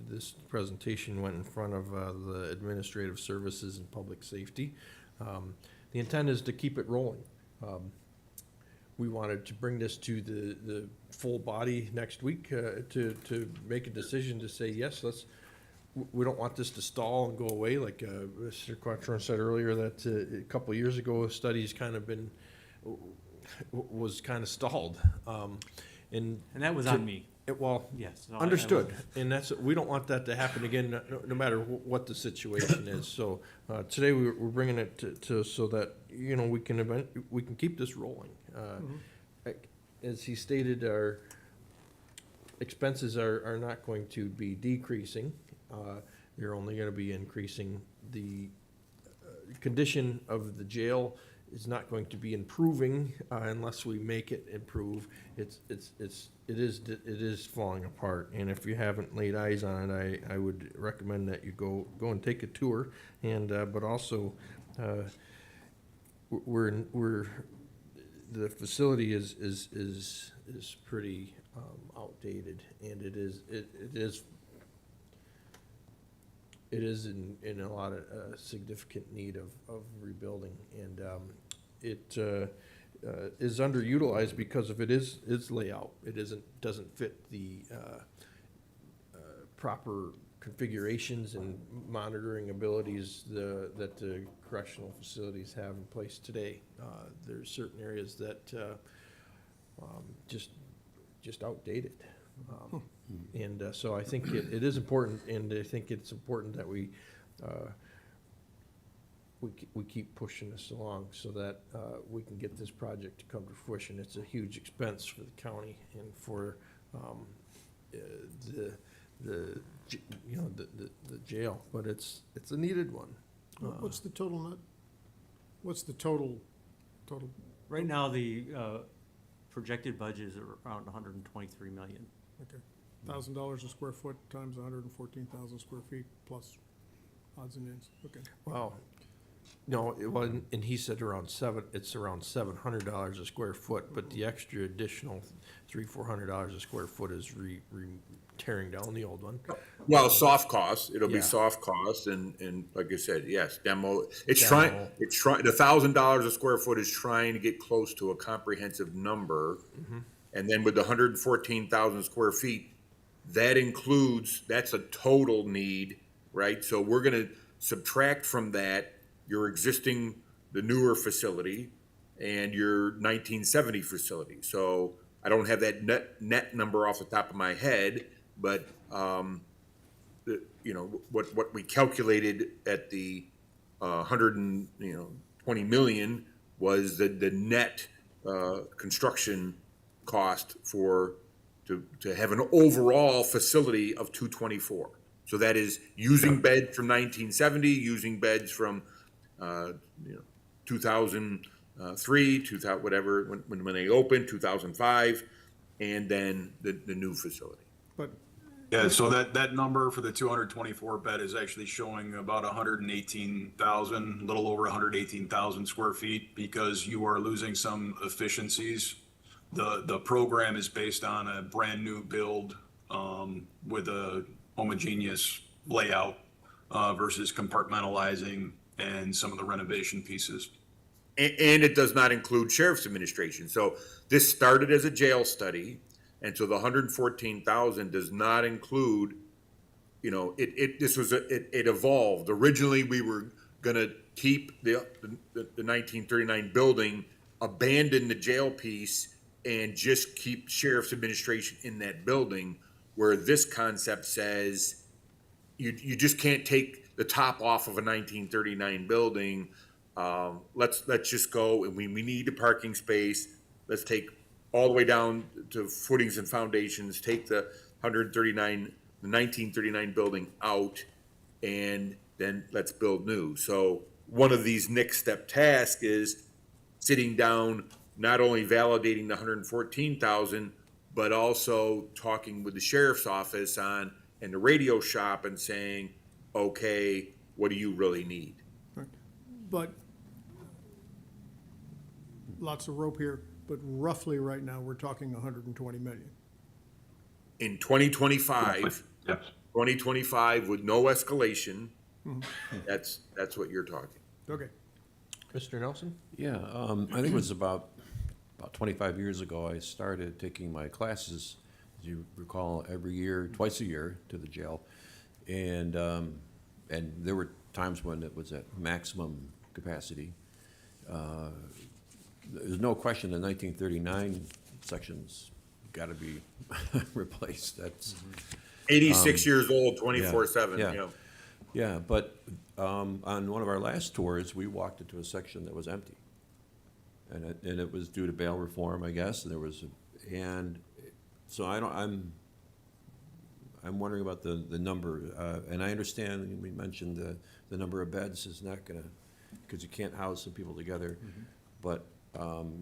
this presentation went in front of the Administrative Services and Public Safety. The intent is to keep it rolling. We wanted to bring this to the full body next week to make a decision to say, yes, we don't want this to stall and go away. Like Mr. Quattro said earlier, that a couple of years ago, a study's kind of was kind of stalled. And that was on me. Well, Yes. No, understood, and we don't want that to happen again, no matter what the situation is. So today we're bringing it to so that we can keep this rolling. As he stated, our expenses are not going to be decreasing. They're only going to be increasing. The condition of the jail is not going to be improving unless we make it improve. It is falling apart, and if you haven't laid eyes on it, I would recommend that you go and take a tour. And but also, the facility is pretty outdated, and it is in a lot of significant need of rebuilding, and it is underutilized because of its layout. It doesn't fit the proper configurations and monitoring abilities that the correctional facilities have in place today. There's certain areas that just outdated. And so I think it is important, and I think it's important that we keep pushing this along so that we can get this project to come to fruition. It's a huge expense for the county and for the jail, but it's a needed one. What's the total net? What's the total? Right now, the projected budget is around 123 million. Okay, $1,000 a square foot times 114,000 square feet plus odds and ends. Okay. Wow. No, it wasn't, and he said it's around $700 a square foot, but the extra additional $400 a square foot is tearing down the old one. Well, soft costs, it'll be Yeah. soft costs, and like I said, yes, demo, the $1,000 a square foot is trying to get close to a comprehensive number. And then with the 114,000 square feet, that's a total need, right? So we're gonna subtract from that your existing, the newer facility and your 1970 facility. So I don't have that net number off the top of my head, but what we calculated at the 120 million was the net construction cost to have an overall facility of 224. So that is using beds from 1970, using beds from 2003, 2000, whatever, when they opened, 2005, and then the new facility. But Yeah, so that number for the 224 bed is actually showing about 118,000, a little over 118,000 square feet, because you are losing some efficiencies. The program is based on a brand new build with a homogeneous layout versus compartmentalizing and some of the renovation pieces. And it does not include sheriff's administration. So this started as a jail study, and so the 114,000 does not include, it evolved. Originally, we were gonna keep the 1939 building, abandon the jail piece, and just keep sheriff's administration in that building, where this concept says you just can't take the top off of a 1939 building. Let's just go, and we need a parking space. Let's take all the way down to footings and foundations, take the 1939 building out, and then let's build new. So one of these next step tasks is sitting down, not only validating the 114,000, but also talking with the sheriff's office and the radio shop and saying, okay, what do you really need? But, lots of rope here, but roughly right now, we're talking 120 million. In 2025, Yes. 2025 with no escalation, that's what you're talking. Okay. Mr. Nelson? Yeah, I think it was about 25 years ago, I started taking my classes, as you recall, every year, twice a year to the jail. And there were times when it was at maximum capacity. There's no question the 1939 sections got to be replaced. That's 86 years old, 24/7, yeah. you know. Yeah, but on one of our last tours, we walked into a section that was empty. And it was due to bail reform, I guess, and there was, and so I'm wondering about the number, and I understand, and we mentioned the number of beds is not gonna, because you can't house some people together, but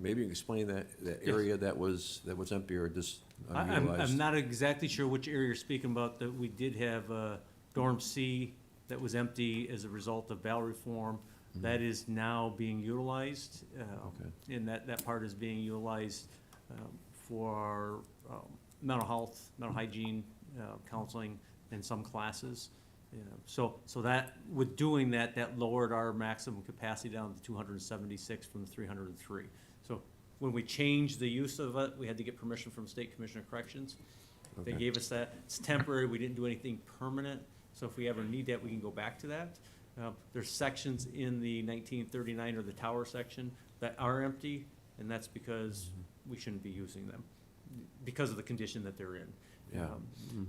maybe you can explain that area that was empty or just unutilized. I'm not exactly sure which area you're speaking about, that we did have dorm C that was empty as a result of bail reform. That is now being utilized, and that part is being utilized for our mental health, mental hygiene, counseling, and some classes. So that, with doing that, that lowered our maximum capacity down to 276 from the 303. So when we changed the use of it, we had to get permission from State Commissioner of Corrections. They gave us that. It's temporary. We didn't do anything permanent. So if we ever need that, we can go back to that. There's sections in the 1939 or the tower section that are empty, and that's because we shouldn't be using them because of the condition that they're in. Yeah.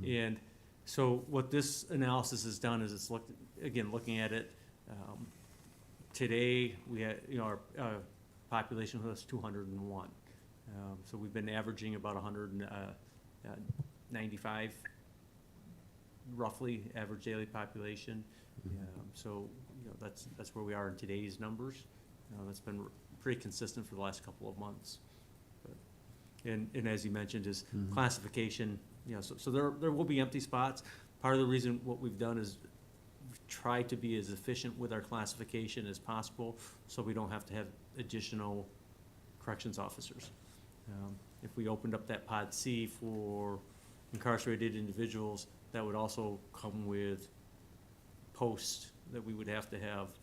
And so what this analysis has done is it's looking at it. Today, we had, our population was 201. So we've been averaging about 195 roughly average daily population. So, that's where we are in today's numbers. That's been pretty consistent for the last couple of months. And as you mentioned, is classification, so there will be empty spots. Part of the reason what we've done is we've tried to be as efficient with our classification as possible, so we don't have to have additional corrections officers. If we opened up that pod C for incarcerated individuals, that would also come with posts that we would have to have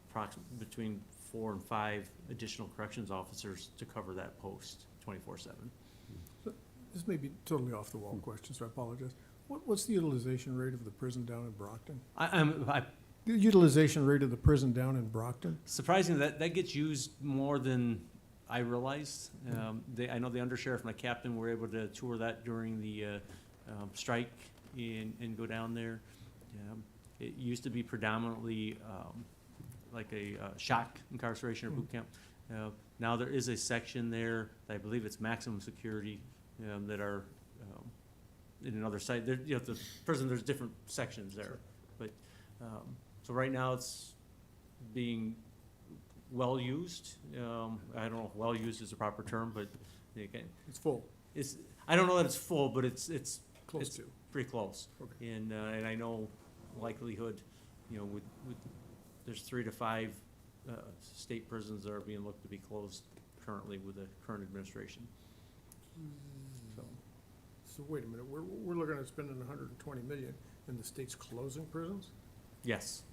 approximately between 4 and 5 additional corrections officers to cover that post 24/7. This may be totally off the wall question, so I apologize. What's the utilization rate of the prison down in Brockton? The utilization rate of the prison down in Brockton? Surprisingly, that gets used more than I realized. I know the undersheriff and the captain were able to tour that during the strike and go down there. It used to be predominantly like a shock incarceration or boot camp. Now there is a section there, I believe it's maximum security, that are in another site. There, the prison, there's different sections there. But, so right now it's being well used. I don't know if well used is the proper term, but again. It's full. I don't know that it's full, but it's Close to. pretty close. Okay. And I know likelihood, with there's 3 to 5 state prisons that are being looked to be closed currently with the current administration. So wait a minute, we're looking at spending 120 million and the state's closing prisons? Yes.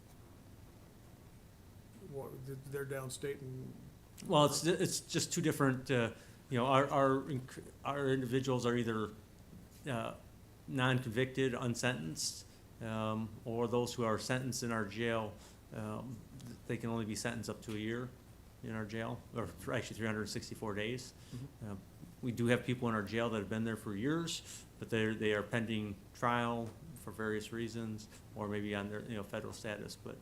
What, they're downstate and? Well, it's just two different, our individuals are either non-convicted, unsentenced, or those who are sentenced in our jail, they can only be sentenced up to a year in our jail, or actually 364 days. We do have people in our jail that have been there for years, but they are pending trial for various reasons, or maybe on their, federal status. But,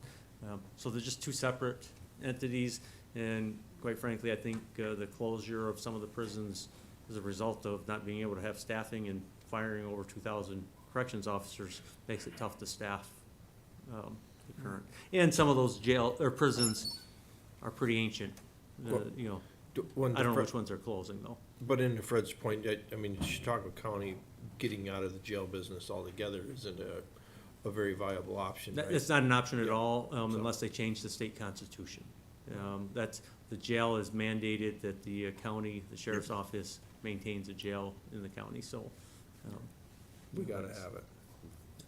so they're just two separate entities, and quite frankly, I think the closure of some of the prisons as a result of not being able to have staffing and firing over 2,000 corrections officers makes it tough to staff the current. And some of those jail or prisons are pretty ancient. I don't know which ones are closing, though. But into Fred's point, I mean, Chautauqua County getting out of the jail business altogether isn't a very viable option, right? It's not an option at all, unless they change the state constitution. The jail is mandated that the county, the sheriff's office maintains a jail in the county, so. We gotta have it.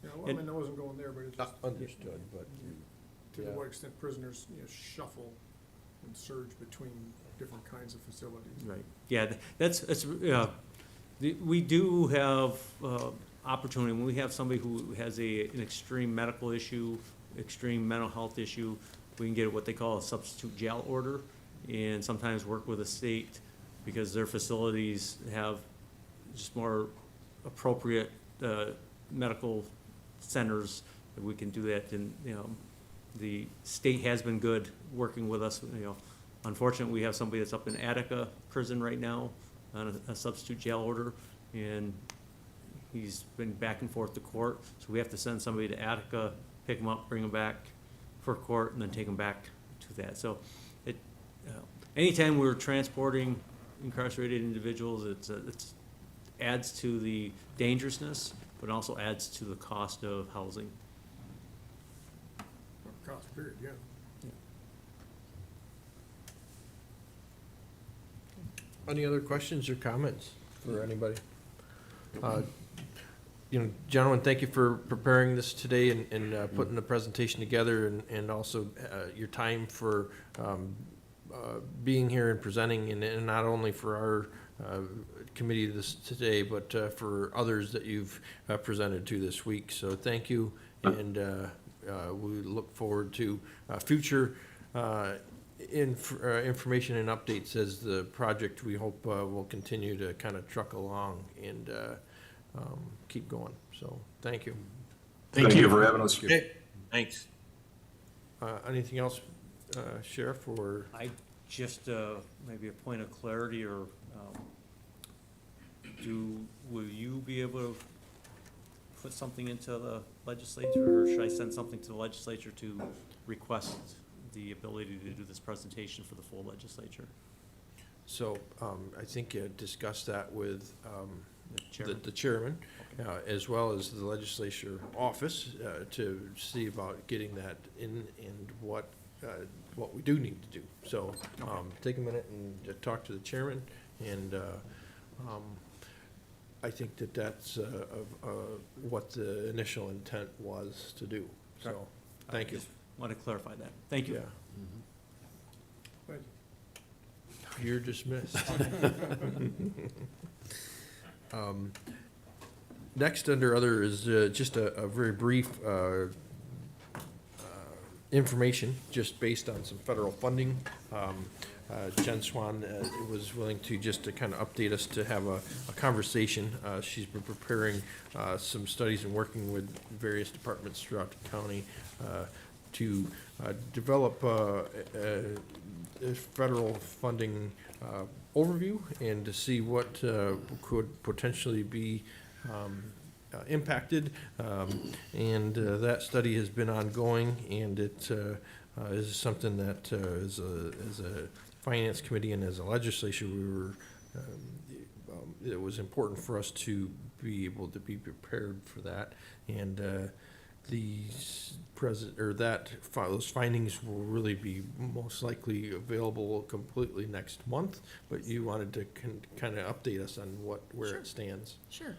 Yeah, well, I mean, I wasn't going there, but it's just. Understood, but. To yeah. what extent prisoners, shuffle and surge between different kinds of facilities. Right, yeah, we do have, opportunity, when we have somebody who has an extreme medical issue, extreme mental health issue, we can get what they call a substitute jail order, and sometimes work with the state, because their facilities have just more appropriate, medical centers, that we can do that, and, the state has been good working with us, Unfortunately, we have somebody that's up in Attica prison right now on a substitute jail order, and he's been back and forth to court, so we have to send somebody to Attica, pick him up, bring him back for court, and then take him back to that. So anytime we're transporting incarcerated individuals, it's adds to the dangerousness, but also adds to the cost of housing. Cost period, yeah. Any other questions or comments for anybody? Gentlemen, thank you for preparing this today and putting the presentation together, and also your time for being here and presenting, and not only for our committee today, but for others that you've presented to this week. So thank you, and we look forward to future information and updates as the project, we hope, will continue to kind of truck along and keep going. So, thank you. Thank you for having us. Okay, thanks. Anything else, Sheriff, or? I just, maybe a point of clarity, or will you be able to put something into the legislature, or should I send something to the legislature to request the ability to do this presentation for the full legislature? So, I think you discussed that with the chairman, as well as the legislature office, to see about getting that in, and what we do need to do. So, take a minute and talk to the chairman, and I think that's what the initial intent was to do. So, thank you. Want to clarify that. Thank you. Yeah. You're dismissed. Next under other is just a very brief information, just based on some federal funding. Jen Swan was willing to just to kind of update us, to have a conversation. She's been preparing some studies and working with various departments throughout the county to develop a federal funding overview, and to see what could potentially be impacted. And that study has been ongoing, and it is something that as a finance committee and as a legislature, it was important for us to be able to be prepared for that. And those findings will really be most likely available completely next month, but you wanted to kind of update us on where Sure. it stands. Sure.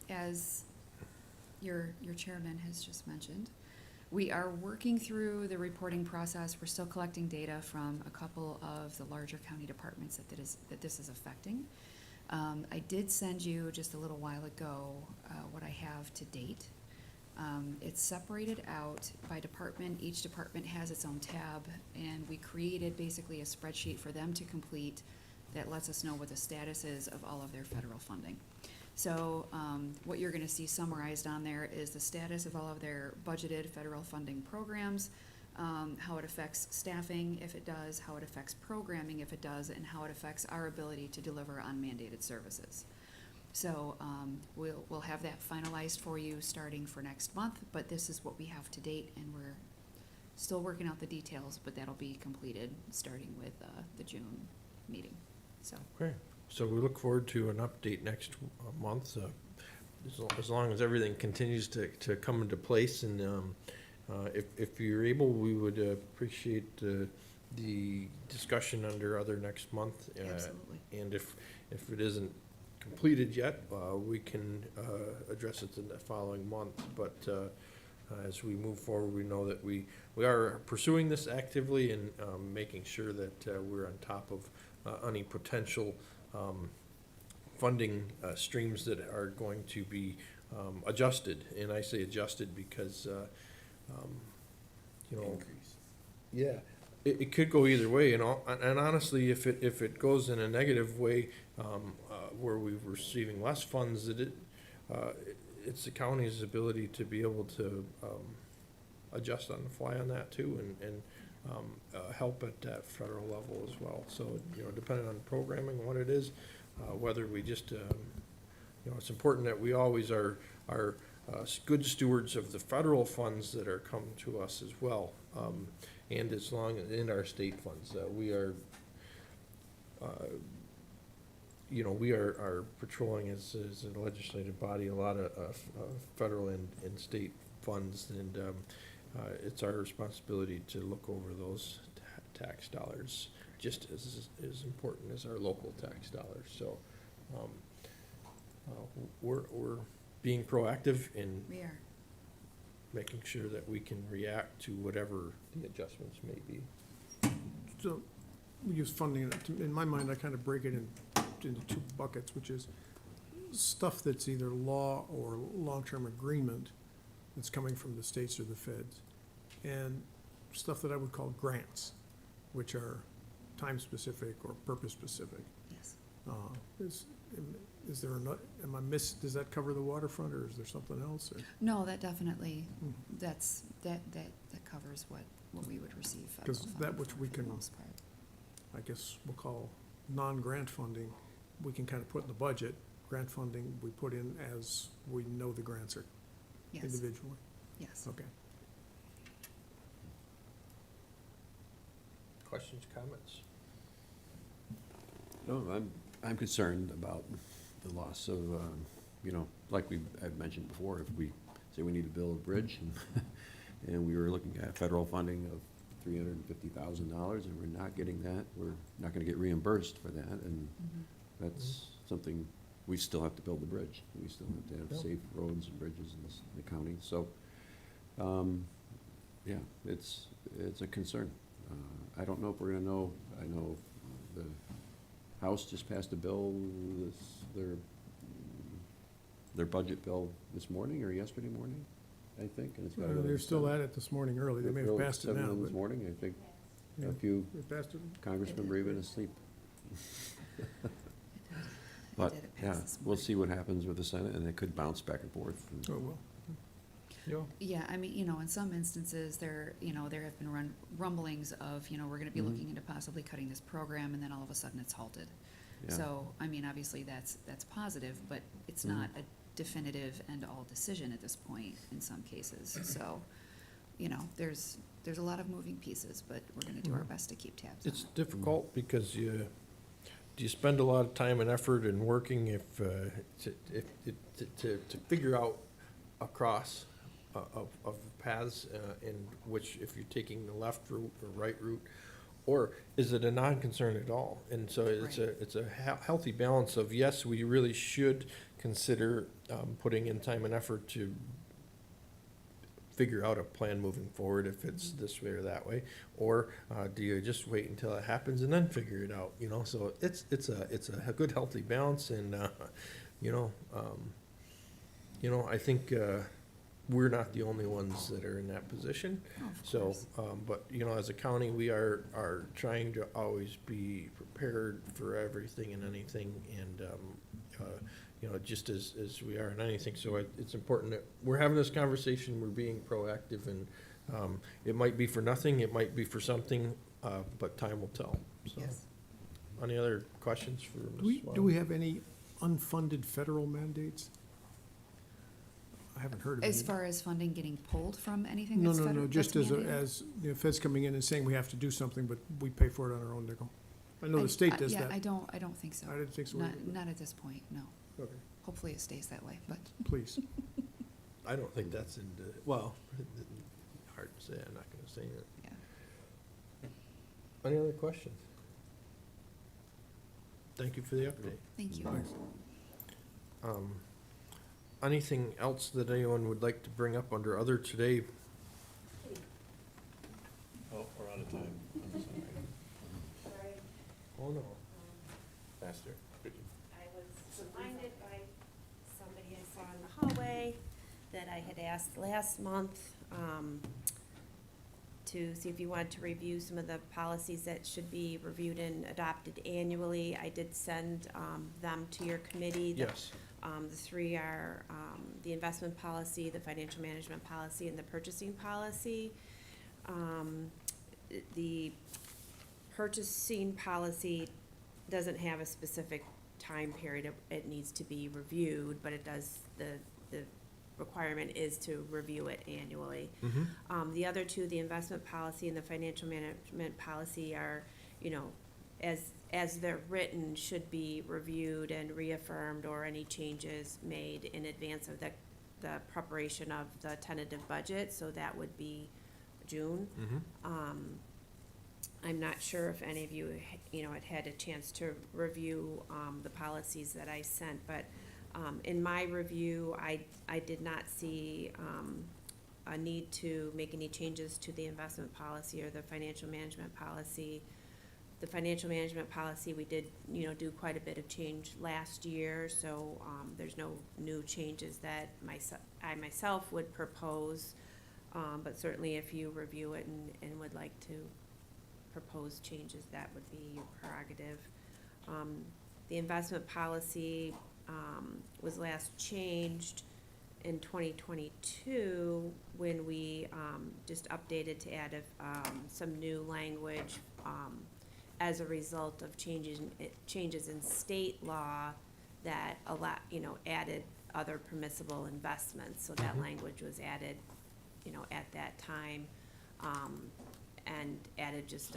As your chairman has just mentioned, we are working through the reporting process. We're still collecting data from a couple of the larger county departments that this is affecting. I did send you just a little while ago what I have to date. It's separated out by department. Each department has its own tab, and we created basically a spreadsheet for them to complete that lets us know what the status is of all of their federal funding. So what you're gonna see summarized on there is the status of all of their budgeted federal funding programs, how it affects staffing, if it does, how it affects programming, if it does, and how it affects our ability to deliver on mandated services. So we'll have that finalized for you starting for next month, but this is what we have to date, and we're Still working out the details, but that'll be completed starting with the June meeting, so. Okay, so we look forward to an update next month, as long as everything continues to come into place, and if you're able, we would appreciate the discussion under other next month. Absolutely. And if it isn't completed yet, we can address it in the following month, but as we move forward, we know that we are pursuing this actively and making sure that we're on top of any potential funding streams that are going to be adjusted. And I say adjusted because, you know, yeah, it could go either way. And honestly, if it goes in a negative way, where we're receiving less funds, it's the county's ability to be able to adjust on the fly on that too, and help at that federal level as well. So, you know, depending on programming, what it is, whether we just, you know, it's important that we always are good stewards of the federal funds that are come to us as well, and as long as in our state funds, we are, you know, we are patrolling as a legislative body a lot of federal and state funds, and it's our responsibility to look over those tax dollars just as important as our local tax dollars. So we're being proactive in We are. making sure that we can react to whatever the adjustments may be. So we use funding, in my mind, I kind of break it into two buckets, which is stuff that's either law or long-term agreement that's coming from the states or the feds, and stuff that I would call grants, which are time-specific or purpose-specific. Yes. Is there does that cover the waterfront, or is there something else? Or? No, that definitely, that covers what we would receive federal Because that which we for the can, most part. I guess we'll call non-grant funding, we can kind of put in the budget. Grant funding, we put in as we know the grants are Yes. individually. Yes. Okay. Questions, comments? No, I'm concerned about the loss of, you know, like I've mentioned before, if we say we need to build a bridge and we were looking at federal funding of $350,000 and we're not getting that, we're not gonna get reimbursed for that, and that's something, we still have to build the bridge. We still have to have Yep. safe roads and bridges in the county, so, yeah, it's a concern. I don't know if we're gonna know, I know the House just passed a bill, their budget bill this morning or yesterday morning, I think, and it's got to go to They're the still Senate. at it this morning early. They may have passed it now, Seven this but morning, I think, yeah, a few they passed it. congressmen were even asleep. It But, did, it yeah, passed this we'll morning. see what happens with the Senate, and it could bounce back and forth. Oh, well. Yeah, I mean, you know, in some instances, there have been rumblings of, you know, we're gonna be looking into possibly cutting this program, and then all of a sudden it's halted. Yeah. So, I mean, obviously, that's positive, but it's not a definitive end-all decision at this point in some cases. So, you know, there's a lot of moving pieces, but we're gonna do our best to keep tabs on It's it. difficult because you spend a lot of time and effort in working to figure out across of paths in which, if you're taking the left route or right route, or is it a non-concern at all? And so it's a healthy balance of, yes, we really should consider putting in time and effort to figure out a plan moving forward if it's this way or that way, or do you just wait until it happens and then figure it out? You know, so it's a good healthy balance, and I think we're not the only ones that are in that position. Oh, of So, course. but as a county, we are trying to always be prepared for everything and anything, and just as we are in anything. So it's important that we're having this conversation, we're being proactive, and it might be for nothing, it might be for something, but time will tell. So, Yes. any other questions for Ms. Do we have any unfunded federal mandates? I haven't heard of As any. far as funding getting pulled from anything No, that's no, federal, no, just that's as, mandated? as, you know, feds coming in and saying we have to do something, but we pay for it on our own nickel. I know the state does Yeah, that. I don't think so. I didn't think so Not, either. not at this point, no. Okay, Hopefully it stays that way, but. please. I don't think that's in, well, hard to say, I'm not gonna say it. Yeah. Any other questions? Thank you for the update. Thank you. Anything else that anyone would like to bring up under other today? Oh, we're out of time. I'm sorry. Oh, no. Faster. I was reminded by somebody I saw in the hallway that I had asked last month, to see if you wanted to review some of the policies that should be reviewed and adopted annually. I did send, them to your committee. Yes. The three are, the investment policy, the financial management policy, and the purchasing policy. The purchasing policy doesn't have a specific time period it needs to be reviewed, but it does, the requirement is to review it annually. The other two, the investment policy and the financial management policy are, you know, as they're written, should be reviewed and reaffirmed, or any changes made in advance of the preparation of the tentative budget, so that would be June. I'm not sure if any of you, you know, had a chance to review, the policies that I sent, but, in my review, I did not see, a need to make any changes to the investment policy or the financial management policy. The financial management policy, we did, you know, do quite a bit of change last year, so, there's no new changes that I myself would propose. But certainly if you review it and would like to propose changes, that would be your prerogative. The investment policy, was last changed in 2022 when we, just updated to add, some new language, as a result of changes in state law that added other permissible investments. So that language was added, you know, at that time, and added just,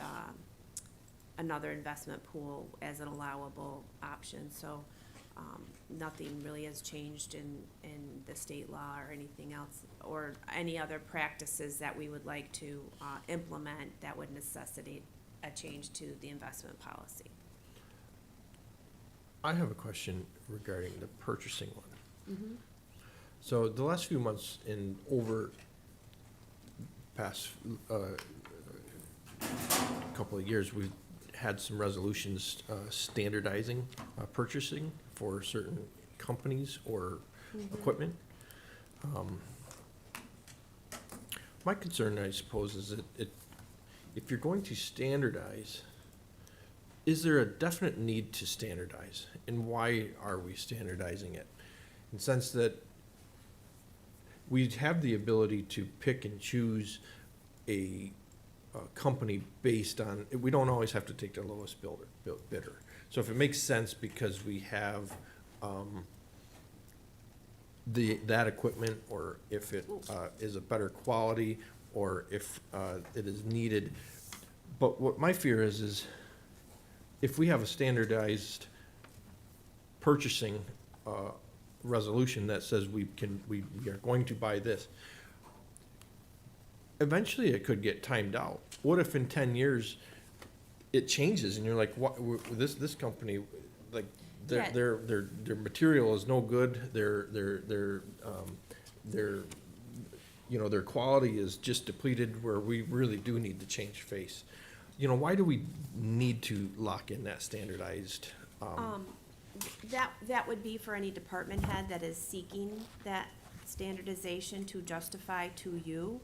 another investment pool as an allowable option. So, nothing really has changed in the state law or anything else, or any other practices that we would like to, implement that would necessitate a change to the investment policy. I have a question regarding the purchasing one. So the last few months in over past couple of years, we've had some resolutions standardizing purchasing for certain companies or equipment. My concern, I suppose, is that if you're going to standardize, is there a definite need to standardize? And why are we standardizing it? In the sense that we have the ability to pick and choose a company based on, we don't always have to take the lowest bidder. So if it makes sense because we have that equipment, or if it is a better quality, or if it is needed. But what my fear is if we have a standardized purchasing resolution that says we are going to buy this, eventually it could get timed out. What if in 10 years it changes and you're like, what, this company, like, their material is no good, their quality is just depleted, where we really do need to change face. Why do we need to lock in that standardized? That would be for any department head that is seeking that standardization to justify to you.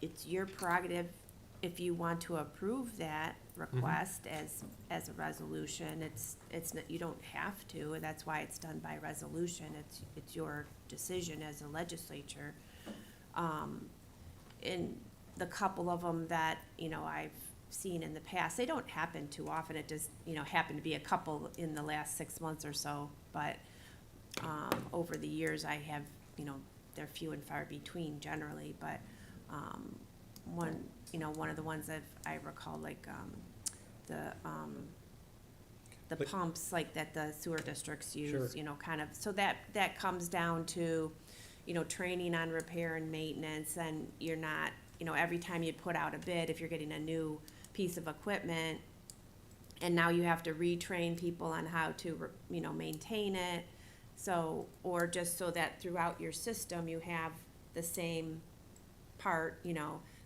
It's your prerogative if you want to approve that request as a resolution. It's not, you don't have to, and that's why it's done by resolution. It's your decision as a legislature. In the couple of them that, I've seen in the past, they don't happen too often. It just, happened to be a couple in the last 6 months or so, but, over the years I have, they're few and far between generally, but, one of the ones that I recall, like, the Like- pumps, like, that the sewer districts use, Sure. kind of, so that comes down to, training on repair and maintenance, and you're not, every time you put out a bid, if you're getting a new piece of equipment, and now you have to retrain people on how to, maintain it, so, or just so that throughout your system, you have the same part,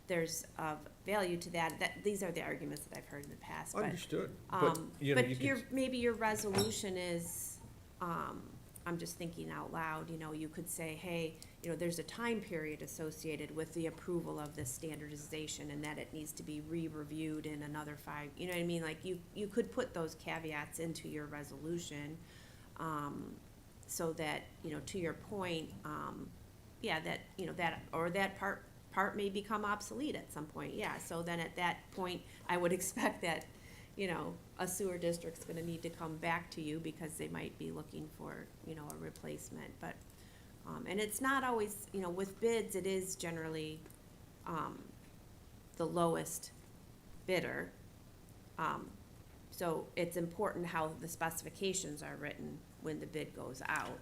there's of value to that, these are the arguments that I've heard in the past, but. Understood, but, you know, you But could. maybe your resolution is, I'm just thinking out loud, you could say, hey, there's a time period associated with the approval of this standardization, and that it needs to be re-reviewed in another 5, you know what I mean? Like, you could put those caveats into your resolution, so that, to your point, yeah, that, that part may become obsolete at some point, yeah, so then at that point, I would expect that, a sewer district's gonna need to come back to you because they might be looking for, a replacement, but, and it's not always, with bids, it is generally, the lowest bidder. So it's important how the specifications are written when the bid goes out.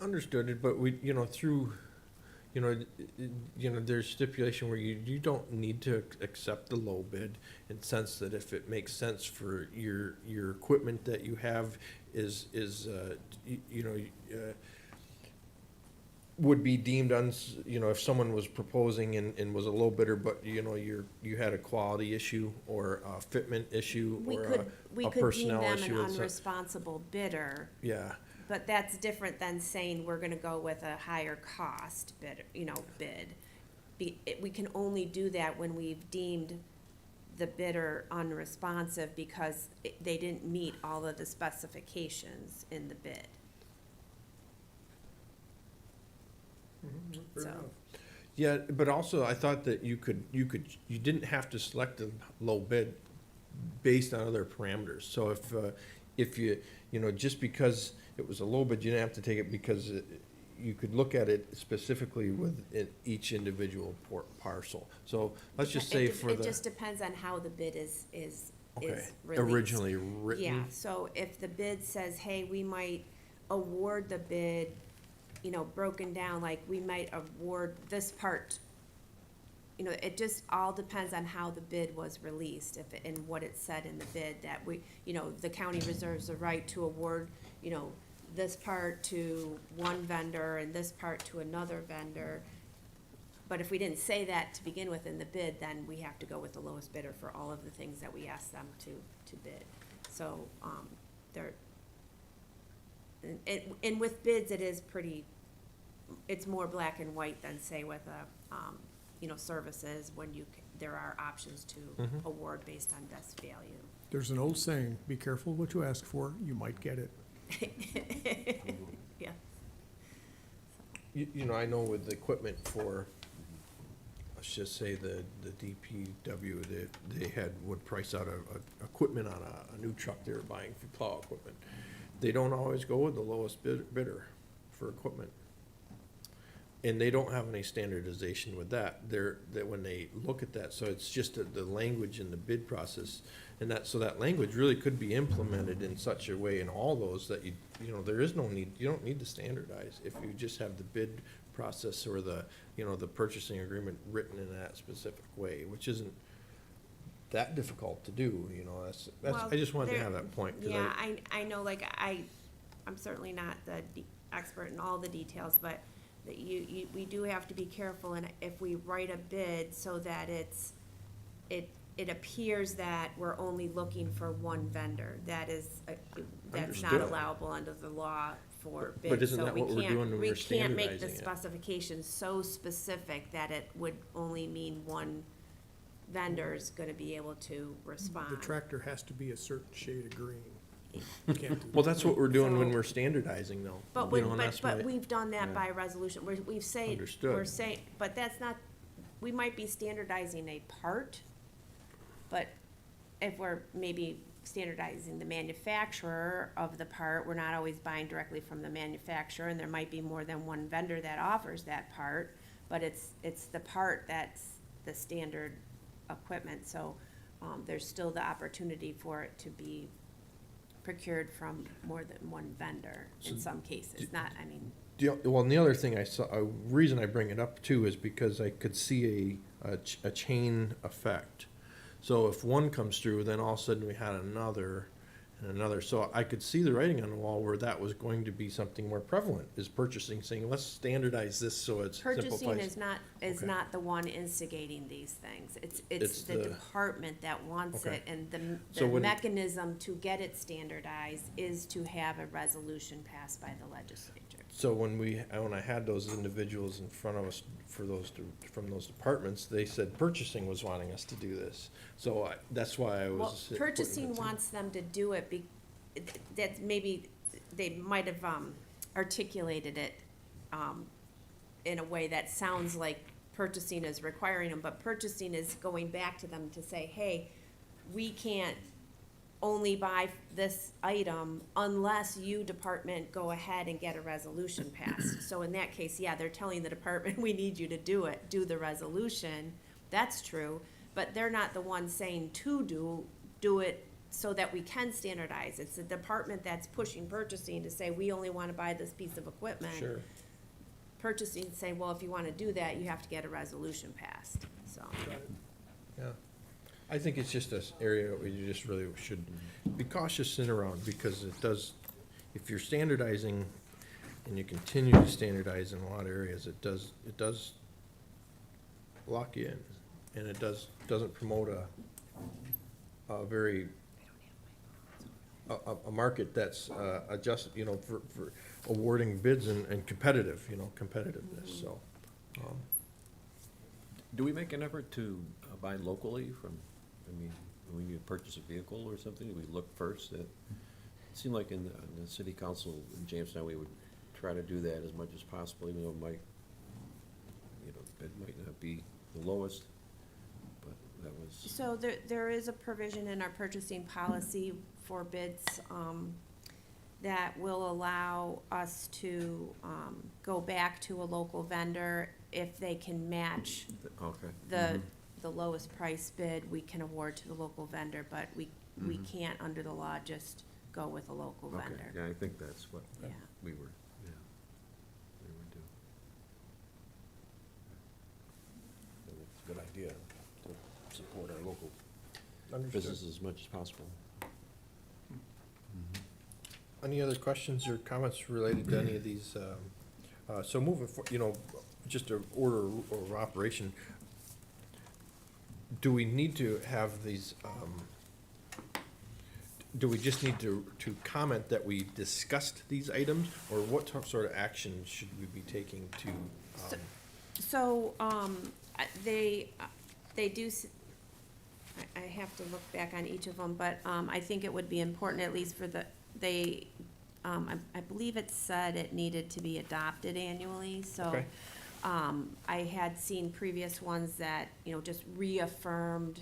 Understood, but we, through, there's stipulation where you don't need to accept the low bid, in the sense that if it makes sense for your equipment that you have is, would be deemed if someone was proposing and was a low bidder, but, you had a quality issue or a fitment issue We or could a deem personnel them issue. an and so- unresponsible bidder, Yeah. but that's different than saying we're gonna go with a higher cost bid. We can only do that when we've deemed the bidder unresponsive because they didn't meet all of the specifications in the bid. Fair So- enough. Yeah, but also I thought that you didn't have to select a low bid based on other parameters. So if you, just because it was a low bid, you didn't have to take it because you could look at it specifically with each individual parcel. So let's just say for It the, just depends on how the bid is okay, released. originally written. Yeah, so if the bid says, hey, we might award the bid, broken down, like we might award this part, it just all depends on how the bid was released, and what it said in the bid, that we, the county reserves the right to award, this part to one vendor and this part to another vendor. But if we didn't say that to begin with in the bid, then we have to go with the lowest bidder for all of the things that we ask them to bid. So, and with bids, it is it's more black and white than say with services, when there are options to award based on best value. There's an old saying, be careful what you ask for, you might get it. Yeah. I know with the equipment for, let's just say the DPW, they would price out a equipment on a new truck they were buying for plow equipment. They don't always go with the lowest bidder for equipment. And they don't have any standardization with that. That when they look at that, so it's just the language in the bid process. And so that language really could be implemented in such a way in all those that there is no need, you don't need to standardize if you just have the bid process or the purchasing agreement written in that specific way, which isn't that difficult to do, that's, Well, I just wanted to there- have that point. 'Cause Yeah, I know, like, I'm certainly not the expert in all the details, but that we do have to be careful, and if we write a bid so that it appears that we're only looking for one vendor, that's not Understood. allowable under the law for But bids. isn't So that we what we're can't- doing when we're We can't make the standardizing it? specifications so specific that it would only mean one vendor's gonna be able to respond. The tractor has to be a certain shade of green. You can't do Well, that. that's what we're doing when So- we're standardizing though. But and that's my- we've done that yeah. by resolution, we're saying, Understood. but that's not, we might be standardizing a part, but if we're maybe standardizing the manufacturer of the part. We're not always buying directly from the manufacturer, and there might be more than one vendor that offers that part, but it's the part that's the standard equipment, so, there's still the opportunity for it to be procured from more than one vendor in some cases, not, I mean, Well, and the other thing I saw, a reason I bring it up too is because I could see a chain effect. So if one comes through, then all of a sudden we had another and another. So I could see the writing on the wall where that was going to be something more prevalent, is purchasing, saying, let's standardize this so it's purchasing simplifies. is Okay. not the one instigating these things. It's It's the the- department that wants Okay. it, and So the when- mechanism to get it standardized is to have a resolution passed by the legislature. So when I had those individuals in front of us from those departments, they said purchasing was wanting us to do this. So that's why I Well, was. putting purchasing it to- wants them to do it that maybe they might have, articulated it, in a way that sounds like purchasing is requiring them, but purchasing is going back to them to say, hey, we can't only buy this item unless you, department, go ahead and get a resolution passed. So in that case, yeah, they're telling the department, we need you to do the resolution. That's true, but they're not the ones saying to do it so that we can standardize. It's the department that's pushing purchasing to say, we only wanna buy this piece of equipment. Sure. Purchasing say, well, if you wanna do that, you have to get a resolution passed, so. Yeah. I think it's just an area where you just really should be cautious in around, because it does, if you're standardizing and you continue to standardize in a lot of areas, it does lock you in. And it doesn't promote a very, a market that's, adjusted, for awarding bids and competitive, competitiveness, so. Do we make an effort to buy locally from, when you purchase a vehicle or something, do we look first at, it seemed like in the city council in Jamestown, we would try to do that as much as possible, even though it might not be the lowest, but that was. So there is a provision in our purchasing policy for bids, that will allow us to, go back to a local vendor if they can match Okay. the lowest price bid, we can award to the local vendor, but we can't, under the law, just go with a local Okay, vendor. yeah, I think that's what Yeah. we were doing. It's a good idea to support our local businesses as much as possible. Any other questions or comments related to any of these? So moving just an order of operation, do we need to have these, do we just need to comment that we discussed these items? Or what sort of action should we be taking to? So, they do, I have to look back on each of them, but, I think it would be important, at least for I believe it said it needed to be adopted annually, so. Okay. I had seen previous ones that, just reaffirmed,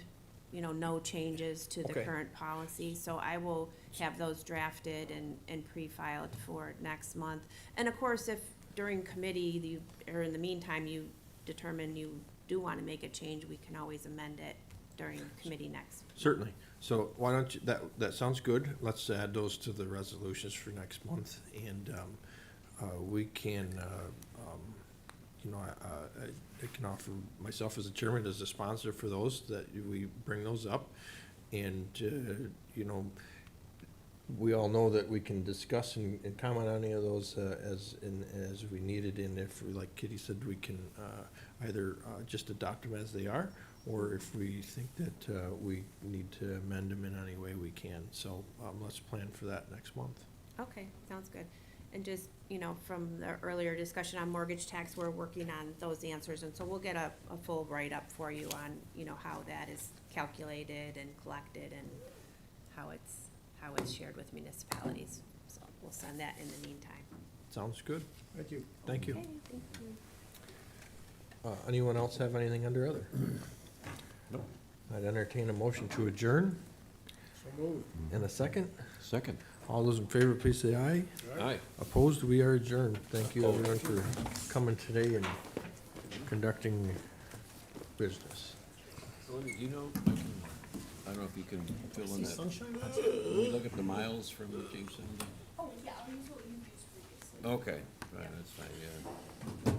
no changes to the Okay. current policy. So I will have those drafted and pre-filed for next month. And of course, if during committee, or in the meantime, you determine you do want to make a change, we can always amend it during committee next. Certainly. So why don't you, that sounds good. Let's add those to the resolutions for next month. And we can, I can offer myself as a chairman, as a sponsor for those, that we bring those up. And, we all know that we can discuss and comment on any of those as we needed. And if, like Kitty said, we can either just adopt them as they are, or if we think that we need to amend them in any way, we can. So let's plan for that next month. Okay, sounds good. And just, from the earlier discussion on mortgage tax, we're working on those answers. And so we'll get a full write-up for you on, how that is calculated and collected and how it's shared with municipalities. So we'll send that in the meantime. Sounds good. Thank you. Thank you. Okay, thank you. Anyone else have anything under other? Nope. I'd entertain a motion to adjourn. And a second? Second. All those in favor, please say aye. Aye. Opposed, we are adjourned. Thank you everyone for coming today and conducting business. You know, I don't know if you can fill in that. Can we look at the miles from Jamestown? Oh, yeah, I'll use what you've used previously. Okay, right, that's fine, yeah.